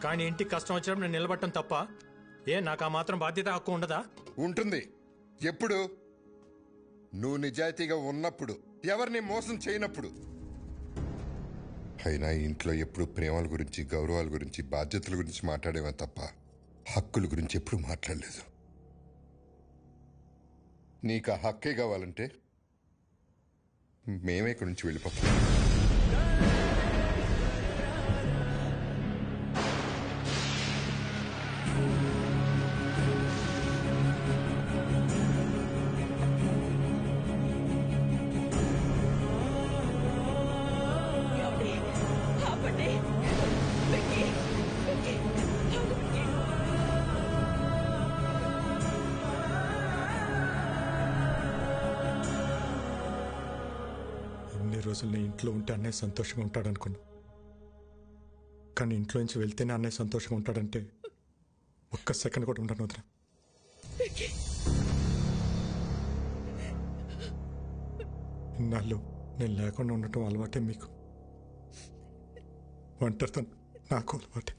కానీ ఇంటికి కష్టం వచ్చినప్పుడు నేను నిలబడటం తప్ప నాకు ఆ మాత్రం బాధ్యత హక్కు ఉండదా? ఉంటుంది. ఎప్పుడు? నువ్వు నిజాయితీగా ఉన్నప్పుడు, ఎవరిని మోసం చేయనప్పుడు. అయినా ఇంట్లో ఎప్పుడు ప్రేమల గురించి, గౌరవాల గురించి, బాధ్యతల గురించి మాట్లాడేవా తప్ప హక్కుల గురించి ఎప్పుడు మాట్లాడలేదు. నీకు ఆ హక్కే కావాలంటే మేమే ఇక్కడి నుంచి వెళ్ళిపోతాం. ఎన్ని రోజులు నీ ఇంట్లో ఉంటే అన్నయ్య సంతోషంగా ఉంటాడనుకున్నా, కానీ ఇంట్లో నుంచి వెళ్తేనే అన్నయ్య సంతోషంగా ఉంటాడంటే ఒక్క సెకండ్ కూడా ఉండను వదిన. ఇన్నాళ్ళు నేను లేకుండా ఉండటం అలవాటే మీకు, ఒంటరితనం నాకు అలవాటే.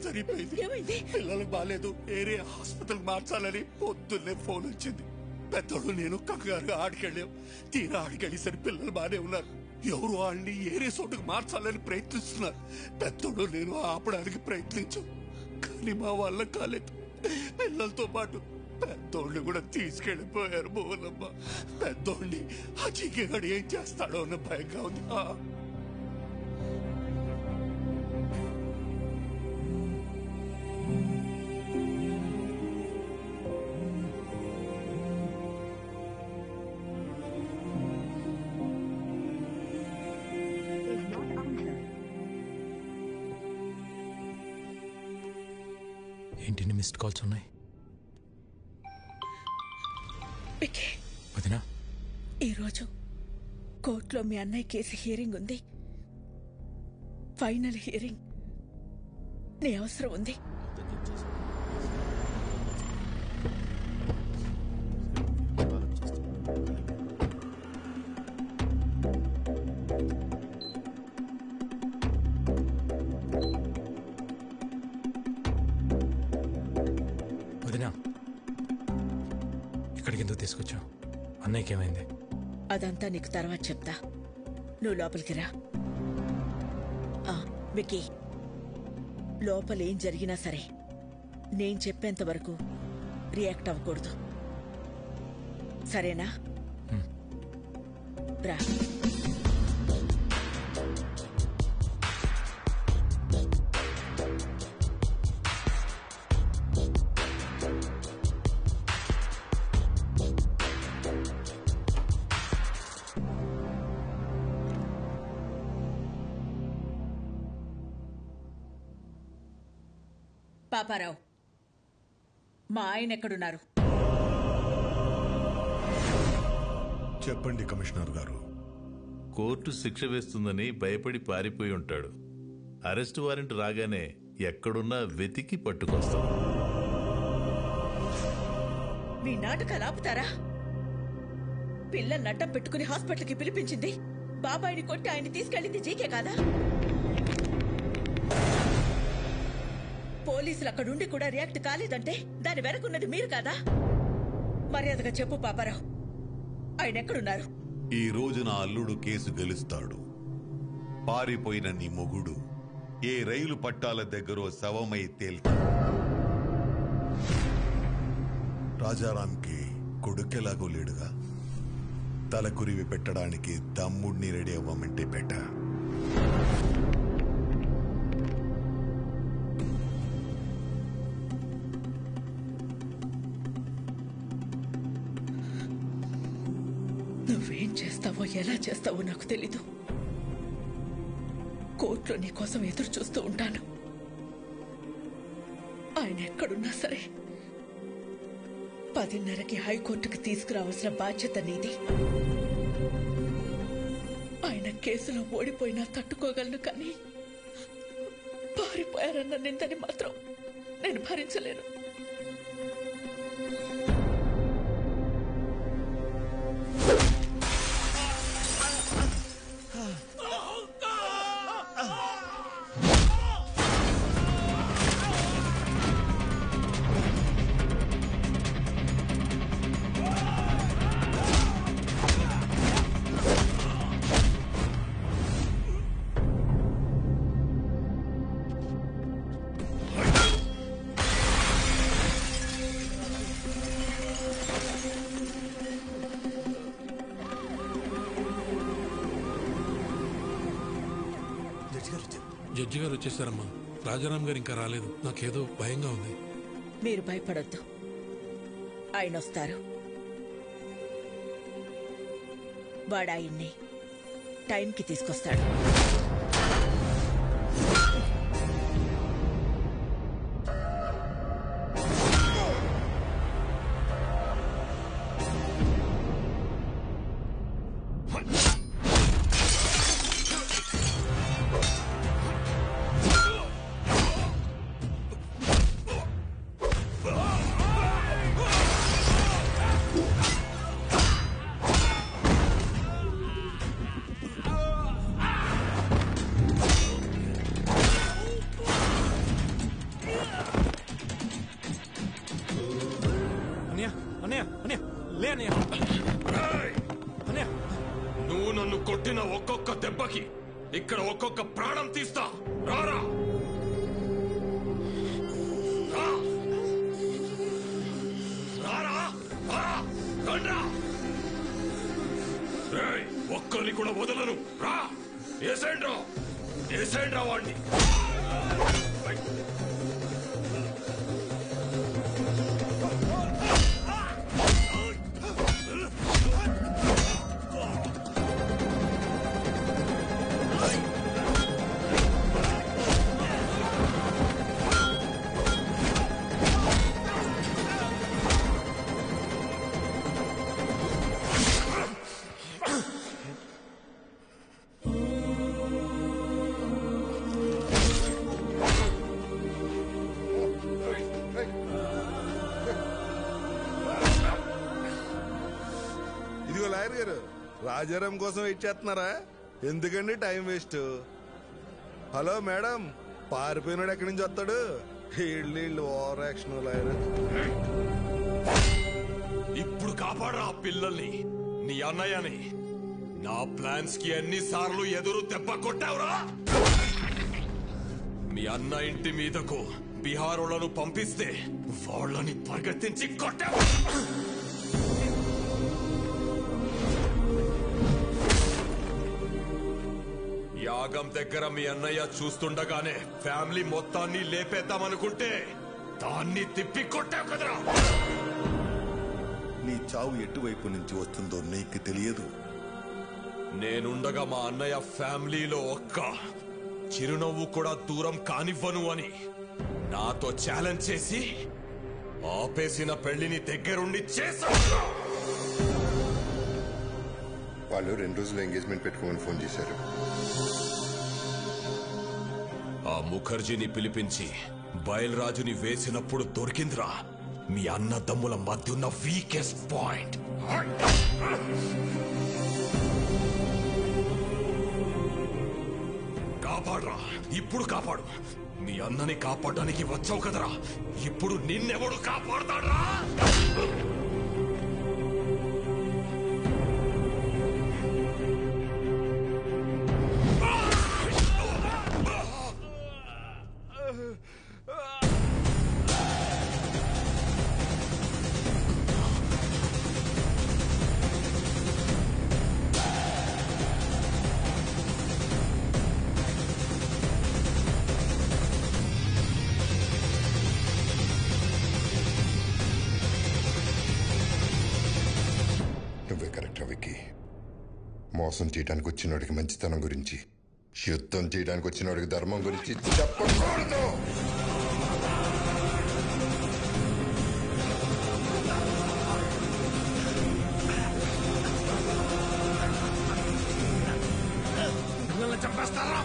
సరిపోయింది. పిల్లలకు బాలేదు, ఏరియా హాస్పిటల్ మార్చాలని పొద్దున్నే ఫోన్ వచ్చింది. పెద్దోడు నేను కంగారుగా ఆడికెళ్ళాం. తీరా ఆడికెళ్ళేసరి పిల్లలు బానే ఉన్నారు. ఎవరు వాళ్ళని ఏరియా చోటుకు మార్చాలని ప్రయత్నిస్తున్నారు. పెద్దోడు నేను ఆపడానికి ప్రయత్నించు, కానీ మా వల్ల కాలేదు. పిల్లలతో పాటు పెద్దోడిని కూడా తీసుకెళ్లిపోయారు. మోలమ్మ, పెద్దోడిని ఆ చీకగాడు ఏం చేస్తాడో అన్న భయంగా ఉంది. ఏంటి మిస్డ్ కాల్స్ ఉన్నాయి? వదినా, ఈరోజు కోర్టులో మీ అన్నయ్య కేసు హియరింగ్ ఉంది. Final hearing. నీ అవసరం ఉంది. వదినా, ఇక్కడికి ఎందుకు తీసుకొచ్చావు? అన్నయ్యకి ఏమైంది? అదంతా నీకు తర్వాత చెప్తా. నువ్వు లోపలికి రా. వికీ, లోపల ఏం జరిగినా సరే నేను చెప్పేంత వరకు రియాక్ట్ అవ్వకూడదు, సరేనా? రా. పాపారావు, మా ఆయన ఎక్కడున్నారు? చెప్పండి కమిషనర్ గారు. కోర్టు శిక్ష వేస్తుందని భయపడి పారిపోయి ఉంటాడు. అరెస్ట్ వారెంట్ రాగానే ఎక్కడున్నా వెతికి పట్టుకొస్తాం. మీ నాటకాలు ఆపుతారా? పిల్లల్ని అడ్డం పెట్టుకుని హాస్పిటల్కి పిలిపించింది బాబాయిని కొట్టి ఆయన తీసుకెళ్ళింది జీకే కాదా? పోలీసులు అక్కడుండి కూడా రియాక్ట్ కాలేదంటే దాని వెనకున్నది మీరు కాదా? మర్యాదగా చెప్పు పాపారావు, ఆయన ఎక్కడున్నారు? ఈ రోజు నా అల్లుడు కేసు గెలుస్తాడు. పారిపోయిన నీ మొగుడు ఏ రైలు పట్టాల దగ్గర శవమై తేల్తాడు. రాజారాంకి కొడుకెలాగో లేడుగా, తలకురివి పెట్టడానికి తమ్ముడిని రెడీ అవ్వమంటే పెట్ట. చేస్తావో ఎలా చేస్తావో నాకు తెలీదు. కోర్టులో నీ కోసం ఎదురు చూస్తూ ఉంటాను. ఆయన ఎక్కడున్నా సరే 10:30కి హైకోర్టుకి తీసుకురావాల్సిన బాధ్యత నీది. ఆయన కేసులో ఓడిపోయినా తట్టుకోగలను, కానీ పారిపోయారన్న నిందని మాత్రం నేను భరించలేను. జడ్జి గారు వచ్చేసారమ్మా. రాజారాం గారు ఇంకా రాలేదు. నాకేదో భయంగా ఉంది. మీరు భయపడొద్దు, ఆయన వస్తారు. వాడు ఆయన్ని టైంకి తీసుకొస్తాడు. నువ్వు నన్ను కొట్టిన ఒక్కొక్క దెబ్బకి ఇక్కడ ఒక్కొక్క ప్రాణం తీస్తా. రారా ఒక్కరిని కూడా వదలను. రా ఏసేండ్రా వాడిని. ఇదిగో లాయర్ గారు, రాజారాం కోసం వెయిట్ చేస్తున్నారా? ఎందుకండి టైం వేస్ట్? హలో మేడం, పారిపోయినాడు ఎక్కడి నుంచి వస్తాడు? వీళ్ళు ఓవర్ యాక్షన్. లాయర్ ఇప్పుడు కాపాడరా పిల్లల్ని, నీ అన్నయ్యని. నా ప్లాన్స్ కి ఎన్నిసార్లు ఎదురు దెబ్బ కొట్టావురా? మీ అన్న ఇంటి మీదకు బీహారోళ్లను పంపిస్తే వాళ్ళని పరిగెత్తించి కొట్టావు. యాగం దగ్గర మీ అన్నయ్య చూస్తుండగానే ఫ్యామిలీ మొత్తాన్ని లేపేద్దామనుకుంటే దాన్ని తిప్పి కొట్టావు కదరా. నీ చావు ఎటువైపు నుంచి వస్తుందో నీకు తెలియదు. నేనుండగా మా అన్నయ్య ఫ్యామిలీలో ఒక్క చిరునవ్వు కూడా దూరం కానివ్వను అని నాతో ఛాలెంజ్ చేసి ఆపేసిన పెళ్లిని దగ్గరుండి చేశావు. వాళ్ళు 2 రోజులు ఎంగేజ్మెంట్ పెట్టుకోమని ఫోన్ చేశారు. ఆ ముఖర్జీని పిలిపించి బయల్రాజుని వేసినప్పుడు దొరికిందిరా మీ అన్నదమ్ముల మధ్య ఉన్న వీకెస్ట్ పాయింట్. కాపాడరా, ఇప్పుడు కాపాడు. మీ అన్నని కాపాడడానికి వచ్చావు కదరా, ఇప్పుడు నిన్నెవడు కాపాడతాడ్రా? మోసం చేయడానికి వచ్చినోడికి మంచితనం గురించి, యుద్ధం చేయడానికి వచ్చినోడికి ధర్మం గురించి చెప్పకూడదు. చంపేస్తారా?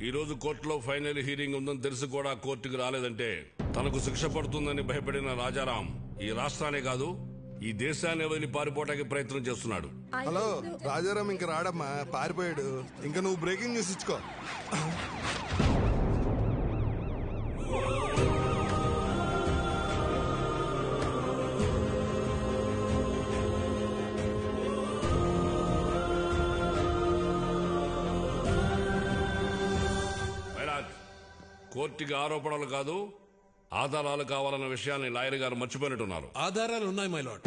ఈ రోజు కోర్టులో ఫైనల్ హీరింగ్ ఉందని తెలిసి కూడా కోర్టుకు రాలేదంటే తనకు శిక్ష పడుతుందని భయపడిన రాజారాం ఈ రాష్ట్రానే కాదు ఈ దేశాన్ని వదిలి పారిపోవడానికి ప్రయత్నం చేస్తున్నాడు. హలో, రాజారాం ఇంక రాడమ్మా, పారిపోయాడు. ఇంకా నువ్వు బ్రేకింగ్ న్యూస్ ఇచ్చుకో. కోర్టుకి ఆరోపణలు కాదు ఆధారాలు కావాలన్న విషయాన్ని లాయర్ గారు మర్చిపోయినట్టున్నారు. ఆధారాలు ఉన్నాయి మై లార్డ్.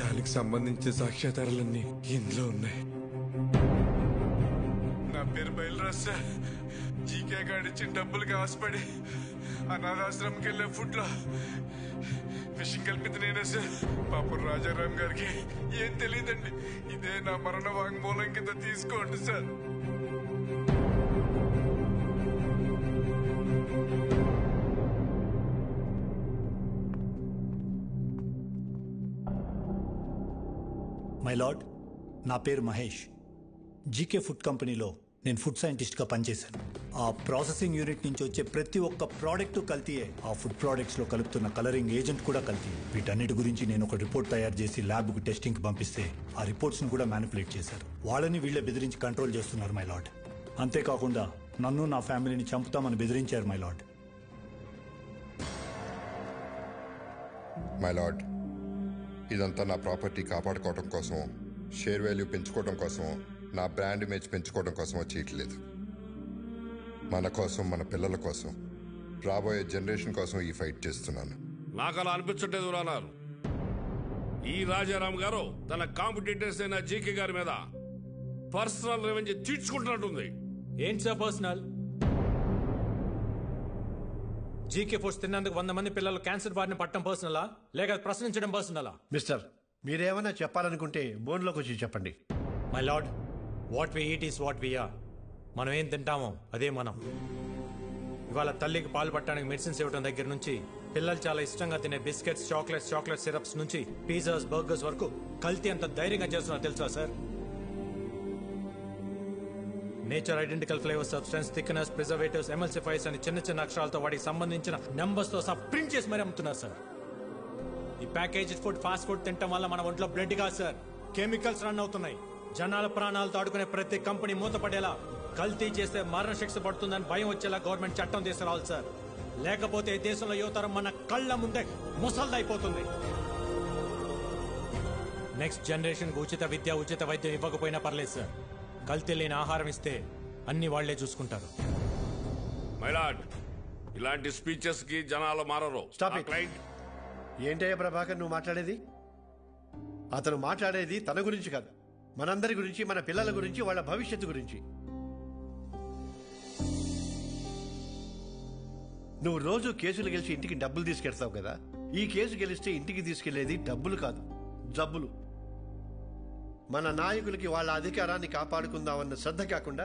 దానికి సంబంధించిన సాక్ష్యాధారాలన్నీ ఇందులో ఉన్నాయి. నా పేరు బయలురాజ్ సార్. జీకే గాడిచ్చిన డబ్బులకి ఆశపడి అనాథాశ్రమంకి వెళ్ళే ఫుడ్ లో విషయం కలిపింది నేనే సార్. పాపం రాజారాం గారికి ఏం తెలియదండి. ఇదే నా మరణ వాంగ్మూలం కింద తీసుకోండి సార్. మై లార్డ్, నా పేరు మహేష్. జీకే ఫుడ్ కంపెనీలో నేను ఫుడ్ సైంటిస్ట్గా పనిచేశాను. ఆ ప్రాసెసింగ్ యూనిట్ నుంచి వచ్చే ప్రతి ఒక్క ప్రోడక్ట్ కల్తీయే. ఆ ఫుడ్ ప్రోడక్ట్స్లో కలుపుతున్న కలరింగ్ ఏజెంట్ కూడా కల్తీ. వీటన్నిటి గురించి నేను ఒక రిపోర్ట్ తయారు చేసి ల్యాబ్కు టెస్టింగ్కి పంపిస్తే ఆ రిపోర్ట్స్ను కూడా మ్యానిపులేట్ చేశారు. వాళ్ళని వీళ్ళే బెదిరించి కంట్రోల్ చేస్తున్నారు మై లార్డ్. అంతేకాకుండా నన్ను నా ఫ్యామిలీని చంపుతామని బెదిరించారు మై లార్డ్. మై లార్డ్, ఇదంతా నా ప్రాపర్టీ కాపాడుకోవడం కోసం, షేర్ వాల్యూ పెంచుకోవడం కోసం, నా బ్రాండ్ ఇమేజ్ పెంచుకోవడం కోసం చేయట్లేదు. మన కోసం, మన పిల్లల కోసం, రాబోయే జనరేషన్ కోసం ఈ ఫైట్ చేస్తున్నాను. నాకు అలా అనిపించట్లేదు రానారు. ఈ రాజారాం గారు తన కాంపిటీటర్స్ అయిన జీకే గారి మీద పర్సనల్ రెవెంజ్ తీర్చుకుంటున్నట్టుంది. ఏంటి సార్ పర్సనల్? జీకే ఫుడ్స్ తిన్నందుకు 100 మంది పిల్లలు క్యాన్సర్ బారిన పట్టడం పర్సనలా, లేక ప్రశ్నించడం పర్సనలా? మిస్టర్, మీరేమైనా చెప్పాలనుకుంటే బోన్లోకి వచ్చి చెప్పండి. My lord, what we eat is what we are. మనం ఏం తింటామో అదే మనం. ఇవాళ తల్లికి పాలు పట్టడానికి మెడిసిన్స్ ఇవ్వడం దగ్గర నుంచి, పిల్లలు చాలా ఇష్టంగా తినే బిస్కెట్స్, చాక్లెట్ సిరప్స్ నుంచి పిజ్జాస్, బర్గర్స్ వరకు కల్తీ అంత ధైర్యంగా చేస్తున్నారు తెలుసా sir? Nature identical flavour, substance, thickness, preservatives, ఎమల్సిఫైర్స్ అని చిన్న చిన్న అక్షరాలతో వాటికి సంబంధించిన నెంబర్స్ తో సహా ప్రింట్ చేసి మరీ అమ్ముతున్నారు సార్. ఈ ప్యాకేజ్ ఫుడ్, ఫాస్ట్ ఫుడ్ తినడం వల్ల మన ఒంట్లో బ్లడ్ కాదు సార్, కెమికల్స్ రన్ అవుతున్నాయి. జనాల ప్రాణాలతో ఆడుకునే ప్రతి కంపెనీ మూతపడేలా, కల్తీ చేస్తే మరణ శిక్ష పడుతుందని భయం వచ్చేలా గవర్నమెంట్ చట్టం తీసుకురావాలి సార్. లేకపోతే దేశంలో యువతరం మన కళ్ళ ముందే ముసల్దైపోతుంది. నెక్స్ట్ జనరేషన్ కు ఉచిత విద్య, ఉచిత వైద్యం ఇవ్వకపోయినా పర్లేదు సార్. కల్తీ లేని ఆహారం ఇస్తే అన్ని వాళ్లే చూసుకుంటారు. మైలాడ్, ఇలాంటి స్పీచెస్ కి జనాలు మారరు. ఏంటయ్యా ప్రభాకర్ నువ్వు మాట్లాడేది? అతను మాట్లాడేది తన గురించి కాదు, మనందరి గురించి, మన పిల్లల గురించి, వాళ్ళ భవిష్యత్తు గురించి. నువ్వు రోజు కేసులు గెలిచి ఇంటికి డబ్బులు తీసుకెళ్తావు కదా, ఈ కేసు గెలిస్తే ఇంటికి తీసుకెళ్లేది డబ్బులు కాదు, జబ్బులు. మన నాయకులకి వాళ్ళ అధికారాన్ని కాపాడుకుందామన్న శ్రద్ధ కాకుండా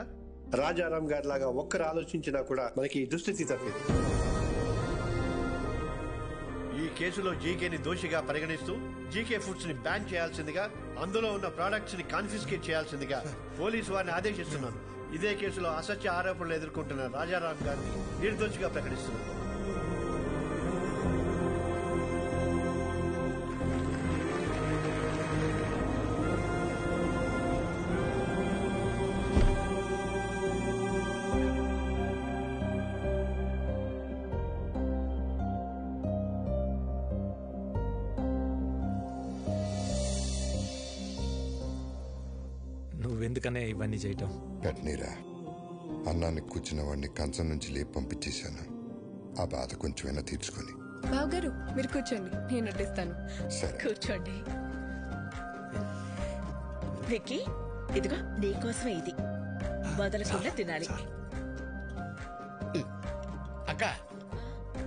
రాజారాం గారి లాగా ఒక్కరు ఆలోచించినా కూడా మనకి ఈ దుస్థితి తప్పేది. ఈ కేసులో జీకేని దోషిగా పరిగణిస్తూ జీకే ఫుడ్స్ ని బ్యాన్ చేయాల్సిందిగా, అందులో ఉన్న ప్రొడక్ట్స్ ని కాన్ఫిస్కేట్ చేయాల్సిందిగా పోలీసు వారిని ఆదేశిస్తున్నాను. ఇదే కేసులో అసత్య ఆరోపణలు ఎదుర్కొంటున్న రాజారాం గారిని నిర్దోషిగా ప్రకటిస్తున్నాను. తెలియకనే ఇవన్నీ చేయటం. పెట్టనీరా, అన్నాన్ని కూర్చున్న వాడిని కంచం నుంచి లేపి పంపించేశాను. ఆ బాధ కొంచెమైనా తీర్చుకొని. బాబు గారు మీరు కూర్చోండి, నేను వడ్డిస్తాను. సరే కూర్చోండి. విక్కీ, ఇదిగో నీకోసమే ఇది, వదలకుండా తినాలి. అక్క,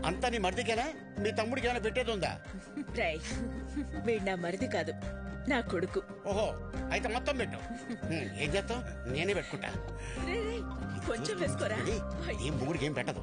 అంతా నీ మరిదికేనా? మీ తమ్ముడికి ఏమైనా పెట్టేది ఉందా? రై, వీడు నా మరిది కాదు, నా కొడుకు. ఓహో, అయితే మొత్తం పెట్టు. ఏం చేస్తావు? నేనే పెట్టుకుంటా. కొంచెం వేసుకోరా. ఈ ముగ్గురికి ఏం పెట్టదు.